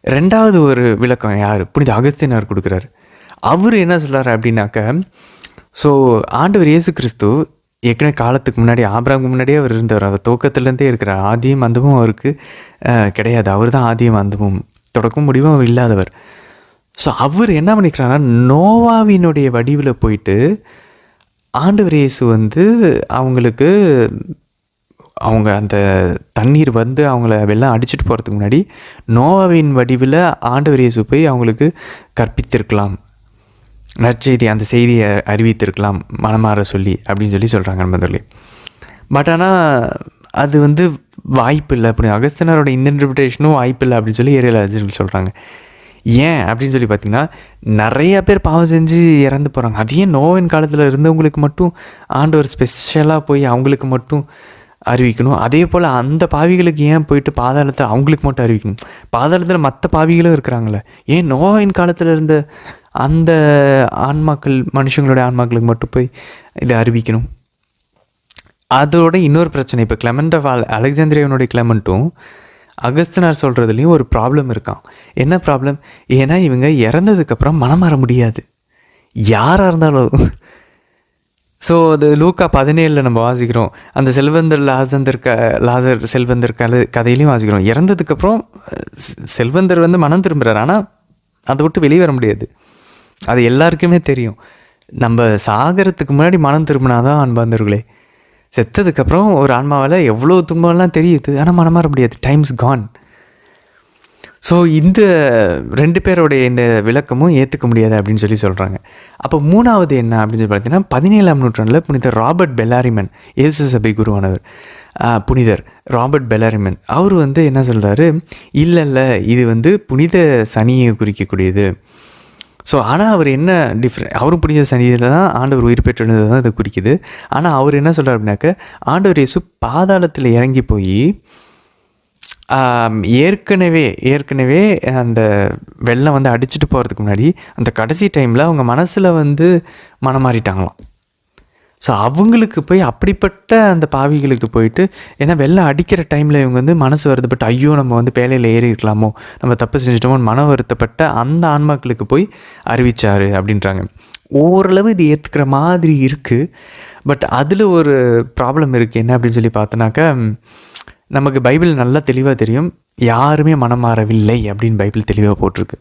S1: 2வது ஒரு விளக்கம் யார்? புனித அகஸ்தீனார் கொடுக்குறாரு. அவர் என்ன சொல்கிறார் அப்படின்னாக்க, ஸோ ஆண்டவர் இயேசு கிறிஸ்து ஏற்கனவே காலத்துக்கு முன்னாடி ஆபிரகாமுக்கு முன்னாடியே அவர் இருந்தவர். அவர் துவக்கத்துலேருந்தே இருக்கிறார். ஆதியும் அந்தமும் அவருக்கு கிடையாது. அவர் தான் ஆதியும் அந்தமும், தொடக்கம் முடிவும் அவர் இல்லாதவர். ஸோ அவர் என்ன பண்ணிக்கிறாருன்னா, நோவாவினுடைய வடிவில் போயிட்டு ஆண்டவர் இயேசு வந்து அவங்களுக்கு அவங்க அந்த தண்ணீர் வந்து அவங்கள வெள்ளம் அடிச்சுட்டு போகிறதுக்கு முன்னாடி நோவாவின் வடிவில் ஆண்டவர் இயேசு போய் அவங்களுக்கு கற்பித்திருக்கலாம், நற்செய்தி அந்த செய்தியை அறிவித்திருக்கலாம் மனமாற சொல்லி அப்படின்னு சொல்கிறாங்க நண்பர்களே. பட் ஆனால் அது வந்து வாய்ப்பு இல்லை. அப்படி அகஸ்தியனாரோட இந்த இன்டர்பிரிட்டேஷனும் வாய்ப்பு இல்லை அப்படின்னு சொல்லி இறையியல் அறிஞர்கள் சொல்கிறாங்க. ஏன் அப்படின்னு சொல்லி பார்த்திங்கன்னா, நிறைய பேர் பாவம் செஞ்சு இறந்து போகிறாங்க. அது ஏன் நோவின் காலத்தில் இருந்தவங்களுக்கு மட்டும் ஆண்டவர் ஸ்பெஷலாக போய் அவங்களுக்கு மட்டும் அறிவிக்கணும்? அதே போல் அந்த பாவிகளுக்கு ஏன் போயிட்டு பாதாளத்தில் அவங்களுக்கு மட்டும் அறிவிக்கணும்? பாதாளத்தில் மற்ற பாவிகளும் இருக்கிறாங்களே, ஏன் நோவின் காலத்தில் இருந்த அந்த ஆன்மாக்கள், மனுஷங்களுடைய ஆன்மாக்களுக்கு மட்டும் போய் இதை அறிவிக்கணும்? அதோட இன்னொரு பிரச்சனை, இப்போ கிளமெண்ட் ஆஃப் அலெக்சாந்திரியாவினுடைய கிளமெண்ட்டும் அகஸ்தினார் சொல்கிறதுலேயும் ஒரு ப்ராப்ளம் இருக்கான். என்ன ப்ராப்ளம்? ஏன்னா இவங்க இறந்ததுக்கப்புறம் மனம் மாற முடியாது, யாராக இருந்தாலும். ஸோ அது லூக்கா 17 நம்ம வாசிக்கிறோம். அந்த லாசர் செல்வந்தர் கதையிலையும் வாசிக்கிறோம். இறந்ததுக்கப்புறம் செல்வந்தர் வந்து மனம் திரும்புகிறார், ஆனால் அதை விட்டு வெளியே வர முடியாது. அது எல்லாருக்குமே தெரியும். நம்ம சாகரத்துக்கு முன்னாடி மனம் திரும்பினாதான் அன்பார்ந்தவர்களே. செத்ததுக்கப்புறம் ஒரு ஆன்மாவால் எவ்வளோ துன்பம்லாம் தெரியுது, ஆனால் மனம் மாற முடியாது. டைம்ஸ் கான். ஸோ இந்த 2 பேருடைய இந்த விளக்கமும் ஏற்றுக்க முடியாது அப்படின்னு சொல்கிறாங்க. அப்போ 3வது என்ன அப்படின்னு சொல்லி பார்த்தீங்கன்னா, 17ஆம் நூற்றாண்டில் புனிதர் ராபர்ட் பெல்லாரிமன், இயேசு சபை குருவானவர் புனிதர் ராபர்ட் பெல்லாரிமன், அவர் வந்து என்ன சொல்கிறாரு, இல்லை இது வந்து புனித சனியை குறிக்கக்கூடியது. ஸோ ஆனால் அவர் என்ன அவரும் புனித சனியில் தான் ஆண்டவர் உயிர் பெற்றது தான் இதை குறிக்குது. ஆனால் அவர் என்ன சொல்கிறார் அப்படின்னாக்க, ஆண்டவர் இயேசு பாதாளத்தில் இறங்கி போய் ஏற்கனவே அந்த வெள்ளம் வந்து அடிச்சுட்டு போகிறதுக்கு முன்னாடி அந்த கடைசி டைமில் அவங்க மனசில் வந்து மனம் மாறிட்டாங்களாம். ஸோ அவங்களுக்கு போய் அப்படிப்பட்ட அந்த பாவிகளுக்கு போயிட்டு, ஏன்னா வெள்ளம் அடிக்கிற டைமில் இவங்க வந்து மனசு வருத்தப்பட்டு, ஐயோ நம்ம வந்து பேலையில் ஏறி இருக்கலாமோ, நம்ம தப்பு செஞ்சிட்டோமோ மன வருத்தப்பட்ட அந்த ஆன்மாக்களுக்கு போய் அறிவிச்சார் அப்படின்றாங்க. ஓரளவு இது ஏற்றுக்கிற மாதிரி இருக்குது. பட் அதில் ஒரு ப்ராப்ளம் இருக்குது. என்ன அப்படின்னு சொல்லி பார்த்தோன்னாக்கா, நமக்கு பைபிள் நல்லா தெளிவாக தெரியும், யாருமே மனம் மாறவில்லை அப்படின்னு பைபிள் தெளிவாக போட்டிருக்கு.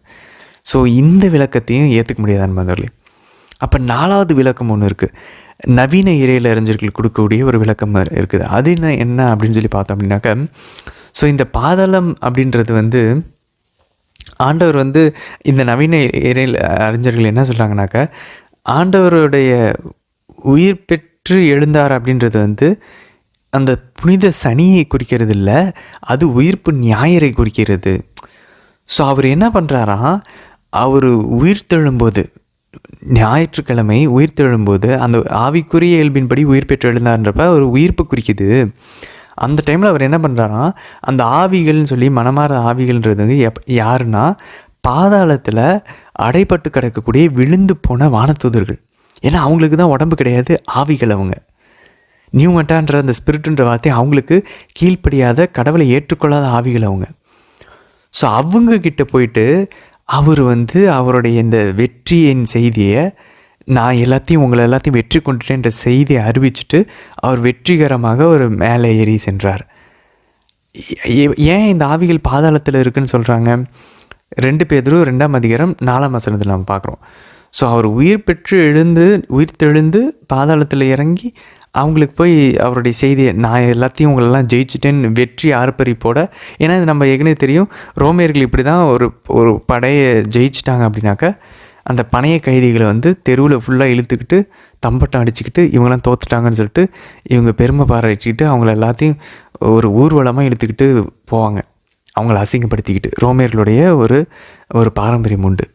S1: ஸோ இந்த விளக்கத்தையும் ஏற்றுக்க முடியாது அன்பர்களே. அப்போ 4வது விளக்கம் ஒன்று இருக்குது, நவீன இறையில அறிஞர்கள் கொடுக்கக்கூடிய ஒரு விளக்கம் இருக்குது. அது என்ன அப்படின்னு சொல்லி பார்த்தோம் அப்படின்னாக்கா, ஸோ இந்த பாதாளம் அப்படின்றது வந்து ஆண்டவர் வந்து இந்த நவீன இறையில அறிஞர்கள் என்ன சொல்கிறாங்கனாக்கா, ஆண்டவருடைய உயிர் பெற்று எழுந்தார் அப்படின்றது வந்து அந்த புனித சனியை குறிக்கிறது இல்லை, அது உயிர்ப்பு ஞாயிறை குறிக்கிறது. ஸோ அவர் என்ன பண்ணுறாராம், அவர் உயிர் தெழும்போது, ஞாயிற்றுக்கிழமை உயிர் தெழும்போது அந்த ஆவிக்குரிய இயல்பின்படி உயிர் பெற்று எழுந்தார்ன்றப்ப ஒரு உயிர்ப்பு குறிக்குது. அந்த டைமில் அவர் என்ன பண்ணுறாராம், அந்த ஆவிகள்னு சொல்லி மனமாற ஆவிகள்ன்றது யாருன்னா பாதாளத்தில் அடைப்பட்டு கிடக்கக்கூடிய விழுந்து போன வானதூதர்கள். ஏன்னா அவங்களுக்கு தான் உடம்பு கிடையாது, ஆவிகள். அவங்க நியூமட்டான்ற அந்த ஸ்பிரிட்டுன்ற வார்த்தை அவங்களுக்கு கீழ்ப்படியாத, கடவுளை ஏற்றுக்கொள்ளாத ஆவிகள் அவங்க. ஸோ அவங்கக்கிட்ட போயிட்டு அவர் வந்து அவருடைய இந்த வெற்றியின் செய்தியை, நான் உங்களை எல்லாத்தையும் வெற்றி கொண்டுட்டேன்ற செய்தியை அறிவிச்சுட்டு அவர் வெற்றிகரமாக ஒரு மேலே ஏறி சென்றார். ஏன் இந்த ஆவிகள் பாதாளத்தில் இருக்குதுன்னு சொல்கிறாங்க? 2 பேதுரு 2ஆம் அதிகாரம் 4ஆம் வசனத்தில் நம்ம பார்க்குறோம். ஸோ அவர் உயிர் பெற்று உயிர் தெழுந்து பாதாளத்தில் இறங்கி அவங்களுக்கு போய் அவருடைய செய்தியை, நான் எல்லாத்தையும் உங்களெல்லாம் ஜெயிச்சிட்டேன்னு வெற்றி ஆர்ப்பரிப்போட. ஏன்னா இது நம்ம ஏற்கனவே தெரியும், ரோமியர்கள் இப்படி தான் ஒரு படையை ஜெயிச்சிட்டாங்க அப்படின்னாக்கா அந்த பணைய கைதிகளை வந்து தெருவில் ஃபுல்லாக இழுத்துக்கிட்டு தம்பட்டம் அடிச்சுக்கிட்டு இவங்களாம் தோத்துட்டாங்கன்னு சொல்லிட்டு இவங்க பெருமை பாராட்டிக்கிட்டு அவங்கள எல்லாத்தையும் ஒரு ஊர்வலமாக இழுத்துக்கிட்டு போவாங்க, அவங்கள அசிங்கப்படுத்திக்கிட்டு. ரோமியர்களுடைய ஒரு பாரம்பரியம் உண்டு.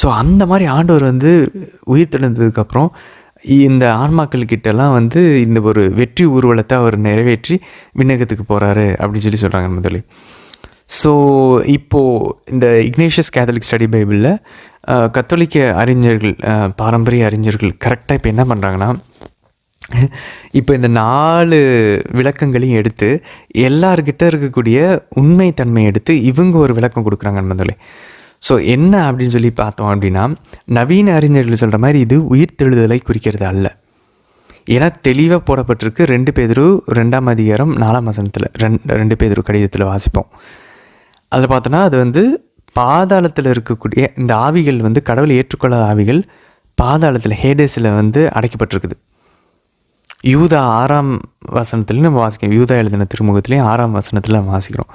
S1: ஸோ அந்த மாதிரி ஆண்டவர் வந்து உயிர் தெழுந்ததுக்கப்புறம் இந்த ஆன்மாக்கள்கிட்டலாம் வந்து இந்த ஒரு வெற்றி ஊர்வலத்தை அவர் நிறைவேற்றி விண்ணகத்துக்கு போகிறாரு அப்படின்னு சொல்லி சொல்கிறாங்க முதலே. ஸோ இப்போது இந்த இக்னேஷியஸ் கேத்தலிக் ஸ்டடி பைபிளில் கத்தோலிக்க அறிஞர்கள், பாரம்பரிய அறிஞர்கள் கரெக்டாக இப்போ என்ன பண்ணுறாங்கன்னா, இப்போ இந்த 4 விளக்கங்களையும் எடுத்து எல்லார்கிட்ட இருக்கக்கூடிய உண்மைத்தன்மையை எடுத்து இவங்க ஒரு விளக்கம் கொடுக்குறாங்க முதலே. ஸோ என்ன அப்படின்னு சொல்லி பார்த்தோம் அப்படின்னா, நவீன அறிஞர்கள் சொல்கிற மாதிரி இது உயிர் தெழுதலை குறிக்கிறது அல்ல. ஏன்னா தெளிவாக போடப்பட்டிருக்கு 2 பேதுரு 2ஆம் அதிகாரம் 4ஆம் வசனத்தில், 2 பேதுரு கடிதத்தில் வாசிப்போம். அதில் பார்த்தோன்னா அது வந்து பாதாளத்தில் இருக்கக்கூடிய இந்த ஆவிகள் வந்து கடவுளை ஏற்றுக்கொள்ளாத ஆவிகள் பாதாளத்தில் ஹேடேஸில் வந்து அடைக்கப்பட்டிருக்குது. யூதா 6ஆம் வசனத்துலேயும் நம்ம வாசிக்கிறோம், யூதா எழுதின திருமுகத்துலேயும் 6ஆம் வசனத்தில் நம்ம வாசிக்கிறோம்.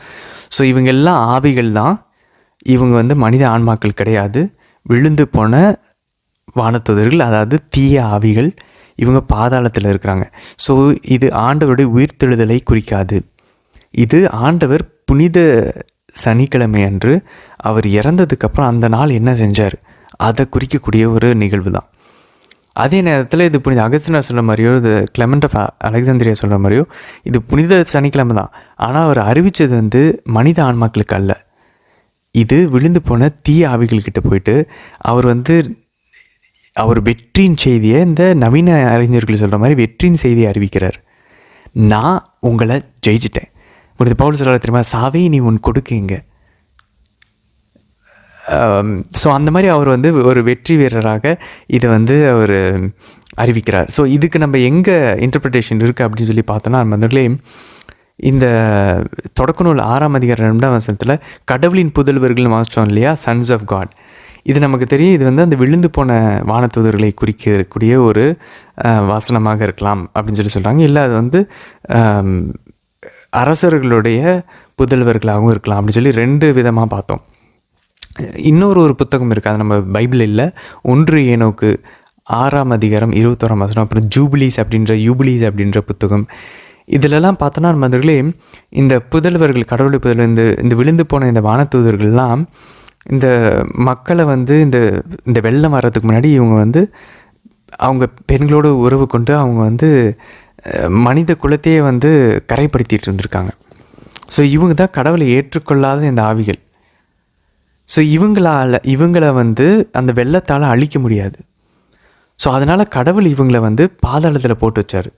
S1: ஸோ இவங்க எல்லாம் ஆவிகள் தான், இவங்க வந்து மனித ஆன்மாக்கள் கிடையாது, விழுந்து போன வானதூதர்கள், அதாவது தீய ஆவிகள். இவங்க பாதாளத்தில் இருக்கிறாங்க. ஸோ இது ஆண்டவருடைய உயிர்த்தெழுதலை குறிக்காது. இது ஆண்டவர் புனித சனிக்கிழமை அன்று அவர் இறந்ததுக்கப்புறம் அந்த நாள் என்ன செஞ்சார் அதை குறிக்கக்கூடிய ஒரு நிகழ்வு தான். அதே நேரத்தில் இது புனித அகஸ்டினார் சொல்கிற மாதிரியோ, இது கிளெமெண்ட் ஆஃப் அலெக்சாந்திரியா சொல்கிற மாதிரியோ இது புனித சனிக்கிழமை தான். ஆனால் அவர் அறிவித்தது வந்து மனித ஆன்மாக்களுக்கு அல்ல. இது விழுந்து போன தீய ஆவிகள்கிட்ட போயிட்டு அவர் வெற்றியின் செய்தியை, இந்த நவீன அறிஞர்கள் சொல்கிற மாதிரி வெற்றியின் செய்தியை அறிவிக்கிறார். நான் உங்களை ஜெயிச்சிட்டேன். புனித பவுல் சொல்ல தெரியுமா, சாவே நீ உன் கொடுக்குங்க. ஸோ அந்த மாதிரி அவர் வந்து ஒரு வெற்றி வீரராக இதை வந்து அவர் அறிவிக்கிறார். ஸோ இதுக்கு நம்ம எங்கே இன்டர்பிரிட்டேஷன் இருக்குது அப்படின்னு சொல்லி பார்த்தோன்னா, நம்மளே இந்த தொடக்க நூல் 6ஆம் அதிகாரம் 2ஆம் வசனத்தில் கடவுளின் புதல்வர்கள் வாசித்தோம் இல்லையா, சன்ஸ் ஆஃப் காட். இது நமக்கு தெரியும், இது வந்து அந்த விழுந்து போன வானதூதர்களை குறிக்கக்கூடிய ஒரு வசனமாக இருக்கலாம் அப்படின்னு சொல்லி சொல்கிறாங்க. இல்லை அது வந்து அரசர்களுடைய புதல்வர்களாகவும் இருக்கலாம் அப்படின்னு சொல்லி 2 விதமாக பார்த்தோம். இன்னொரு புத்தகம் இருக்குது, அது நம்ம பைபிள் இல்லை, 1 ஏனோக்கு 6ஆம் அதிகாரம் 21ஆம் வசனம், அப்புறம் யூபிலீஸ் அப்படின்ற புத்தகம். இதிலெல்லாம் பார்த்தோன்னா நம்மளே இந்த புதல்வர்கள், கடவுளுடைய புதல்வர், இந்த விழுந்து போன இந்த வானதூதர்கள்லாம் இந்த மக்களை வந்து இந்த வெள்ளம் வர்றதுக்கு முன்னாடி இவங்க வந்து அவங்க பெண்களோட உறவு கொண்டு அவங்க வந்து மனித குலத்தையே வந்து கரைப்படுத்திட்டு இருந்திருக்காங்க. ஸோ இவங்க தான் கடவுளை ஏற்றுக்கொள்ளாத இந்த ஆவிகள். ஸோ இவங்களை வந்து அந்த வெள்ளத்தால் அழிக்க முடியாது. ஸோ அதனால் கடவுள் இவங்களை வந்து பாதாளத்தில் போட்டு வச்சார்.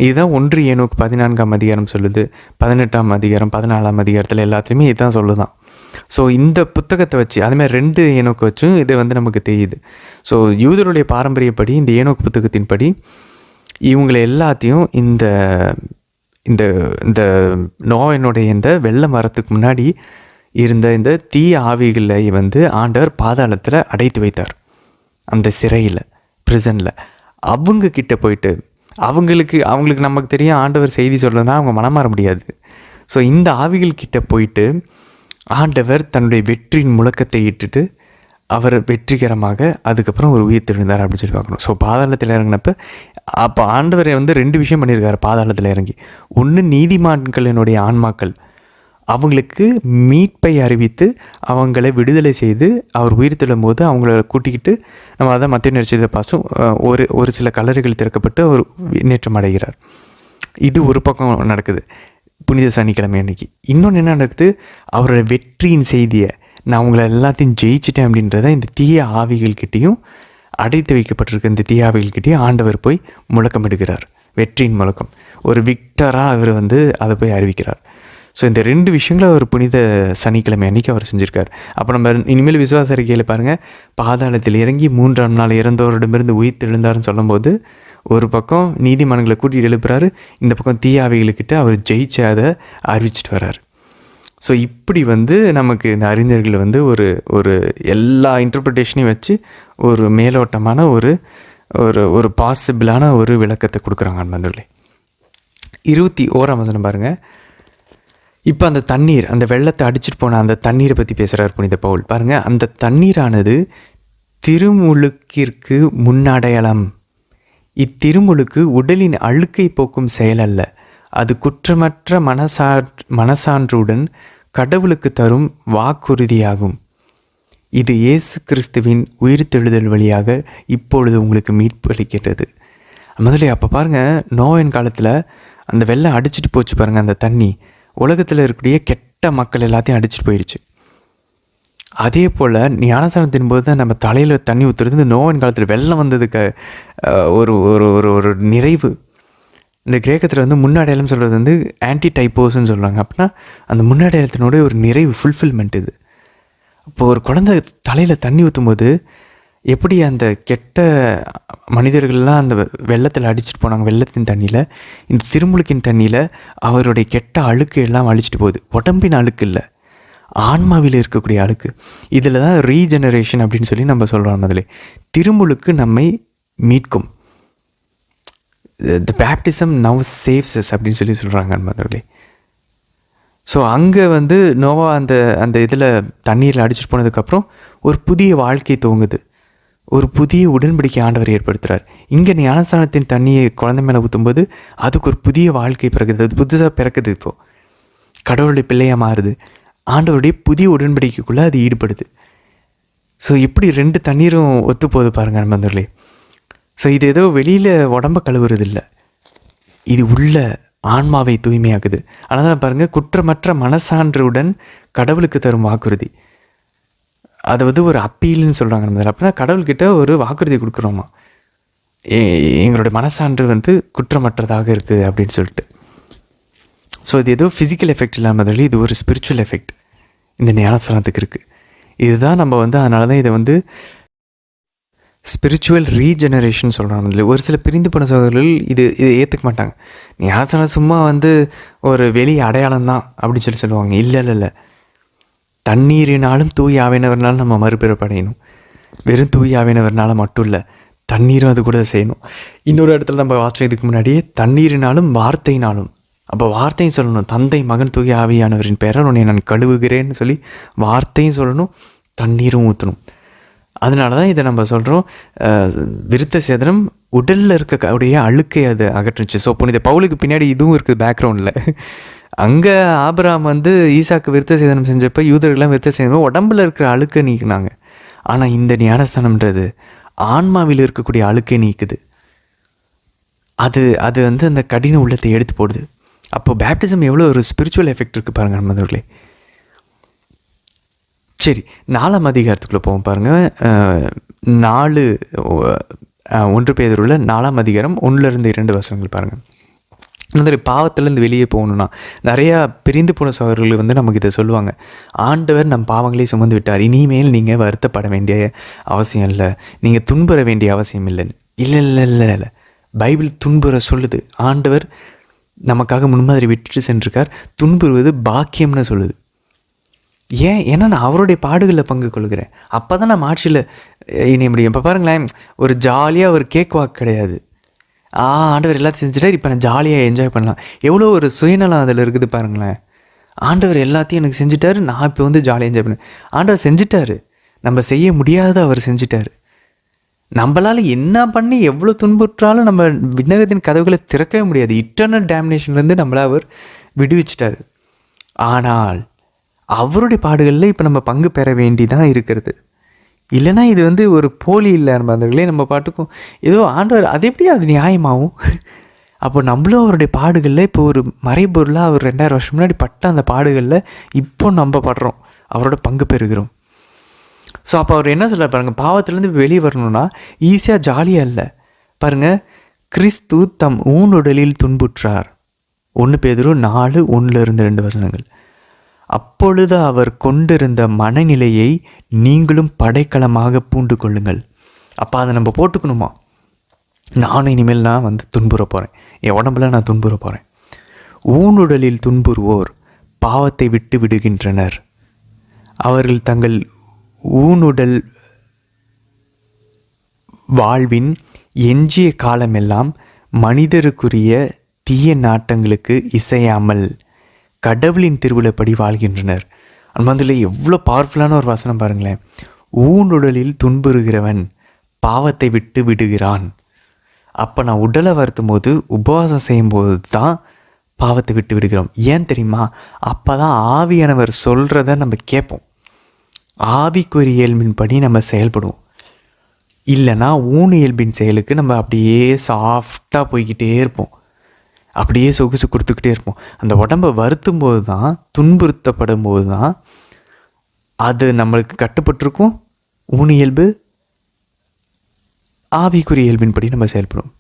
S1: இதுதான் 1 ஏனோக்கு 14ஆம் அதிகாரம் சொல்லுது, 18ஆம் அதிகாரம் 14ஆம் அதிகாரத்தில் எல்லாத்துலேயுமே இதுதான் சொல்லுதான். ஸோ இந்த புத்தகத்தை வச்சு அதுமாதிரி 2 ஏனோக்கு வச்சும் இது வந்து நமக்கு தெரியுது. ஸோ யூதருடைய பாரம்பரியப்படி இந்த ஏனோக்கு புத்தகத்தின்படி இவங்களை எல்லாத்தையும் இந்த இந்த இந்த நோயினுடைய இந்த வெள்ளம் வரத்துக்கு முன்னாடி இருந்த இந்த தீய ஆவிகளை வந்து ஆண்டவர் பாதாளத்தில் அடைத்து வைத்தார். அந்த சிறையில், ப்ரிசனில் அவங்க கிட்ட போயிட்டு அவங்களுக்கு நமக்கு தெரியும் ஆண்டவர் செய்தி சொல்லணும்னா அவங்க மனமாற முடியாது. ஸோ இந்த ஆவிகள் கிட்ட போயிட்டு ஆண்டவர் தன்னுடைய வெற்றியின் முழக்கத்தை இட்டுட்டு அவர் வெற்றிகரமாக அதுக்கப்புறம் ஒரு உயிர் தெழுந்தார் அப்படின்னு சொல்லி பார்க்கணும். ஸோ பாதாளத்தில் இறங்கினப்போ அப்போ ஆண்டவர் வந்து 2 விஷயம் பண்ணியிருக்காரு பாதாளத்தில் இறங்கி. ஒன்று, நீதிமான்களினுடைய ஆன்மாக்கள் அவங்களுக்கு மீட்பை அறிவித்து அவங்களை விடுதலை செய்து அவர் உயிர் தெழும் போது அவங்கள கூட்டிக்கிட்டு நம்ம அதை மத்திய நிகழ்ச்சியில் பாஸ்ட்டும் ஒரு சில கல்லறைகள் திறக்கப்பட்டு அவர் முன்னேற்றம் அடைகிறார். இது ஒரு பக்கம் நடக்குது புனித சனிக்கிழமை அன்னைக்கு. இன்னொன்று என்ன நடக்குது, அவரோட வெற்றியின் செய்தியை நான் அவங்கள எல்லாத்தையும் ஜெயிச்சிட்டேன் அப்படின்றத இந்த தீய ஆவிகள்கிட்டையும் அடைத்து வைக்கப்பட்டிருக்க இந்த தீய ஆவிகள்கிட்டையும் ஆண்டவர் போய் முழக்கம் எடுக்கிறார். வெற்றியின் முழக்கம் ஒரு விக்டராக அவர் வந்து அதை போய் அறிவிக்கிறார். ஸோ இந்த 2 விஷயங்களை ஒரு புனித சனிக்கிழமை அன்றைக்கி அவர் செஞ்சுருக்கார். அப்போ நம்ம இனிமேல் விசுவாச அறிக்கையில் பாருங்கள், பாதாளத்தில் இறங்கி 3ஆம் நாள் இறந்தவரிடமிருந்து உயிர் தெழுந்தாருன்னு சொல்லும்போது ஒரு பக்கம் நீதிமன்றங்களை கூட்டிகிட்டு எழுப்புறாரு, இந்த பக்கம் தீயாவிகளுக்கிட்ட அவர் ஜெயிச்சு அதை அறிவிச்சிட்டு வர்றாரு. ஸோ இப்படி வந்து நமக்கு இந்த அறிஞர்கள் வந்து ஒரு எல்லா இன்டர்பிரிட்டேஷனையும் வச்சு ஒரு மேலோட்டமான ஒரு பாசிபிளான ஒரு விளக்கத்தை கொடுக்குறாங்க நண்பர்களே. 21ஆம் வசனம் பாருங்கள். இப்போ அந்த தண்ணீர், அந்த வெள்ளத்தை அடிச்சுட்டு போன அந்த தண்ணீரை பற்றி பேசுகிறார் புனித பவுல். பாருங்கள், அந்த தண்ணீரானது திருமுழுக்கிற்கு முன்னடையாளம். இத்திருமுழுக்கு உடலின் அழுக்கை போக்கும் செயல் அல்ல, அது குற்றமற்ற மனசான்றுடன் கடவுளுக்கு தரும் வாக்குறுதியாகும். இது இயேசு கிறிஸ்துவின் உயிர்த்தெழுதல் வழியாக இப்பொழுது உங்களுக்கு மீட்பு அளிக்கிறது. முதல்ல அப்போ பாருங்கள், நோயின் காலத்தில் அந்த வெள்ளம் அடிச்சுட்டு போச்சு பாருங்கள். அந்த தண்ணி உலகத்தில் இருக்கக்கூடிய கெட்ட மக்கள் எல்லாத்தையும் அடிச்சுட்டு போயிடுச்சு. அதே போல் ஞானஸ்நானத்தின் போது தான் நம்ம தலையில் தண்ணி ஊற்றுறது இந்த நோயின் காலத்தில் வெள்ளம் வந்ததுக்கு ஒரு ஒரு ஒரு ஒரு நிறைவு. இந்த கிரேக்கத்தில் வந்து முன்னடையாளம் சொல்கிறது வந்து ஆன்டி டைப்போஸ்ன்னு சொல்கிறாங்க. அப்படின்னா அந்த முன்னடையாளத்தினுடைய ஒரு நிறைவு, ஃபுல்ஃபில்மெண்ட் இது. இப்போது ஒரு குழந்தை தலையில் தண்ணி ஊற்றும் போது எப்படி அந்த கெட்ட மனிதர்கள்லாம் அந்த வெள்ளத்தில் அடிச்சுட்டு போனாங்க, வெள்ளத்தின் தண்ணியில், இந்த திருமுழுக்கின் தண்ணியில் அவருடைய கெட்ட அழுக்கு எல்லாம் அழிச்சிட்டு போகுது. உடம்பின் அழுக்கு இல்லை, ஆன்மாவில் இருக்கக்கூடிய அழுக்கு. இதில் தான் ரீஜெனரேஷன் அப்படின்னு சொல்லி நம்ம சொல்கிறோம். அதில் திருமுழுக்கு நம்மை மீட்கும். The baptism now saves us அப்படின்னு சொல்லி சொல்கிறாங்க நண்பர்களே. ஸோ அங்கே வந்து நோவா அந்த இதில் தண்ணீரில் அடிச்சுட்டு போனதுக்கப்புறம் ஒரு புதிய வாழ்க்கை துவங்குது, ஒரு புதிய உடன்படிக்கை ஆண்டவர் ஏற்படுத்துகிறார். இங்கே ஞானஸ்நானத்தின் தண்ணியை குழந்தை மேலே ஊற்றும்போது அதுக்கு ஒரு புதிய வாழ்க்கை பிறகுது, அது புதுசாக பிறக்குது. இப்போது கடவுளுடைய பிள்ளையாக மாறுது, ஆண்டவருடைய புதிய உடன்படிக்கைக்குள்ளே அது ஈடுபடுது. ஸோ இப்படி 2 தண்ணீரும் ஒத்து போகுது பாருங்கள் நண்பர்களே. ஸோ இது ஏதோ வெளியில் உடம்ப கழுவுறது இல்லை, இது உள்ள ஆன்மாவை தூய்மையாக்குது. ஆனால் தான் பாருங்கள், குற்றமற்ற மனசான்றுடன் கடவுளுக்கு தரும் வாக்குறுதி. அதை வந்து ஒரு அப்பீல்னு சொல்கிறாங்க நம்ம. அப்படின்னா கடவுள்கிட்ட ஒரு வாக்குறுதி கொடுக்குறோமா, எங்களுடைய மனசான்று வந்து குற்றமற்றதாக இருக்குது அப்படின்னு சொல்லிட்டு. ஸோ இது ஏதோ ஃபிசிக்கல் எஃபெக்ட் இல்லாமல் இது ஒரு ஸ்பிரிச்சுவல் எஃபெக்ட் இந்த ஞானஸ்நானத்துக்கு இருக்குது. இதுதான் நம்ம வந்து அதனால தான் இதை வந்து ஸ்பிரிச்சுவல் ரீஜெனரேஷன் சொல்கிறாங்க. இதில் ஒரு சில பிரிந்து போன சகோதரர்கள் இதை ஏற்றுக்க மாட்டாங்க. ஞானஸ்நானம் சும்மா வந்து ஒரு வெளி அடையாளம் தான் அப்படின்னு சொல்லுவாங்க. இல்லை, தண்ணீரினாலும் தூய் ஆவினவர்னாலும் நம்ம மறுபிறப்படையணும். வெறும் தூய் ஆவினவர்னால மட்டும் இல்லை, தண்ணீரும் அது கூட செய்யணும். இன்னொரு இடத்துல நம்ம வாசிச்சோம் இதுக்கு முன்னாடியே, தண்ணீரினாலும் வார்த்தையினாலும். அப்போ வார்த்தையும் சொல்லணும், தந்தை மகன் தூய் ஆவியானவரின் பெயரால் உன்னை நான் கழுவுகிறேன்னு சொல்லி வார்த்தையும் சொல்லணும், தண்ணீரும் ஊற்றணும். அதனால தான் இதை நம்ம சொல்கிறோம், விருத்த சேதனம் உடலில் இருக்கக்கூடிய அழுக்கை அது அகற்றுச்சு. ஸோ புனித பவுலுக்கு பின்னாடி இதுவும் இருக்குது பேக்ரவுண்டில். அங்கே ஆபிரகாம் வந்து ஈசாக்கு விருத்த சேதனம் செஞ்சப்போ யூதர்கள்லாம் விருத்த சேதனம் உடம்பில் இருக்கிற அழுக்கை நீக்கினாங்க. ஆனால் இந்த ஞானஸ்தானம்ன்றது ஆன்மாவில் இருக்கக்கூடிய அழுக்கை நீக்குது. அது வந்து அந்த கடின உள்ளத்தை எடுத்து போடுது. அப்போது பேப்டிசம் எவ்வளோ ஒரு ஸ்பிரிச்சுவல் எஃபெக்ட் இருக்குது பாருங்கள் நண்பர்களே. சரி, 4ஆம் அதிகாரத்துக்குள்ளே போவோம் பாருங்கள். 1 பேதுருவில் 4ஆம் அதிகாரம் 1-2 வசனங்கள் பாருங்கள். இந்த பாவத்திலேருந்து வெளியே போகணுன்னா நிறையா பிரிந்து போன சகோதரர்கள் வந்து நமக்கு இதை சொல்லுவாங்க. ஆண்டவர் நம் பாவங்களே சுமந்து விட்டார், இனிமேல் நீங்கள் வருத்தப்பட வேண்டிய அவசியம் இல்லை, நீங்கள் துன்புற வேண்டிய அவசியம் இல்லைன்னு. இல்லை, பைபிள் துன்புற சொல்லுது. ஆண்டவர் நமக்காக முன்மாதிரி விட்டுட்டு சென்றிருக்கார். துன்புறுவது பாக்கியம்னு சொல்லுது. ஏன்னா நான் அவருடைய பாடுகளில் பங்கு கொள்கிறேன். அப்போ தான் நான் ஆட்சியில் இணைய முடியும். இப்போ பாருங்களேன், ஒரு ஜாலியாக ஒரு கேக் வாக் கிடையாது. ஆண்டவர் எல்லாத்தையும் செஞ்சுட்டார், இப்போ நான் ஜாலியாக என்ஜாய் பண்ணலாம். எவ்வளோ ஒரு சுயநலம் அதில் இருக்குது பாருங்களேன். ஆண்டவர் எல்லாத்தையும் எனக்கு செஞ்சுட்டாரு, நான் இப்போ வந்து ஜாலியாக என்ஜாய் பண்ணேன். ஆண்டவர் செஞ்சுட்டாரு, நம்ம செய்ய முடியாத அவர் செஞ்சுட்டாரு. நம்மளால் என்ன பண்ணி எவ்வளோ துன்புற்றாலும் நம்ம விண்ணகத்தின் கதவுகளை திறக்கவே முடியாது. இட்டர்னல் டேமினேஷன்லேருந்து நம்மளை அவர் விடுவிச்சிட்டாரு. ஆனால் அவருடைய பாடுகளில் இப்போ நம்ம பங்கு பெற வேண்டிதான் இருக்கிறது. இல்லைனா இது வந்து ஒரு போலி இல்லை நண்பர்களே. நம்ம பாட்டுக்கும் ஏதோ ஆண்டவர் அது எப்படி அது நியாயமாகும்? அப்போ நம்மளும் அவருடைய பாடுகளில் இப்போ ஒரு மறைபொருளாக அவர் 2000 வருஷம் முன்னாடி பட்ட அந்த பாடுகளில் இப்போ நம்ம படுறோம், அவரோட பங்கு பெறுகிறோம். ஸோ அப்போ அவர் என்ன சொல்கிறார் பாருங்கள், பாவத்திலேருந்து வெளியே வரணும்னா ஈஸியாக ஜாலியாக இல்லை பாருங்கள். கிறிஸ்து தம் ஊனுடலில் துன்புற்றார். 1 பேதுரு 4:1-2 அப்பொழுது அவர் கொண்டிருந்த மனநிலையை நீங்களும் படைக்கலமாக பூண்டு கொள்ளுங்கள். அப்போ அதை நம்ம போட்டுக்கணுமா? நானும் இனிமேல் நான் வந்து துன்புற போகிறேன், என் உடம்புல நான் துன்புற போகிறேன். ஊனுடலில் துன்புறுவோர் பாவத்தை விட்டு விடுகின்றனர். அவர்கள் தங்கள் ஊனுடல் வாழ்வின் எஞ்சிய காலமெல்லாம் மனிதருக்குரிய தீய நாட்டங்களுக்கு இசையாமல் கடவுளின் திருவிழப்படி வாழ்கின்றனர். அன்பார்ந்தவர்களே, எவ்வளோ பவர்ஃபுல்லான ஒரு வசனம் பாருங்களேன். ஊனுடலில் துன்புறுகிறவன் பாவத்தை விட்டு விடுகிறான். அப்போ நான் உடலை வருத்தும் போது, உபவாசம் செய்யும்போது தான் பாவத்தை விட்டு விடுகிறோம். ஏன் தெரியுமா? அப்போ தான் ஆவியானவர் சொல்கிறத நம்ம கேட்போம், ஆவிக்குரிய இயல்பின்படி நம்ம செயல்படுவோம். இல்லைன்னா ஊனு இயல்பின் செயலுக்கு நம்ம அப்படியே சாஃப்டாக போய்கிட்டே இருப்போம், அப்படியே சொகுசு கொடுத்துக்கிட்டே இருப்போம். அந்த உடம்பை வருத்தும் போது தான், துன்புறுத்தப்படும் போது தான் அது நம்மளுக்கு கட்டுப்பட்டிருக்கும். ஊனு இயல்பு ஆவிக்குரிய இயல்பின்படி நம்ம செயல்படும்.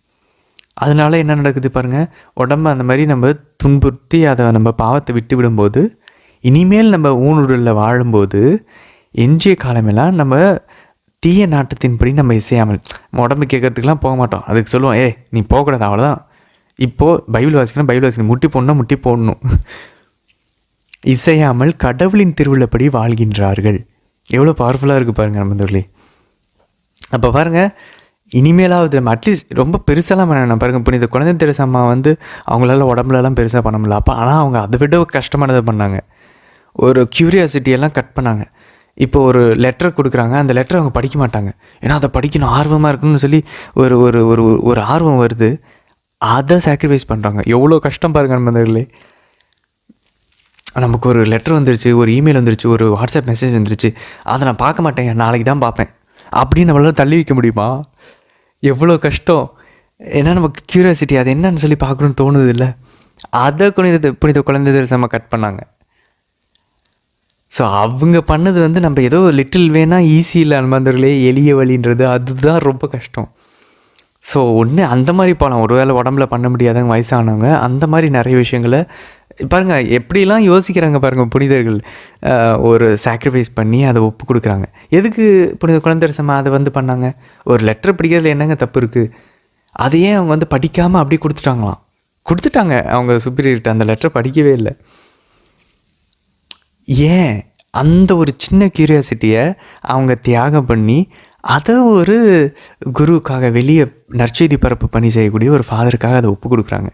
S1: அதனால என்ன நடக்குது பாருங்கள், உடம்பை அந்த மாதிரி நம்ம துன்புறுத்தி அதை நம்ம பாவத்தை விட்டு விடும்போது, இனிமேல் நம்ம ஊனுடலில் வாழும்போது எஞ்சிய காலமெல்லாம் நம்ம தீய நாட்டத்தின்படி நம்ம இசையாமல், உடம்பு கேட்கறதுக்கெலாம் போக மாட்டோம். அதுக்கு சொல்லுவோம், நீ போகக்கூடாது, அவ்வளோதான். இப்போது பைபிள் வாசிக்கணும், பைபிள் வாசிக்கணும், முட்டி போடணும், முட்டி போடணும். இசையாமல் கடவுளின் திருவிழப்படி வாழ்கின்றார்கள். எவ்வளோ பவர்ஃபுல்லாக இருக்குது பாருங்கள் நண்பர்களே. அப்போ பாருங்கள், இனிமேலாவது நம்ம அட்லீஸ்ட் ரொம்ப பெருசாலாம் பண்ணணும் பாருங்கள். புனித குழந்தை தெரசா அம்மா வந்து அவங்களால உடம்புலலாம் பெருசாக பண்ண முடியல. அப்போ ஆனால் அவங்க அதை விட கஷ்டமானதை பண்ணாங்க. ஒரு க்யூரியாசிட்டியெல்லாம் கட் பண்ணாங்க. இப்போ ஒரு லெட்டர் கொடுக்குறாங்க, அந்த லெட்டர் அவங்க படிக்க மாட்டாங்க. ஏன்னா அதை படிக்கணும், ஆர்வமாக இருக்கணும்னு சொல்லி ஒரு ஒரு ஒரு ஒரு ஆர்வம் வருது, அதை சாக்ரிஃபைஸ் பண்ணுறாங்க. எவ்வளோ கஷ்டம் பாருங்கள் நண்பர்களே. நமக்கு ஒரு லெட்டர் வந்துருச்சு, ஒரு இமெயில் வந்துருச்சு, ஒரு வாட்ஸ்அப் மெசேஜ் வந்துருச்சு, அதை நான் பார்க்க மாட்டேங்க, நாளைக்கு தான் பார்ப்பேன் அப்படின்னு நம்மளால் தள்ளி வைக்க முடியுமா? எவ்வளோ கஷ்டம். ஏன்னா நமக்கு க்யூரியாசிட்டி, அது என்னன்னு சொல்லி பார்க்கணுன்னு தோணுது இல்லை. அதை புனித குழந்தை தெரசா கட் பண்ணாங்க. ஸோ அவங்க பண்ணது வந்து நம்ம ஏதோ லிட்டில் வேணால் ஈஸி இல்லை நண்பர்களே, எளிய வழின்றது அதுதான் ரொம்ப கஷ்டம். ஸோ ஒன்று அந்த மாதிரி போகலாம். ஒருவேளை உடம்புல பண்ண முடியாதவங்க, வயசானவங்க, அந்த மாதிரி நிறைய விஷயங்களை பாருங்கள் எப்படிலாம் யோசிக்கிறாங்க பாருங்கள் புனிதர்கள். ஒரு சாக்ரிஃபைஸ் பண்ணி அதை ஒப்பு கொடுக்குறாங்க. எதுக்கு புனித குழந்தை தெரசா அதை வந்து பண்ணாங்க? ஒரு லெட்டர் படிக்கிறதுல என்னங்க தப்பு இருக்குது? அதையே அவங்க வந்து படிக்காமல் அப்படியே கொடுத்துட்டாங்க அவங்க சுப்பீரியர்கிட்ட. அந்த லெட்டரை படிக்கவே இல்லை. ஏன்? அந்த ஒரு சின்ன க்யூரியாசிட்டியை அவங்க தியாகம் பண்ணி அதை ஒரு குருவுக்காக, வெளியே நற்செய்தி பரப்பு பணி செய்யக்கூடிய ஒரு ஃபாதருக்காக அதை ஒப்பு கொடுக்குறாங்க,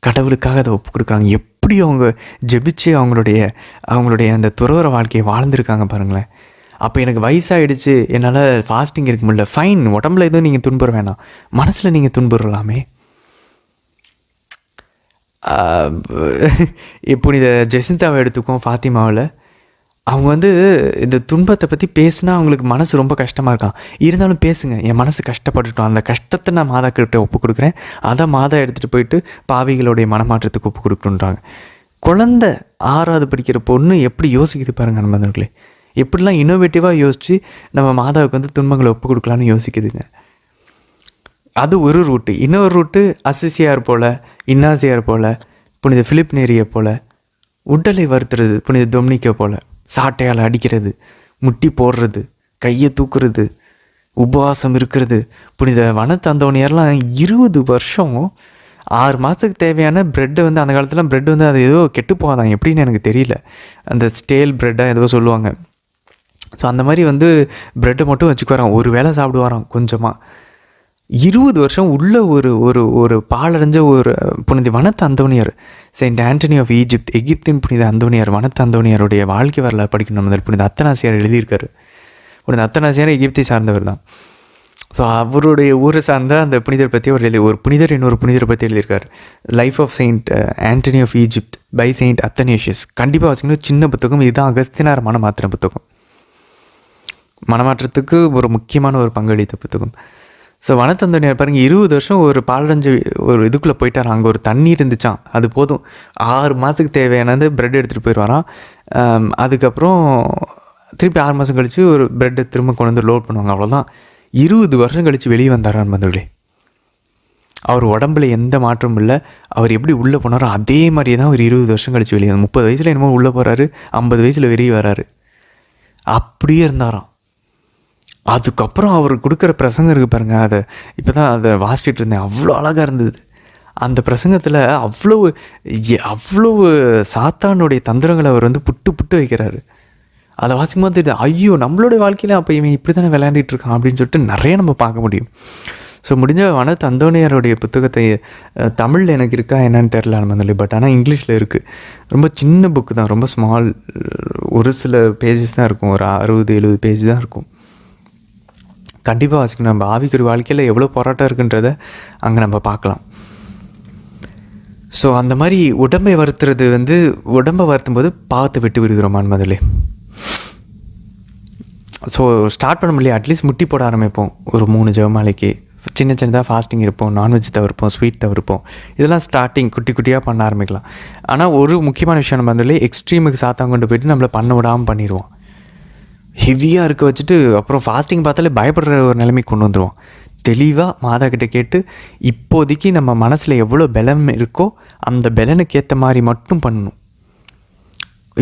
S1: கடவுளுக்காக அதை ஒப்பு கொடுக்குறாங்க. எப்படி அவங்க ஜெபிச்சு அவங்களுடைய அந்த துறவற வாழ்க்கையை வாழ்ந்துருக்காங்க பாருங்களேன். அப்போ எனக்கு வயசாகிடுச்சு, என்னால் ஃபாஸ்டிங் இருக்க முடியல, ஃபைன், உடம்புல எதுவும் நீங்கள் துன்புற வேணாம், மனசில் நீங்கள் துன்புறலாமே. புனித ஜெசிந்தாவை எடுத்துக்கோம், ஃபாத்திமாவில். அவங்க வந்து இந்த துன்பத்தை பற்றி பேசுனா அவங்களுக்கு மனசு ரொம்ப கஷ்டமாக இருக்கான். இருந்தாலும் பேசுங்க, என் மனசு கஷ்டப்பட்டுட்டோம், அந்த கஷ்டத்தை நான் மாதா கிட்ட ஒப்பு கொடுக்குறேன், அதை மாதா எடுத்துகிட்டு போயிட்டு பாவிகளுடைய மனமாற்றத்துக்கு ஒப்பு கொடுக்கணுன்றாங்க. குழந்தை 6வது படிக்கிற பொண்ணு எப்படி யோசிக்குது பாருங்கள் நண்பர்களே. எப்படிலாம் இன்னோவேட்டிவாக யோசித்து நம்ம மாதாவுக்கு வந்து துன்பங்களை ஒப்பு கொடுக்கலான்னு யோசிக்குதுங்க. அது ஒரு ரூட்டு. இன்னொரு ரூட்டு அசிசியார் போல், இன்னாசியார் போல், புனித பிலிப் நேரியை போல் உடலை வருத்துறது, புனித டொமினிக்கை போல் சாட்டையால் அடிக்கிறது, முட்டி போடுறது, கையை தூக்குறது, உபவாசம் இருக்கிறது. புனித வனத்தந்தோனியாரெலாம் 20 வருஷம் 6 மாதத்துக்கு தேவையான ப்ரெட்டை வந்து அந்த காலத்தில் ப்ரெட் வந்து அது ஏதோ கெட்டு போகாதான் எப்படின்னு எனக்கு தெரியல, அந்த ஸ்டேல் ப்ரெட்டாக ஏதோ சொல்லுவாங்க. ஸோ அந்த மாதிரி வந்து ப்ரெட்டை மட்டும் வச்சுக்குவாராம், ஒரு வேளை சாப்பிடுவாராம் கொஞ்சமாக. 20 வருஷம் உள்ள ஒரு ஒரு ஒரு பாலடைஞ்ச ஒரு புனித வனத்து அந்தோனியார், செயின்ட் ஆண்டனி ஆஃப் ஈஜிப்த், எகிப்தின் புனித அந்தோனியார், வனத்து அந்தோனியாருடைய வாழ்க்கை வரலாறு படிக்கணும். முதல் புனித அத்தனாசியார் எழுதியிருக்காரு. புனித அத்தனாசியார் எகிப்தை சார்ந்தவர் தான். ஸோ அவருடைய ஊரை சார்ந்த அந்த புனிதர் பற்றி ஒரு புனிதர் இன்னொரு புனிதரை பற்றி எழுதியிருக்கார். Life of Saint Antony of Egypt by Saint Athanasius. கண்டிப்பாக வச்சுக்கணும், சின்ன புத்தகம். இதுதான் அகஸ்தினார் மனமாத்திர புத்தகம். மனமாற்றத்துக்கு ஒரு முக்கியமான ஒரு பங்களித்த புத்தகம். ஸோ வனத்தந்தனியார் பாருங்கள், 20 வருஷம் ஒரு பாலடைஞ்சு ஒரு இதுக்குள்ளே போயிட்டார். அங்கே ஒரு தண்ணி இருந்துச்சான், அது போதும். 6 மாதத்துக்கு தேவையானது ப்ரெட் எடுத்துகிட்டு போயிடுவாராம். அதுக்கப்புறம் திருப்பி 6 மாதம் கழித்து ஒரு ப்ரெட்டை திரும்ப கொண்டு வந்து லோட் பண்ணுவாங்க, அவ்வளோதான். 20 வருஷம் கழித்து வெளியே வந்தார் நண்பர்களே. அவர் உடம்புல எந்த மாற்றமும் இல்லை. அவர் எப்படி உள்ளே போனாரோ அதே மாதிரியே தான் ஒரு 20 வருஷம் கழித்து வெளியே 30 வயசில் என்னமோ உள்ளே போகிறாரு, 50 வயசில் வெளியே வராரு, அப்படியே இருந்தாராம். அதுக்கப்புறம் அவர் கொடுக்குற பிரசங்கம் இருக்குது பாருங்கள், அதை இப்போ தான் அதை வாசிச்சுட்டு இருந்தேன், அவ்வளோ அழகாக இருந்தது. அந்த பிரசங்கத்தில் அவ்வளவு சாத்தானுடைய தந்திரங்களை அவர் வந்து புட்டு புட்டு வைக்கிறாரு. அதை வாசிக்கும் போது இது ஐயோ நம்மளுடைய வாழ்க்கையில் அப்போ இவன் இப்படி தானே விளையாண்டிட்டு இருக்கான் அப்படின்னு சொல்லிட்டு நிறைய நம்ம பார்க்க முடியும். ஸோ முடிஞ்ச வனத்து அந்தோனியாருடைய புத்தகத்தை தமிழில் எனக்கு இருக்கா என்னன்னு தெரில நம்ம, பட் ஆனால் இங்கிலீஷில் இருக்குது. ரொம்ப சின்ன புக்கு தான், ரொம்ப ஸ்மால், ஒரு சில பேஜஸ் தான் இருக்கும், ஒரு 60-70 பேஜ் தான் இருக்கும். கண்டிப்பாக வாசிக்கணும். நம்ம ஆவிக்குரிய வாழ்க்கையில் எவ்வளோ போராட்டம் இருக்குன்றதை அங்கே நம்ம பார்க்கலாம். ஸோ அந்த மாதிரி உடம்பை வருத்துறது வந்து, உடம்பை வருத்தும் போது பாவத்தை விட்டு விடுகிறோமான் முதலே. ஸோ ஸ்டார்ட் பண்ண முடியல, அட்லீஸ்ட் முட்டி போட ஆரம்பிப்போம். ஒரு 3 ஜெபமாலைக்கு சின்ன சின்னதாக ஃபாஸ்டிங் இருப்போம், நான்வெஜ் தவிர்ப்போம், ஸ்வீட் தவிர்ப்போம். இதெல்லாம் ஸ்டார்டிங் குட்டி குட்டியாக பண்ண ஆரம்பிக்கலாம். ஆனால் ஒரு முக்கியமான விஷயம், நம்ம முதல்ல எக்ஸ்ட்ரீமுக்கு சாத்தம் கொண்டு போயிட்டு நம்மளை பண்ண விடாமல் பண்ணிடுவோம். ஹெவியாக இருக்க வச்சுட்டு அப்புறம் ஃபாஸ்டிங் பார்த்தாலே பயப்படுற ஒரு நிலைமைக்கு கொண்டு வந்துடுவோம். தெளிவாக மாதா கிட்டே கேட்டு, இப்போதைக்கு நம்ம மனசில் எவ்வளோ பலம் இருக்கோ அந்த பலனுக்கு ஏற்ற மாதிரி மட்டும் பண்ணணும்.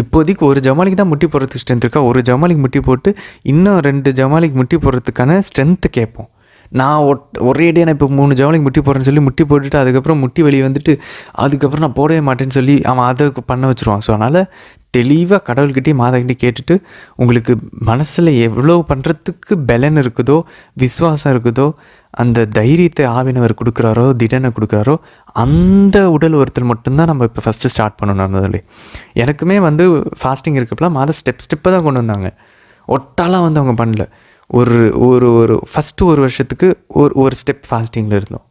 S1: இப்போதைக்கு ஒரு ஜமாலிக்கு தான் முட்டி போடுறதுக்கு ஸ்ட்ரென்த் இருக்கா, ஒரு ஜமாலிக்கு முட்டி போட்டு இன்னும் 2 ஜமாலிக்கு முட்டி போடுறதுக்கான ஸ்ட்ரென்த்து கேட்போம். நான் ஒரேடியாக நான் இப்போ 3 ஜமாலிக்கு முட்டி போடுறேன்னு சொல்லி முட்டி போட்டுட்டு அதுக்கப்புறம் முட்டி வெளியே வந்துட்டு அதுக்கப்புறம் நான் போடவே மாட்டேன்னு சொல்லி அவன் அதை பண்ண வச்சுருவான். ஸோ அதனால் தெளிவாக கடவுள்கிட்டே மாதாக்கிட்டே கேட்டுட்டு, உங்களுக்கு மனசில் எவ்வளோ பண்ணுறதுக்கு பலன் இருக்குதோ, விசுவாசம் இருக்குதோ, அந்த தைரியத்தை ஆவினவர் கொடுக்குறாரோ, திடனை கொடுக்குறாரோ, அந்த உடல் ஒருத்தல் மட்டும்தான் நம்ம இப்போ ஃபஸ்ட்டு ஸ்டார்ட் பண்ணணும். அதில் எனக்குமே வந்து ஃபாஸ்டிங் இருக்கப்பலாம் மாதம் ஸ்டெப்பாக தான் கொண்டு வந்தாங்க. ஒட்டாலாம் வந்து அவங்க பண்ணல. ஒரு ஒரு ஒரு ஃபஸ்ட்டு ஒரு வருஷத்துக்கு ஒரு ஸ்டெப் ஃபாஸ்டிங்கில் இருந்தோம்.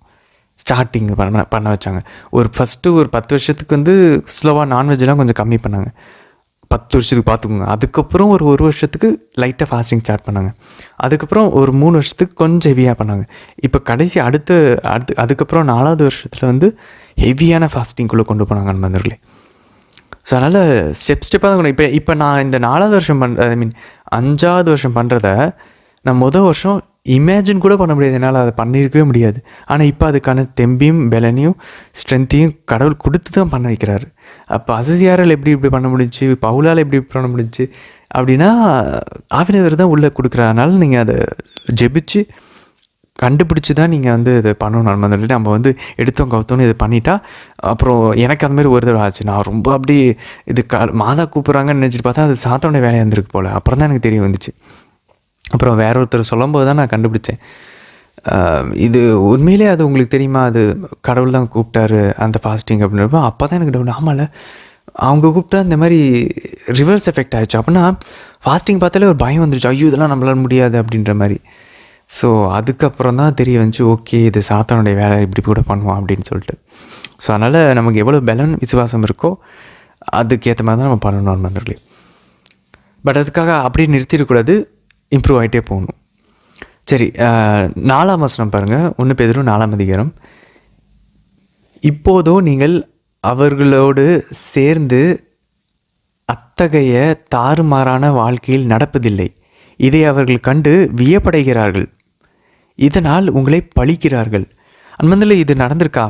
S1: ஸ்டார்டிங் பண்ண வச்சாங்க. ஃபஸ்ட்டு ஒரு 10 வருஷத்துக்கு வந்து ஸ்லோவாக நான்வெஜ்லாம் கொஞ்சம் கம்மி பண்ணாங்க. 10 வருஷத்துக்கு பார்த்துக்கோங்க. அதுக்கப்புறம் ஒரு வருஷத்துக்கு லைட்டாக ஃபாஸ்டிங் ஸ்டார்ட் பண்ணாங்க. அதுக்கப்புறம் ஒரு 3 வருஷத்துக்கு கொஞ்சம் ஹெவியாக பண்ணாங்க. இப்போ கடைசி அதுக்கப்புறம் 4வது வருஷத்தில் வந்து ஹெவியான ஃபாஸ்டிங்குள்ளே கொண்டு போனாங்க நண்பர்களே. ஸோ அதனால் ஸ்டெப்பாக தான் கொண்டு. இப்போ நான் இந்த 4வது வருஷம் 5வது வருஷம் பண்ணுறத நான் வருஷம் இமேஜின் கூட பண்ண முடியாது, என்னால் அதை பண்ணியிருக்கவே முடியாது. ஆனால் இப்போ அதுக்கான தெம்பியும் பலனையும் ஸ்ட்ரென்த்தையும் கடவுள் கொடுத்து தான் பண்ண வைக்கிறாரு. அப்போ அசசியாரால் இப்படி பண்ண முடிஞ்சு, பவுலால் எப்படி பண்ண முடிஞ்சு அப்படின்னா ஆவினவர் தான் உள்ளே கொடுக்குறதுனால நீங்கள் அதை ஜெபிச்சு கண்டுபிடிச்சி தான் நீங்கள் வந்து இதை பண்ணணும். நம்ம வந்து எடுத்தோம் கவுத்தோன்னு இதை பண்ணிட்டா அப்புறம் எனக்கு அந்த மாதிரி ஒரு தடவை ஆச்சு. நான் ரொம்ப அப்படி இது மாதா கூப்பிட்றாங்கன்னு நினச்சிட்டு பார்த்தா அது சாத்தோட வேலையாக இருந்திருக்கு போல். அப்புறம் தான் எனக்கு தெரிய வந்துச்சு. அப்புறம் வேற ஒருத்தர் சொல்லும்போது தான் நான் கண்டுபிடிச்சேன், இது உண்மையிலே அது உங்களுக்கு தெரியுமா, அது கடவுள் தான் கூப்பிட்டாரு அந்த ஃபாஸ்டிங் அப்படின்றப்ப. அப்போ தான் எனக்கு டவுன், ஆமாம்ல அவங்க கூப்பிட்டா இந்த மாதிரி ரிவர்ஸ் எஃபெக்ட் ஆகிடுச்சு. அப்படின்னா ஃபாஸ்டிங் பார்த்தாலே ஒரு பயம் வந்துருச்சு, ஐயோ இதெல்லாம் நம்மளால் முடியாது அப்படின்ற மாதிரி. ஸோ அதுக்கப்புறம் தான் தெரிய வந்துச்சு, ஓகே இது சாத்தானுடைய வேலை, இப்படி கூட பண்ணுவான் அப்படின்னு சொல்லிட்டு. ஸோ அதனால் நமக்கு எவ்வளோ பலன் விசுவாசம் இருக்கோ அதுக்கேற்ற மாதிரி தான் நம்ம பண்ணணும் நண்பர்களே. பட் அதுக்காக அப்படியே நிறுத்திடக்கூடாது, இம்ப்ரூவ் ஆகிட்டே போகணும். சரி, 4ஆம் வசனம் பாருங்கள், 1 பேதுரு 4ஆம் அதிகாரம். இப்போதோ நீங்கள் அவர்களோடு சேர்ந்து அத்தகைய தாறுமாறான வாழ்க்கையில் நடப்பதில்லை. இதை அவர்கள் கண்டு வியப்படைகிறார்கள், இதனால் உங்களை பழிக்கிறார்கள். அன்மந்தில் இது நடந்திருக்கா?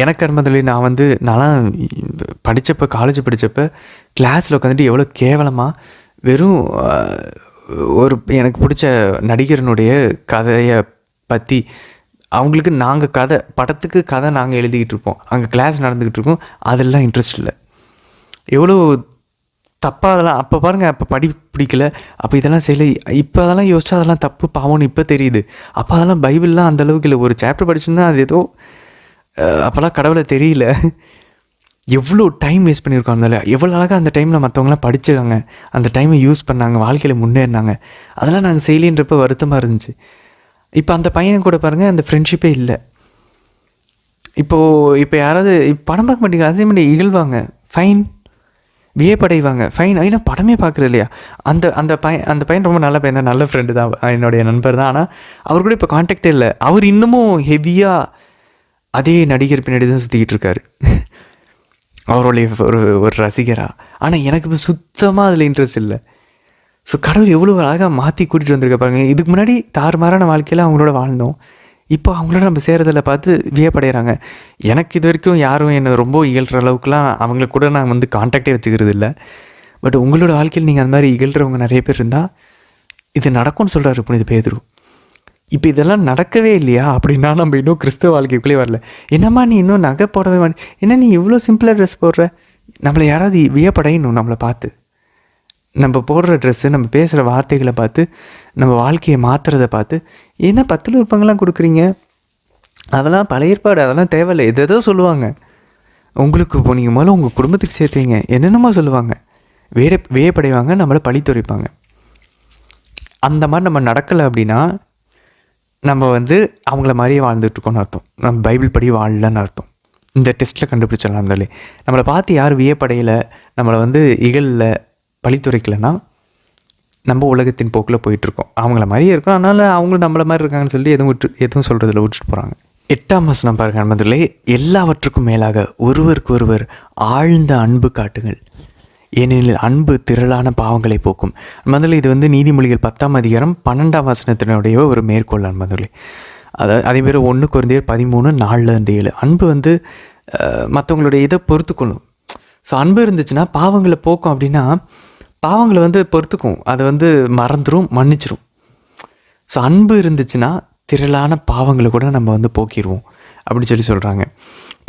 S1: எனக்கு அன்மந்தில் நான்லாம் படித்தப்போ, காலேஜ் படித்தப்போ கிளாஸில் உட்காந்துட்டு எவ்வளோ கேவலமாக வெறும் எனக்கு பிடிச்ச நடிகரனுடைய கதையை பற்றி அவங்களுக்கு நாங்கள் படத்துக்கு கதை நாங்கள் எழுதிக்கிட்டு இருப்போம், அங்கே கிளாஸ் நடந்துக்கிட்டு இருக்கோம், அதெல்லாம் இன்ட்ரெஸ்ட் இல்லை. எவ்வளோ தப்பாக அதெல்லாம் அப்போ பாருங்கள், அப்போ பிடிக்கல, அப்போ இதெல்லாம் செய்யலை, இப்போ அதெல்லாம் யோசிச்சா அதெல்லாம் தப்பு பாவம்னு இப்போ தெரியுது. அப்போ அதெல்லாம் பைபிள்லாம் அந்தளவுக்கு இல்லை. ஒரு சாப்டர் படிச்சுன்னா அது ஏதோ அப்போல்லாம் கடவுளை தெரியல. எவ்வளோ டைம் வேஸ்ட் பண்ணியிருக்கோம். அதில் எவ்வளோ அழகாக அந்த டைமில் மற்றவங்களாம் படிச்சுருக்காங்க, அந்த டைமை யூஸ் பண்ணாங்க, வாழ்க்கையில் முன்னேறினாங்க. அதெல்லாம் நாங்கள் செய்யலின்றப்ப வருத்தமாக இருந்துச்சு. இப்போ அந்த பையன் கூட பாருங்கள், அந்த ஃப்ரெண்ட்ஷிப்பே இல்லை. இப்போ யாராவது படம் பார்க்க மாட்டேங்கிறாங்க, அதே மாதிரி இகழ்வாங்க, ஃபைன், வியப்படைவாங்க, ஃபைன், ஏன்னா படமே பார்க்குறது இல்லையா. அந்த பையன் ரொம்ப நல்ல பையன் தான், நல்ல ஃப்ரெண்டு தான், என்னுடைய நண்பர் தான். ஆனால் அவர் கூட இப்போ கான்டாக்டே இல்லை. அவர் இன்னமும் ஹெவியாக அதே நடிகர் பின்னாடி தான் சுற்றிக்கிட்டு இருக்காரு, அவருடைய ஒரு ரசிகராக. ஆனால் எனக்கு இப்போ சுத்தமாக அதில் இன்ட்ரெஸ்ட் இல்லை. ஸோ கடவுள் எவ்வளோ அழகாக மாற்றி கூட்டிகிட்டு வந்திருக்க பாருங்க. இதுக்கு முன்னாடி தாறுமாறான வாழ்க்கையில் அவங்களோட வாழ்ந்தோம், இப்போ அவங்களோட நம்ம சேரதில் பார்த்து வியப்படைகிறாங்க. எனக்கு இது வரைக்கும் யாரும் என்னை ரொம்ப இகழ்கிற அளவுக்குலாம் அவங்களுக்கு கூட நான் வந்து கான்டாக்டே வச்சுக்கிறது இல்லை. பட் உங்களோட வாழ்க்கையில் நீங்கள் அந்த மாதிரி இகழ்கிறவங்க நிறைய பேர் இருந்தால் இது நடக்கும்னு சொல்கிறாரு புனித பேதுரு. இப்போ இதெல்லாம் நடக்கவே இல்லையா அப்படின்னா நம்ம இன்னும் கிறிஸ்தவ வாழ்க்கைக்குள்ளே வரல. என்னம்மா நீ இன்னும் நகை போடவே மாட்டேன், என்ன நீ இவ்வளோ சிம்பிளாக ட்ரெஸ் போடுற, நம்மளை யாராவது வியப்படையணும், நம்மளை பார்த்து, நம்ம போடுற ட்ரெஸ்ஸு, நம்ம பேசுகிற வார்த்தைகளை பார்த்து, நம்ம வாழ்க்கையை மாற்றுறதை பார்த்து, என்ன 10 விருப்பங்கள்லாம் கொடுக்குறீங்க, அதெல்லாம் பழைய ஏற்பாடு, அதெல்லாம் தேவையில்லை, எதோ சொல்லுவாங்க. உங்களுக்கு இப்போ நீங்கள் முதல்ல உங்கள் குடும்பத்துக்கு சேர்த்துவீங்க, என்னென்னமோ சொல்லுவாங்க, வியப்படைவாங்க, நம்மளை பழித்துரைப்பாங்க. அந்த மாதிரி நம்ம நடக்கலை அப்படின்னா நம்ம வந்து அவங்கள மாதிரியே வாழ்ந்துட்டுருக்கோன்னு அர்த்தம், நம்ம பைபிள் படி வாழலன்னு அர்த்தம். இந்த டெஸ்ட்டில் கண்டுபிடிச்சிடலாம். இருந்தாலே நம்மளை பார்த்து யார் வியப்படையில், நம்மளை வந்து இகழில் பழித்துரைக்கலைன்னா நம்ம உலகத்தின் போக்கில் போயிட்டுருக்கோம், அவங்கள மாதிரியே இருக்கும். அதனால் அவங்களும் நம்மளை மாதிரி இருக்காங்கன்னு சொல்லி எதுவும் சொல்கிறதில்ல, விட்டுட்டு போகிறாங்க. 8ஆம் வசனம் பாருங்க நண்பர்களே, எல்லாவற்றுக்கும் மேலாக ஒருவருக்கு ஒருவர் ஆழ்ந்த அன்பு காட்டுங்கள், ஏனெனில் அன்பு திரளான பாவங்களை போக்கும். முதல்ல இது வந்து நீதிமொழிகள் 10ஆம் அதிகாரம் 12ஆம் வசனத்தினுடைய ஒரு மேற்கோள் நண்பர்களே. அதேமாரி 1 கொரிந்தியர் 13:4-7. அன்பு வந்து மற்றவங்களுடைய இதை பொறுத்துக்கணும். ஸோ அன்பு இருந்துச்சுன்னா பாவங்களை போக்கும். அப்படின்னா பாவங்களை வந்து பொறுத்துக்கும், அதை வந்து மறந்துடும், மன்னிச்சிடும். ஸோ அன்பு இருந்துச்சுன்னா திரளான பாவங்களை கூட நம்ம வந்து போக்கிடுவோம் அப்படின்னு சொல்கிறாங்க.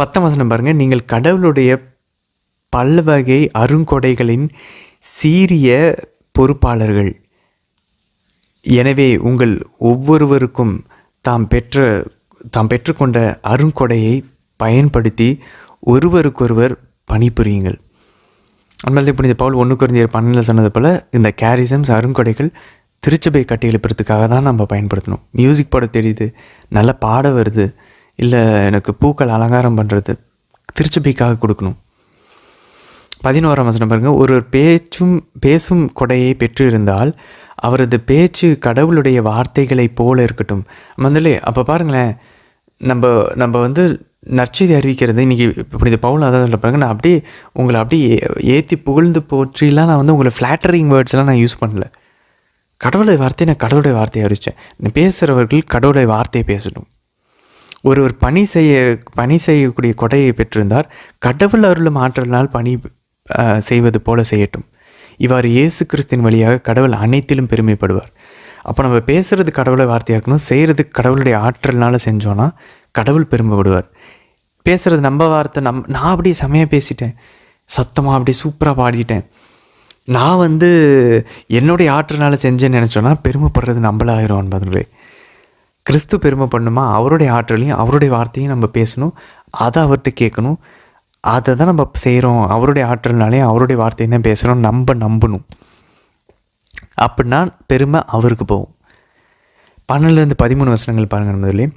S1: 10ஆம் வசனம் பாருங்கள், நீங்கள் கடவுளுடைய பல்வகை அருங்கொடைகளின் சீரிய பொறுப்பாளர்கள், எனவே உங்கள் ஒவ்வொருவருக்கும் தாம் பெற்றுக்கொண்ட அருங்கொடையை பயன்படுத்தி ஒருவருக்கொருவர் பணிபுரியுங்கள். அதனால புனித பவுல் 1 கொரிந்தியர் 12 சொன்னது போல் இந்த கேரிசம்ஸ், அருங்கொடைகள் திருச்சபை கட்டி எழுப்புறதுக்காக தான் நம்ம பயன்படுத்தணும். மியூசிக் பாட தெரியுது, நல்லா பாட வருது, இல்லை எனக்கு பூக்கள் அலங்காரம் பண்ணுறது, திருச்சபைக்காக கொடுக்கணும். 11ஆம் வசனம் பாருங்கள், ஒருவர் பேசும் கொடையை பெற்று இருந்தால் அவரது பேச்சு கடவுளுடைய வார்த்தைகளைப் போல இருக்கட்டும். முதல்ல அப்போ பாருங்களேன், நம்ம வந்து நற்செய்தி அறிவிக்கிறது இன்றைக்கி புனித பவுல் அதான் சொல்ல பாருங்க, நான் அப்படியே உங்களை அப்படியே ஏற்றி புகழ்ந்து போற்றிலாம் நான் வந்து உங்களை ஃப்ளாட்டரிங் வேர்ட்ஸ்லாம் நான் யூஸ் பண்ணல. கடவுளுடைய வார்த்தையை நான் கடவுளுடைய வார்த்தையை அறிவித்தேன். பேசுகிறவர்கள் கடவுளுடைய வார்த்தையை பேசணும். ஒருவர் பணி செய்யக்கூடிய கொடையை பெற்றிருந்தார், கடவுள் அருளும் ஆற்றலினால் பணி செய்வது போல செய்யட்டும். இவ்வாறு இயேசு கிறிஸ்தின் வழியாக கடவுள் அனைத்திலும் பெருமைப்படுவார். அப்போ நம்ம பேசுகிறது கடவுளை வார்த்தையாக இருக்கணும், செய்கிறது கடவுளுடைய ஆற்றல்னால செஞ்சோன்னா கடவுள் பெருமைப்படுவார். பேசுகிறது நம்ம வார்த்தை, நான் அப்படியே செமையாக பேசிட்டேன், சத்தமாக அப்படியே சூப்பராக பாடிட்டேன், நான் வந்து என்னுடைய ஆற்றல்னால செஞ்சேன்னு நினச்சோன்னா பெருமைப்படுறது நம்மளாயிரும் என்பதுவே. கிறிஸ்து பெருமை பண்ணுமா, அவருடைய ஆற்றலையும் அவருடைய வார்த்தையும் நம்ம பேசணும், அதை அவர்கிட்ட கேட்கணும், அதை தான் நம்ம செய்கிறோம். அவருடைய ஆற்றல்னாலே அவருடைய வார்த்தையும் தான் பேசுகிறோம், நம்ம நம்பணும். அப்படின்னா பெருமை அவருக்கு போகும். 12-13 வசனங்கள் பாருங்கள். முதல்ல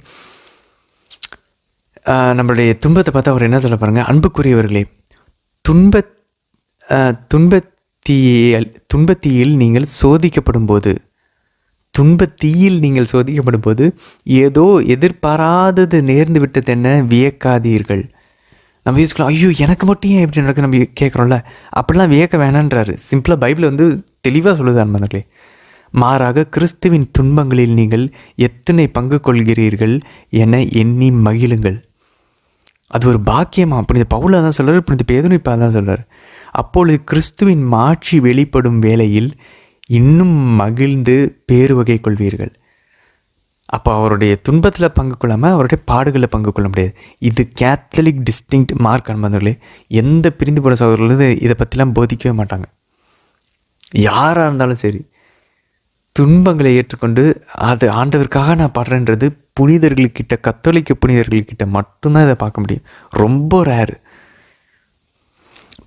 S1: நம்மளுடைய துன்பத்தை பார்த்து அவர் என்ன சொல்ல பாருங்கள், அன்புக்குரியவர்களே, துன்பத்தீயில் நீங்கள் சோதிக்கப்படும் போது ஏதோ எதிர்பாராதது நேர்ந்து விட்டது என்ன வியக்காதீர்கள். நம்ம யூஸ்க்கலாம், ஐயோ எனக்கு மட்டும் ஏன் எப்படி நடக்குது நம்ம கேட்குறோம்ல, அப்படிலாம் வியக்க வேணான்றாரு. சிம்பிளாக பைபிள் வந்து தெளிவாக சொல்லுது அன்பர்களே. மாறாக கிறிஸ்துவின் துன்பங்களில் நீங்கள் எத்தனை பங்கு கொள்கிறீர்கள் என எண்ணி மகிழுங்கள். அது ஒரு பாக்கியமா. புனித பவுல் தான் சொல்கிறார், புனித பேதுரு இப்போ தான் சொல்கிறார். அப்பொழுது கிறிஸ்துவின் மாட்சி வெளிப்படும் வேளையில் இன்னும் மகிழ்ந்து பேரு வகை கொள்வீர்கள். அப்போ அவருடைய துன்பத்தில் பங்கு கொள்ளாமல் அவருடைய பாடுகளில் பங்கு கொள்ள முடியாது. இது கேத்தலிக் டிஸ்டிங்க்ட் மார்க் அன்பர்களே. எந்த பிரிந்து போன சகோதரர்களும் இதை பற்றிலாம் போதிக்கவே மாட்டாங்க. யாராக இருந்தாலும் சரி, துன்பங்களை ஏற்றுக்கொண்டு அது ஆண்டவருக்காக நான் பாடுறேன்றது புனிதர்கள்கிட்ட, கத்தோலிக்க புனிதர்கள்கிட்ட மட்டும்தான் இதை பார்க்க முடியும். ரொம்ப ரேரு.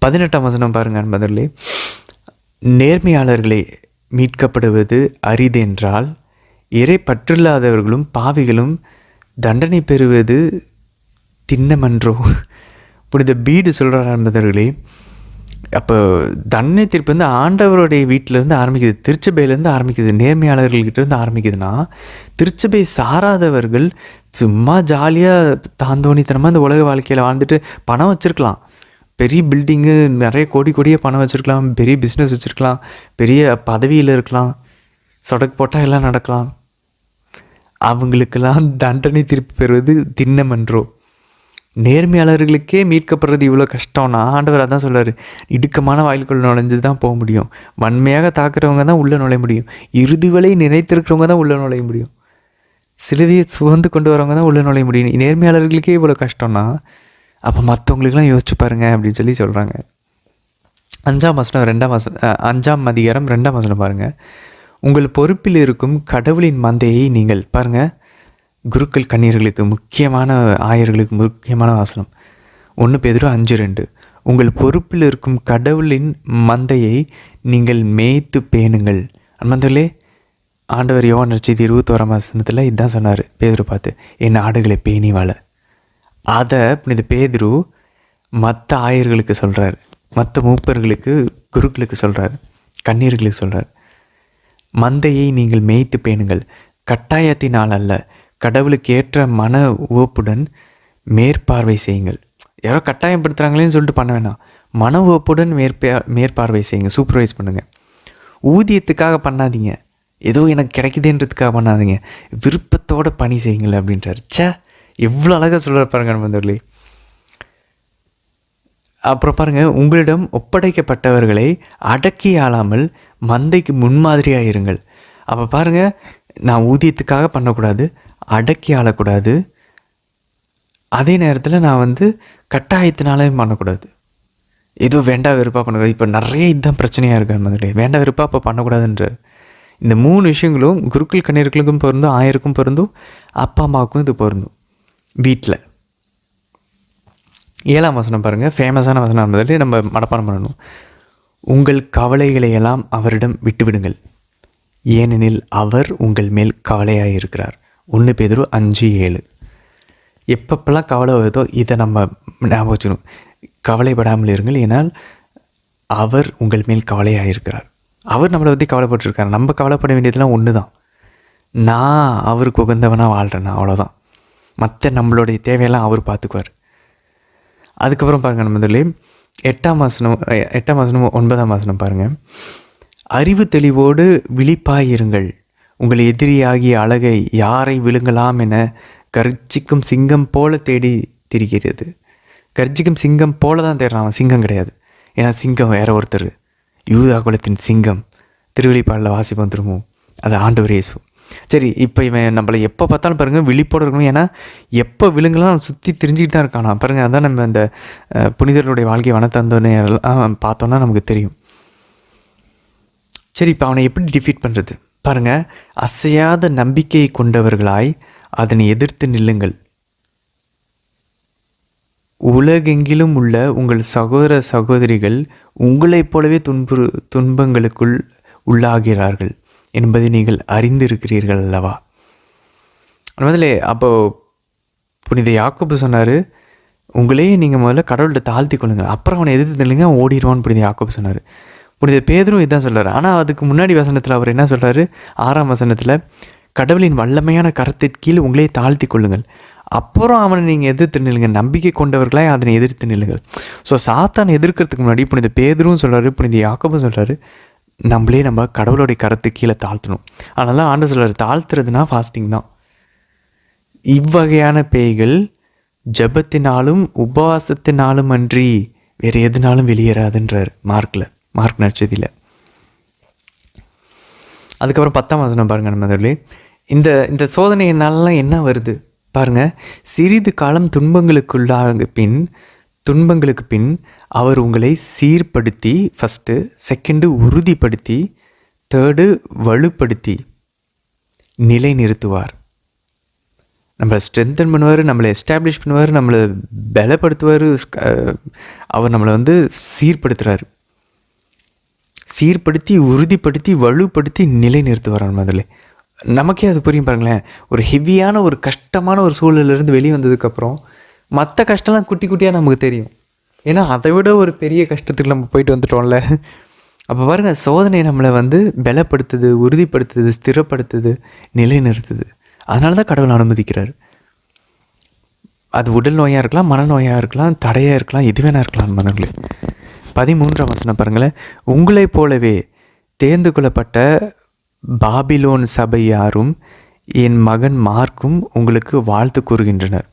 S1: 18ஆம் வசனம் பாருங்க அன்பர்களே. நேர்மையாளர்களே மீட்கப்படுவது அரிதென்றால் இறை பற்றில்லாதவர்களும் பாவிகளும் தண்டனை பெறுவது திண்ணமன்றோ. புனித பீடு சொல்கிறார் என்பதர்களே. அப்போ தண்டனை தீர்ப்பு வந்து ஆண்டவருடைய வீட்டிலேருந்து ஆரம்பிக்குது, திருச்சபையிலேருந்து ஆரம்பிக்குது, நேர்மையாளர்கள்கிட்டேருந்து ஆரம்பிக்குதுன்னா, திருச்சபை சாராதவர்கள் சும்மா ஜாலியாக தாந்தோணித்தனமாக இந்த உலக வாழ்க்கையில் வாழ்ந்துட்டு பணம் வச்சுருக்கலாம், பெரிய பில்டிங்கு, நிறைய கோடியே பணம் வச்சுருக்கலாம், பெரிய பிஸ்னஸ் வச்சுருக்கலாம், பெரிய பதவியில் இருக்கலாம், சொடக்கு போட்டால் எல்லாம் நடக்கலாம். அவங்களுக்கெல்லாம் தண்டனை திருப்பி பெறுவது திண்ணமன்றோ. நேர்மையாளர்களுக்கே மீட்கப்படுறது இவ்வளோ கஷ்டம்னா ஆண்டவர் அதான் சொல்கிறார், இடுக்கமான வாயிலுக்குள் நுழைஞ்சு தான் போக முடியும், வன்மையாக தாக்குறவங்க தான் உள்ளே நுழைய முடியும், இறுதி வரை நினைத்திருக்கிறவங்க தான் உள்ளே நுழைய முடியும், சிலுவையை சுமந்து கொண்டு வரவங்க தான் உள்ளே நுழைய முடியும். நேர்மையாளர்களுக்கே இவ்வளோ கஷ்டம்னா அப்போ மற்றவங்களுக்கெல்லாம் யோசிச்சு பாருங்க அப்படின்னு சொல்லி சொல்கிறாங்க. 5ஆம் அதிகாரம் 2ஆம் வசனம் பாருங்கள். உங்கள் பொறுப்பில் இருக்கும் கடவுளின் மந்தையை நீங்கள் பாருங்கள். குருக்கள் கண்ணீர்களுக்கு முக்கியமான, ஆயர்களுக்கு முக்கியமான வாசனம் 1 பேதுரு 5:2. உங்கள் பொறுப்பில் இருக்கும் கடவுளின் மந்தையை நீங்கள் மேய்த்து பேணுங்கள். அன்பர்களே, ஆண்டவர் யோவான் நற்செய்தி 21ஆம் வசனத்தில் இதுதான் சொன்னார் பேதுரு பார்த்து, என் ஆடுகளை பேணி வாழ. அதை புனித பேதுரு மற்ற ஆயர்களுக்கு சொல்கிறார், மற்ற மூப்பர்களுக்கு, குருக்களுக்கு சொல்கிறார், கண்ணீர்களுக்கு சொல்கிறார். மந்தையை நீங்கள் மேய்த்து பேணுங்கள், கட்டாயத்தினால் அல்ல, கடவுளுக்கு ஏற்ற மன உவப்புடன் மேற்பார்வை செய்யுங்கள். யாரோ கட்டாயப்படுத்துகிறாங்களேன்னு சொல்லிட்டு பண்ண வேணாம், மன உவப்புடன் மேற்பார்வை செய்யுங்க, சூப்பர்வைஸ் பண்ணுங்கள். ஊதியத்துக்காக பண்ணாதீங்க, ஏதோ எனக்கு கிடைக்குதுன்றதுக்காக பண்ணாதீங்க, விருப்பத்தோடு பணி செய்யுங்கள் அப்படின்றார். எவ்வளோ அழகாக சொல்கிற பாருங்க நண்பர்களே. அப்புறம் பாருங்கள், உங்களிடம் ஒப்படைக்கப்பட்டவர்களை அடக்கி ஆளாமல் மந்தைக்கு முன்மாதிரியாக இருங்கள். அப்போ பாருங்கள், நான் ஊதியத்துக்காக பண்ணக்கூடாது, அடக்கி ஆளக்கூடாது, அதே நேரத்தில் நான் கட்டாயத்தினாலே பண்ணக்கூடாது, ஏதோ வேண்டா வெறுப்பாக பண்ணக்கூடாது. இப்போ நிறைய இதுதான் பிரச்சனையாக இருக்குது நண்பர்களே. வேண்டா வெறுப்பாக அப்போ பண்ணக்கூடாதுன்ற இந்த 3 விஷயங்களும் குருக்கள் கண்ணீர்களுக்கும் பொருந்தும், ஆயருக்கும் பொருந்தும், அப்பா அம்மாவுக்கும் இது பொருந்தும். வீட்டில் 7ஆம் வசனம் பாருங்கள், ஃபேமஸான வசனம் என்பதில் நம்ம மனப்பாடம் பண்ணணும். உங்கள் கவலைகளை எல்லாம் அவரிடம் விட்டுவிடுங்கள், ஏனெனில் அவர் உங்கள் மேல் கவலையாக இருக்கிறார். 1 பேதுரு 5:7. எப்பப்பெல்லாம் கவலை வருதோ இதை நம்ம ஞாபகம் வச்சுக்கணும். கவலைப்படாமல் இருங்கள், ஏன்னால் அவர் உங்கள் மேல் கவலையாக இருக்கிறார். அவர் நம்மளை பற்றி கவலைப்பட்டுருக்கார். நம்ம கவலைப்பட வேண்டியதெல்லாம் ஒன்று தான், நான் அவருக்கு உகந்தவனாக வாழ்கிறேன்னா அவ்வளோதான். மற்ற நம்மளுடைய தேவையெல்லாம் அவர் பார்த்துக்குவார். அதுக்கப்புறம் பாருங்கள் நம்மதிலே 8ஆம் வசனம் 9ஆம் வசனம் பாருங்கள். அறிவு தெளிவோடு விழிப்பாயிருங்கள், உங்கள் எதிரியாகிய அழகை யாரை விழுங்கலாம் என கர்ஜிக்கும் சிங்கம் போல தேடி திரிகிறது. கர்ஜிக்கும் சிங்கம் போல தான் தேடுறான், சிங்கம் கிடையாது. ஏன்னா சிங்கம் வேற ஒருத்தர், யூதா குலத்தின் சிங்கம். திருவெளிப்பாடில் வாசிப்போம் திரும்பவும், அது ஆண்டவர் இயேசு. சரி, இப்போ இவன் நம்மளை எப்போ பார்த்தாலும் பாருங்கள் விழிப்போடு இருக்கணும். ஏன்னா எப்போ விழுங்கலாம் சுற்றி தெரிஞ்சுக்கிட்டு தான் இருக்கானா பாருங்கள். அதான் நம்ம அந்த புனிதர்களுடைய வாழ்க்கை வனத்தந்தோன்னு பார்த்தோன்னா நமக்கு தெரியும். சரி, இப்போ அவனை எப்படி டிஃபீட் பண்ணுறது பாருங்கள். அசையாத நம்பிக்கை கொண்டவர்களாய் அதனை எதிர்த்து நில்லுங்கள். உலகெங்கிலும் உள்ள உங்கள் சகோதர சகோதரிகள் உங்களைப் போலவே துன்பங்களுக்குள் உள்ளாகிறார்கள் என்பதை நீங்கள் அறிந்திருக்கிறீர்கள் அல்லவா. முதல்ல அப்போது புனித யாக்கோபு சொன்னார், உங்களே நீங்கள் முதல்ல கடவுள்கிட்ட தாழ்த்தி கொள்ளுங்கள், அப்புறம் அவனை எதிர்த்து நில்லுங்க, அவன் ஓடிடுவான்னு புனித யாக்கோபு சொன்னார். புனித பேதுரும் இதுதான் சொல்கிறார். ஆனால் அதுக்கு முன்னாடி வசனத்தில் அவர் என்ன சொல்கிறாரு, 6ஆம் வசனத்தில், கடவுளின் வல்லமையான கரத்திற்கு கீழ் உங்களே தாழ்த்தி கொள்ளுங்கள், அப்புறம் அவனை நீங்கள் எதிர்த்து நில்லுங்க, நம்பிக்கை கொண்டவர்களாய் அதனை எதிர்த்து நில்லுங்கள். ஸோ சாத்தான் எதிர்க்கிறதுக்கு முன்னாடி புனித பேதுரும் சொல்கிறாரு, புனித யாக்கோபும் சொல்கிறாரு, நம்ம கடவுளுடைய கரத்துக்கு கீழே தாழ்த்தணும். அதனால தான் ஆண்டு சொல்கிறார், தாழ்த்துறதுனா ஃபாஸ்டிங் தான். இவ்வகையான பேய்கள் ஜபத்தினாலும் உபவாசத்தினாலும் அன்றி வேறு எதுனாலும் வெளியேறாதுன்றார் மார்க் நற்செய்தியில். அதுக்கப்புறம் 10ஆம் வசனம் பாருங்கள் நண்பர்களே. இந்த இந்த சோதனையினாலலாம் என்ன வருது பாருங்கள். சிறிது காலம் துன்பங்களுக்கு பின் அவர் உங்களை சீர்படுத்தி, ஃபஸ்ட்டு, செகண்டு உறுதிப்படுத்தி, தேர்டு வலுப்படுத்தி நிலை நிறுத்துவார். நம்மளை ஸ்ட்ரென்தன் பண்ணுவார், நம்மளை எஸ்டாப்ளிஷ் பண்ணுவார், நம்மளை பலப்படுத்துவார். அவர் நம்மளை வந்து சீர்படுத்தி உறுதிப்படுத்தி வலுப்படுத்தி நிலை நிறுத்துவார். முதல்ல நமக்கே அது புரியும் பாருங்களேன். ஒரு ஹெவியான ஒரு கஷ்டமான ஒரு சூழலிருந்து வெளியே வந்ததுக்கப்புறம் மற்ற கஷ்டம்லாம் குட்டி குட்டியாக நமக்கு தெரியும். ஏன்னா அதை விட ஒரு பெரிய கஷ்டத்துக்கு நம்ம போயிட்டு வந்துட்டோம்ல. அப்போ பாருங்கள், சோதனை நம்மளை வந்து பலப்படுத்துது, உறுதிப்படுத்துது, ஸ்திரப்படுத்துது, நிலைநிறுத்துது. அதனால தான் கடவுள் அனுமதிக்கிறார். அது உடல் நோயாக இருக்கலாம், மனநோயாக இருக்கலாம், தடையாக இருக்கலாம், எது வேணா இருக்கலாம். மனங்களே 13ஆம் வசனம் பாருங்களேன். உங்களைப் போலவே தேர்ந்து கொள்ளப்பட்ட பாபிலோன் சபையாரும் என் மகன் மார்க்கும் உங்களுக்கு வாழ்த்து கூறுகின்றனர்.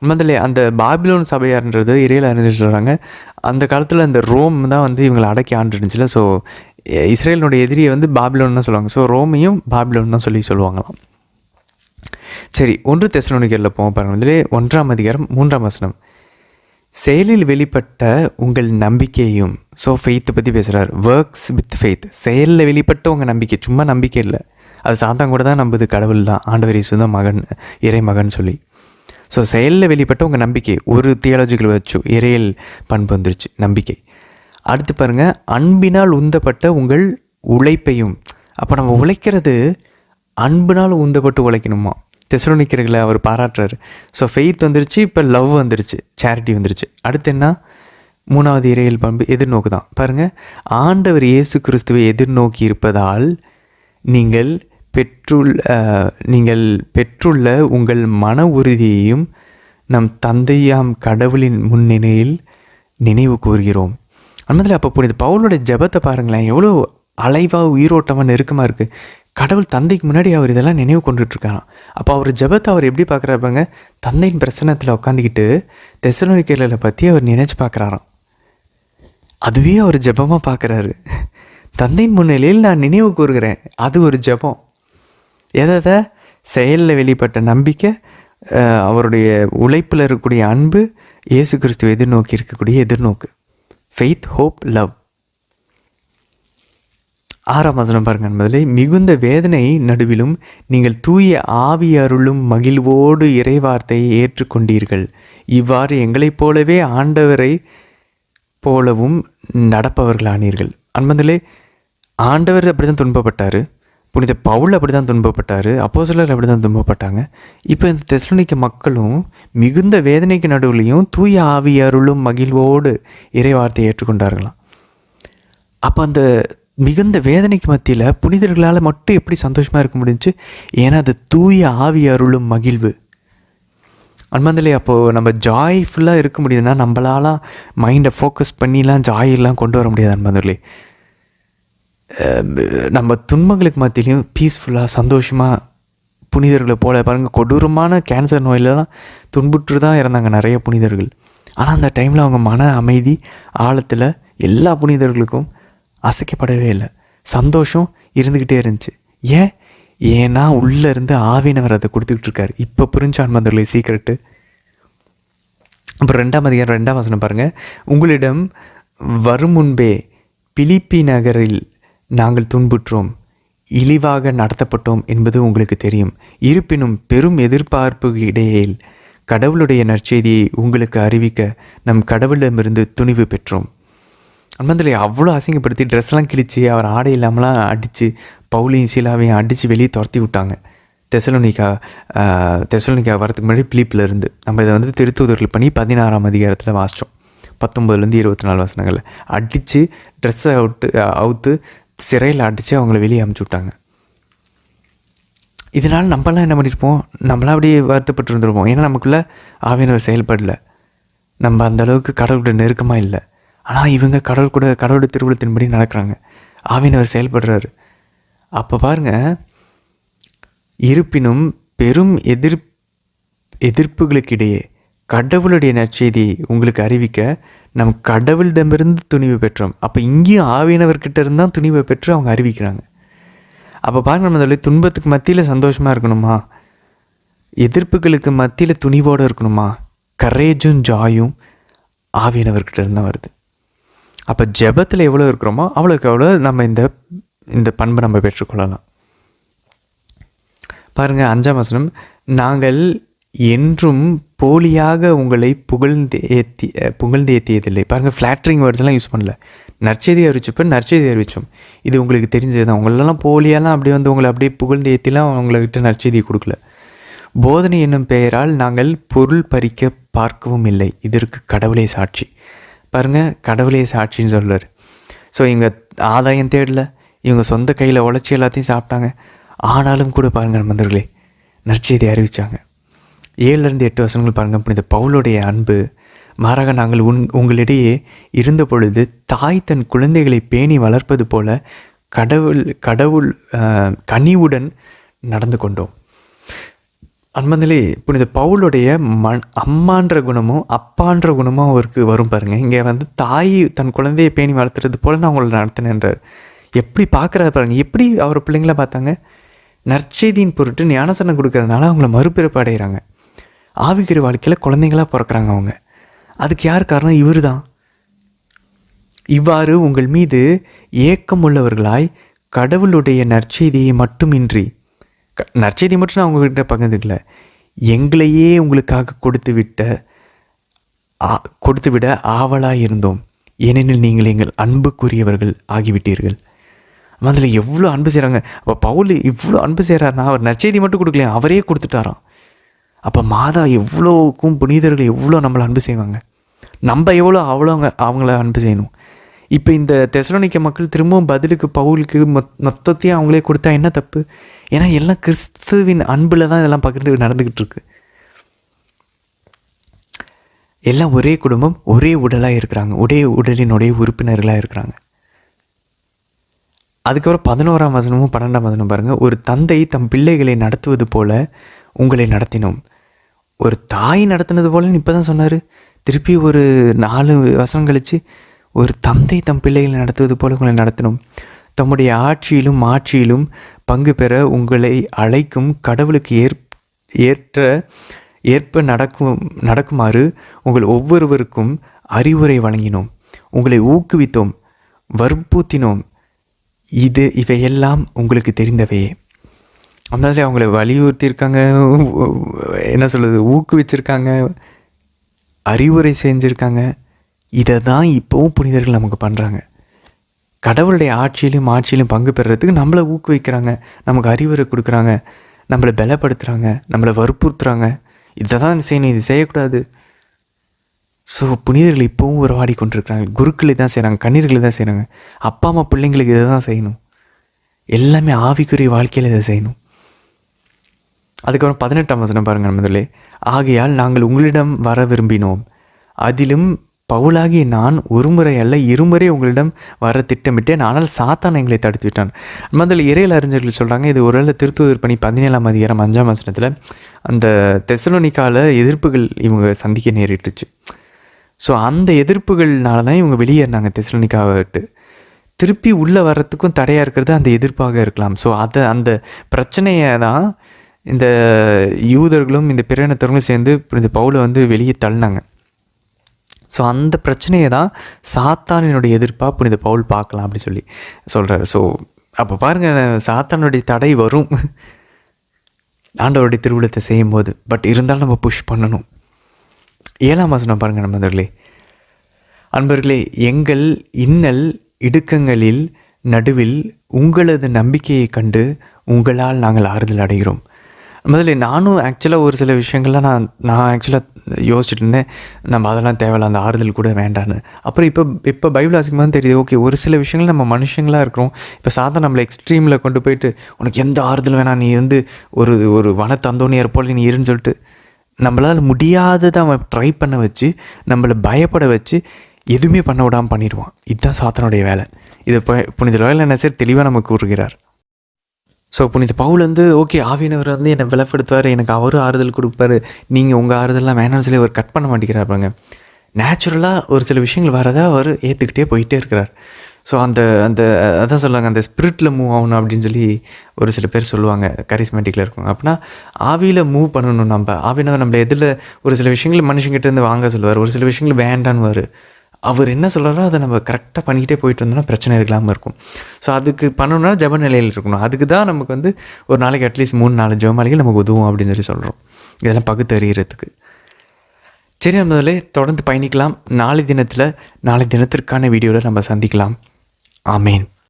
S1: முதல்ல அந்த பாபிலோன் சபையார்ன்றது இறையில் அறிஞ்சிட்டு அந்த காலத்தில் அந்த ரோம் தான் வந்து இவங்களை அடக்கி ஆண்டுருந்துச்சுல. ஸோ இஸ்ரேலினுடைய எதிரியை வந்து பாபிலோன் தான் சொல்லுவாங்க. ஸோ ரோமையும் பாபிலோன் தான் சொல்லுவாங்களாம். சரி, 1 தெசலோனிக்கரில் போவோம் பாருங்கள். முதலே 1ஆம் அதிகாரம் 3ஆம் வசனம். செயலில் வெளிப்பட்ட உங்கள் நம்பிக்கையும், ஸோ ஃபெய்த்தை பற்றி பேசுகிறார். ஒர்க்ஸ் வித் ஃபெய்த், செயலில் வெளிப்பட்ட உங்கள் நம்பிக்கை, சும்மா நம்பிக்கை இல்லை. அது சாத்தான் கூட தான் நம்புது கடவுள் தான், ஆண்டவர் இயேசு தான் மகன், இறை மகன் சொல்லி. ஸோ செயலில் வெளிப்பட்ட உங்கள் நம்பிக்கை, ஒரு தியாலஜிக்கல் வச்சு இறையல் பண்பு வந்துருச்சு, நம்பிக்கை. அடுத்து பாருங்கள், அன்பினால் உந்தப்பட்ட உங்கள் உழைப்பையும். அப்போ நம்ம உழைக்கிறது அன்பினால் உந்தப்பட்டு உழைக்கணுமா? தெசலோனிக்கர்களை அவர் பாராட்டுறாரு. ஸோ ஃபெய்த் வந்துருச்சு, இப்போ லவ் வந்துருச்சு, சேரிட்டி வந்துருச்சு. அடுத்து என்ன? 3வது இறையல் பண்பு எதிர்நோக்கு தான். பாருங்கள், ஆண்டவர் இயேசு கிறிஸ்துவை எதிர்நோக்கி இருப்பதால் நீங்கள் பெற்றுள்ள உங்கள் மன உறுதியையும் நம் தந்தையாம் கடவுளின் முன்னிலையில் நினைவு கூறுகிறோம். அண்ணதில் அப்போ புரியுது. பவுலோட ஜெபத்தை பாருங்களேன், எவ்வளோ அலைவாக உயிரோட்டமாக நெருக்கமாக இருக்குது. கடவுள் தந்தைக்கு முன்னாடி அவர் இதெல்லாம் நினைவு கொண்டுட்ருக்காராம். அப்போ அவர் ஜெபத்தை அவர் எப்படி பார்க்குறாருப்பாங்க? தந்தையின் பிரசன்னத்தில் உட்காந்துக்கிட்டு தெசலோனிக்கர்களை பற்றி அவர் நினைச்சு பார்க்குறாராம். அதுவே அவர் ஜெபமாக பார்க்குறாரு. தந்தையின் முன்னிலையில் நான் நினைவு கூறுகிறேன், அது ஒரு ஜெபம். எதை? செயலில் வெளிப்பட்ட நம்பிக்கை, அவருடைய உழைப்பில் இருக்கக்கூடிய அன்பு, இயேசு கிறிஸ்துவை எதிர்நோக்கி இருக்கக்கூடிய எதிர்நோக்கு. Faith, hope, love. 6ஆம் வசனம் பாருங்க. என்பதிலே மிகுந்த வேதனை நடுவிலும் நீங்கள் தூய ஆவி அருளும் மகிழ்வோடு இறைவார்த்தையை ஏற்றுக்கொண்டீர்கள். இவ்வாறு எங்களைப் போலவே ஆண்டவரை போலவும் நடப்பவர்களானீர்கள். அன்பதிலே ஆண்டவர் அப்படி தான் துன்பப்பட்டார், புனித பவுல் அப்படி தான் துன்பப்பட்டார், அப்போஸ்தலர் அப்படி தான் துன்பப்பட்டாங்க. இப்போ இந்த தெசலோனிக்க மக்களும் மிகுந்த வேதனைக்கு நடுவுலையும் தூய ஆவி அருளும் மகிழ்வோடு இறைவார்த்தையை ஏற்றுக்கொண்டார்களாம். அப்போ அந்த மிகுந்த வேதனைக்கு மத்தியில் புனிதர்களால் மட்டும் எப்படி சந்தோஷமாக இருக்க முடிஞ்சுச்சு? ஏன்னா அது தூய ஆவி அருளும் மகிழ்வு. அன்பாந்தலே அப்போது நம்ம ஜாய்ஃபுல்லாக இருக்க முடியுதுன்னா நம்மளாலாம் மைண்டை ஃபோக்கஸ் பண்ணிலாம் ஜாயெல்லாம் கொண்டு வர முடியாது. அன்பாந்தலே நம்ம துன்பங்களுக்கு மத்தியிலையும் பீஸ்ஃபுல்லாக சந்தோஷமாக புனிதர்களை போல பாருங்கள், கொடூரமான கேன்சர் நோயிலலாம் துன்புற்று தான் இறந்தாங்க நிறைய புனிதர்கள். ஆனால் அந்த டைமில் அவங்க மன அமைதி ஆழத்தில் எல்லா புனிதர்களுக்கும் அசைக்கப்படவே இல்லை, சந்தோஷம் இருந்துக்கிட்டே இருந்துச்சு. ஏன்னா உள்ளே இருந்து ஆவினவர் அதை கொடுத்துக்கிட்டு இருக்காரு. இப்போ புரிஞ்ச அன்பர்களே சீக்கிரட்டு. அப்புறம் 2ஆம் அதிகாரம் 2ஆம் வசனம் பாருங்கள். உங்களிடம் வரும் முன்பே பிலிப்பி நகரில் நாங்கள் துன்புற்றோம், இழிவாக நடத்தப்பட்டோம் என்பது உங்களுக்கு தெரியும். இருப்பினும் பெரும் எதிர்பார்ப்பு இடையில் கடவுளுடைய நற்செய்தியை உங்களுக்கு அறிவிக்க நம் கடவுளிடமிருந்து துணிவு பெற்றோம். அன்பதில் அவ்வளோ அசிங்கப்படுத்தி ட்ரெஸ்லாம் கிழிச்சு அவர் ஆடை இல்லாமலாம் அடித்து பவுலையும் சீலாவையும் அடித்து வெளியே துரத்தி விட்டாங்க. தெசலோனிக்கா வரதுக்கு முன்னாடி பிலிப்பில் இருந்து நம்ம இதை வந்து திருத்தூதர்கள் பண்ணி 16ஆம் அதிகாரத்தில் வாசித்தோம். 19 to 24 வசனங்களில் அடித்து ட்ரெஸ்ஸை அவுத்து சிறையில் அடித்து அவங்கள வெளியே அமுச்சு விட்டாங்க. இதனால் நம்மளாம் என்ன பண்ணியிருப்போம்? நம்மளாம் அப்படியே வருத்தப்பட்டு இருந்துருப்போம். ஏன்னா நமக்குள்ளே ஆவியானவர் செயல்படலை, நம்ம அந்தளவுக்கு கடவுளோட நெருக்கமாக இல்லை. ஆனால் இவங்க கடவுளோட திருவிழத்தின்படி நடக்கிறாங்க, ஆவியானவர் செயல்படுறாரு. அப்போ பாருங்கள், இருப்பினும் பெரும் எதிர்ப்புகளுக்கிடையே கடவுளுடைய நற்செய்தியை உங்களுக்கு அறிவிக்க நம் கடவுளிடமிருந்து துணிவு பெற்றோம். அப்போ இங்கேயும் ஆவியானவர்கிட்ட இருந்தால் துணிவை பெற்று அவங்க அறிவிக்கிறாங்க. அப்போ பாருங்க நம்ம துன்பத்துக்கு மத்தியில் சந்தோஷமாக இருக்கணுமா, எதிர்ப்புகளுக்கு மத்தியில் துணிவோடு இருக்கணுமா, கரேஜும் ஜாயும் ஆவியானவர்கிட்ட இருந்தால் வருது. அப்போ ஜெபத்தில் எவ்வளோ இருக்கிறோமோ அவ்வளோக்கு எவ்வளோ நம்ம இந்த பண்பை நம்ம பெற்றுக்கொள்ளலாம். பாருங்கள் 5ஆம் வசனம், நாங்கள் என்றும் போலியாக உங்களை புகழ்ந்து ஏற்றியதில்லை. பாருங்கள், ஃப்ளாட்ரிங் வேர்ட்ஸ்லாம் யூஸ் பண்ணல. நற்செய்தி அறிவிச்சப்போ நற்செய்தி அறிவித்தோம். இது உங்களுக்கு தெரிஞ்சது தான். உங்களெல்லாம் போலியாலாம் அப்படி வந்து உங்களை அப்படியே புகழ்ந்து ஏற்றிலாம் உங்கள்கிட்ட நற்செய்தியை கொடுக்கல. போதனை என்னும் பெயரால் நாங்கள் பொருள் பறிக்க பார்க்கவும் இல்லை. இதற்கு கடவுளே சாட்சி. பாருங்கள், கடவுளே சாட்சின்னு சொல்கிறார். ஸோ இவங்க ஆதாயம் தேடலை, இவங்க சொந்த கையில் உழைச்சி எல்லாத்தையும் சாப்பிட்டாங்க. ஆனாலும் கூட பாருங்கள் நண்பர்களே, நற்செய்தி அறிவித்தாங்க. 7-8 வசனங்கள் பாருங்கள். புனித பவுலுடைய அன்பு, மாறாக நாங்கள் உங்களிடையே இருந்த பொழுது தாய் தன் குழந்தைகளை பேணி வளர்ப்பது போல கடவுள் கனிவுடன் நடந்து கொண்டோம். அன்பதிலே புனித பவுலுடைய அம்மான்ற குணமும் அப்பான்ற குணமும் அவருக்கு வரும் பாருங்கள். இங்கே வந்து தாய் தன் குழந்தையை பேணி வளர்த்துறது போல் நான் உங்களை நடத்தினேன்றார். எப்படி பார்க்குறாரு பாருங்கள். எப்படி அவர் பிள்ளைங்கள பார்த்தாங்க? நற்செய்தியின் பொருட்டு ஞானசனம் கொடுக்கறதுனால அவங்கள மறுபிறப்பு அடைகிறாங்க. ஆவிக்குரிய வாழ்க்கையில் குழந்தைங்களாக பிறக்கிறாங்க அவங்க. அதுக்கு யார் காரணம்? இவர் தான். இவ்வாறு உங்கள் மீது ஏக்கம் உள்ளவர்களாய் கடவுளுடைய நற்செய்தியை மட்டுமின்றி, நற்செய்தி மட்டும் நான் உங்கள்கிட்ட பகிர்ந்துக்கல, எங்களையே உங்களுக்காக கொடுத்து விட ஆவலாக இருந்தோம். ஏனெனில் நீங்கள் எங்கள் அன்புக்குரியவர்கள் ஆகிவிட்டீர்கள். அதில் எவ்வளோ அன்பு செய்கிறாங்க. அப்போ பவுல் இவ்வளோ அன்பு செய்கிறாருன்னா அவர் நற்செய்தி மட்டும் கொடுக்கலையா, அவரே கொடுத்துட்டாராம். அப்போ மாதா எவ்வளோக்கும் புனிதர்கள் எவ்வளோ நம்மளை அன்பு செய்வாங்க, நம்ம எவ்வளோ அவங்கள அன்பு செய்யணும். இப்போ இந்த தெசலோனிக்க மக்கள் திரும்பவும் பதிலுக்கு பவுலுக்கு மொத்தத்தையும் அவங்களே கொடுத்தா என்ன தப்பு? ஏன்னா எல்லாம் கிறிஸ்துவின் அன்பில் தான் இதெல்லாம் பகிர்ந்து நடந்துக்கிட்டு இருக்கு. எல்லாம் ஒரே குடும்பம், ஒரே உடலாக இருக்கிறாங்க, ஒரே உடலினுடைய உறுப்பினர்களாக இருக்கிறாங்க. அதுக்கப்புறம் 11ஆம் வசனமும் 12ஆம் வசனம் பாருங்கள். ஒரு தந்தை தம் பிள்ளைகளை நடத்துவது போல உங்களை நடத்தினோம். ஒரு தாய் நடத்தினது போலன்னு இப்போ தான் சொன்னார். திருப்பி ஒரு 4 வசனம் கழித்து ஒரு தந்தை தம் பிள்ளைகளை நடத்துவது போல உங்களை நடத்தினோம். தம்முடைய ஆட்சியிலும் பங்கு பெற உங்களை அழைக்கும் கடவுளுக்கு ஏற்ப நடக்குமாறு உங்கள் ஒவ்வொருவருக்கும் அறிவுரை வழங்கினோம். உங்களை ஊக்குவித்தோம், வற்புறுத்தினோம். இவையெல்லாம் உங்களுக்கு தெரிந்தவையே. அதனால அவங்கள வலியுறுத்தியிருக்காங்க, என்ன சொல்கிறது, ஊக்குவிச்சிருக்காங்க, அறிவுரை செஞ்சுருக்காங்க. இதை தான் இப்போவும் புனிதர்கள் நமக்கு பண்ணுறாங்க. கடவுளுடைய ஆட்சியிலும் பங்கு பெறுறதுக்கு நம்மளை ஊக்குவிக்கிறாங்க, நமக்கு அறிவுரை கொடுக்குறாங்க, நம்மளை பலப்படுத்துகிறாங்க, நம்மளை வற்புறுத்துறாங்க. இதை தான் செய்யணும், இது செய்யக்கூடாது. ஸோ புனிதர்கள் இப்போவும் உறவாடி கொண்டிருக்கிறாங்க. குருக்களை தான் செய்கிறாங்க, கண்ணீர்களை தான் செய்கிறாங்க. அப்பா அம்மா பிள்ளைங்களுக்கு இதை தான் செய்யணும். எல்லாமே ஆவிக்குரிய வாழ்க்கையில் இதை செய்யணும். அதுக்கப்புறம் 18ஆம் வசனம் பாருங்கள் முதல்ல. ஆகையால் நாங்கள் உங்களிடம் வர விரும்பினோம். அதிலும் பவுலாகிய நான் ஒருமுறை அல்ல 2 முறை உங்களிடம் வர திட்டமிட்டேன். ஆனால் சாத்தான் எங்களை தடுத்து விட்டான். முதல்ல இறையியல் அறிஞர்கள் சொல்கிறாங்க, இது ஒருவேளை திருத்தூதர் பணி 17ஆம் அதிகாரம் 5ஆம் வசனத்தில் அந்த தெசலோனிக்காவில் எதிர்ப்புகள் இவங்க சந்திக்க நேரிட்டுச்சு. ஸோ அந்த எதிர்ப்புகள்னால தான் இவங்க வெளியேறினாங்க தெசலோனிக்காவை விட்டு. திருப்பி உள்ளே வர்றதுக்கும் தடையாக இருக்கிறது அந்த எதிர்ப்பாக இருக்கலாம். ஸோ அந்த பிரச்சனையை தான் இந்த யூதர்களும் இந்த பிறனத்தவர்களும் சேர்ந்து இந்த பவுலை வந்து வெளியே தள்ளினாங்க. ஸோ அந்த பிரச்சனையை தான் சாத்தானினுடைய எதிர்ப்பாக புனித பவுல் பார்க்கலாம் அப்படி சொல்லி சொல்கிறார். ஸோ அப்போ பாருங்கள், சாத்தானுடைய தடை வரும் ஆண்டவருடைய திருவிழத்தை செய்யும்போது. பட் இருந்தாலும் நம்ம புஷ் பண்ணணும். 7ஆம் வசனம் பாருங்கள் அன்பர்களே, எங்கள் இன்னல் இடுக்கங்களில் நடுவில் உங்களது நம்பிக்கையை கண்டு உங்களால் நாங்கள் ஆறுதல் அடைகிறோம். முதல்ல நானும் ஆக்சுவலாக ஒரு சில விஷயங்கள்லாம் நான் ஆக்சுவலாக யோசிச்சுட்டு இருந்தேன், நம்ம அதெல்லாம் தேவையில்ல, அந்த ஆறுதல் கூட வேண்டான்னு. அப்புறம் இப்போ பைபிள் வாசிக்கும் போது தெரியுது, ஓகே ஒரு சில விஷயங்கள் நம்ம மனுஷங்களாக இருக்கிறோம். இப்போ சாதா நம்மளை எக்ஸ்ட்ரீமில் கொண்டு போயிட்டு உனக்கு எந்த ஆறுதல் வேணாம், நீ வந்து ஒரு வனத்தந்தோனியார் போல் நீ இருன்னு சொல்லிட்டு நம்மளால் முடியாததை அவன் ட்ரை பண்ண வச்சு நம்மளை பயப்பட வச்சு எதுவுமே பண்ண விடாமல் பண்ணிடுவான். இதுதான் சாத்தானுடைய வேலை. இதை புனித யோவேல் என்ன சார் தெளிவாக நமக்கு கூறுகிறார். ஸோ புனித பவுல் வந்து ஓகே ஆவியானவர் வந்து என்னை பலப்படுத்துவார், எனக்கு அவரும் ஆறுதல் கொடுப்பாரு, நீங்கள் உங்கள் ஆறுதல்லாம் வேணாம்னு சொல்லி அவர் கட் பண்ண மாட்டேங்கிறார் பாருங்க. நேச்சுரலாக ஒரு சில விஷயங்கள் வரதை அவர் ஏற்றுக்கிட்டே போயிட்டே இருக்கிறார். ஸோ அந்த அந்த அதான் சொல்லுவாங்க, அந்த ஸ்பிரிட்டில் மூவ் ஆகணும் அப்படின்னு சொல்லி ஒரு சில பேர் சொல்லுவாங்க, கரிஸ்மேட்டிக்கில் இருக்கும். அப்படின்னா ஆவியில் மூவ் பண்ணணும். நம்ம ஆவினா நம்மளை எதில் ஒரு சில விஷயங்கள் மனுஷங்கிட்டேருந்து வாங்க சொல்லுவார், ஒரு சில விஷயங்கள் வேண்டான்னு அவர் என்ன சொல்கிறாரோ அதை நம்ம கரெக்டாக பண்ணிக்கிட்டே போயிட்டு இருந்தோம்னா பிரச்சனை இல்லாமல் இருக்கும். ஸோ அதுக்கு பண்ணணும்னா ஜெப நிலையில் இருக்கணும். அதுக்கு தான் நமக்கு ஒரு நாளைக்கு அட்லீஸ்ட் 3-4 ஜெபமாலைகள் நமக்கு உதவும் அப்படின்னு சொல்லி சொல்கிறோம், இதெல்லாம் பகுத்தறிகிறதுக்கு. சரி, நம்ம தொடர்ந்து பயணிக்கலாம். நாளை தினத்திற்கான வீடியோவில் நம்ம சந்திக்கலாம். ஆமேன்.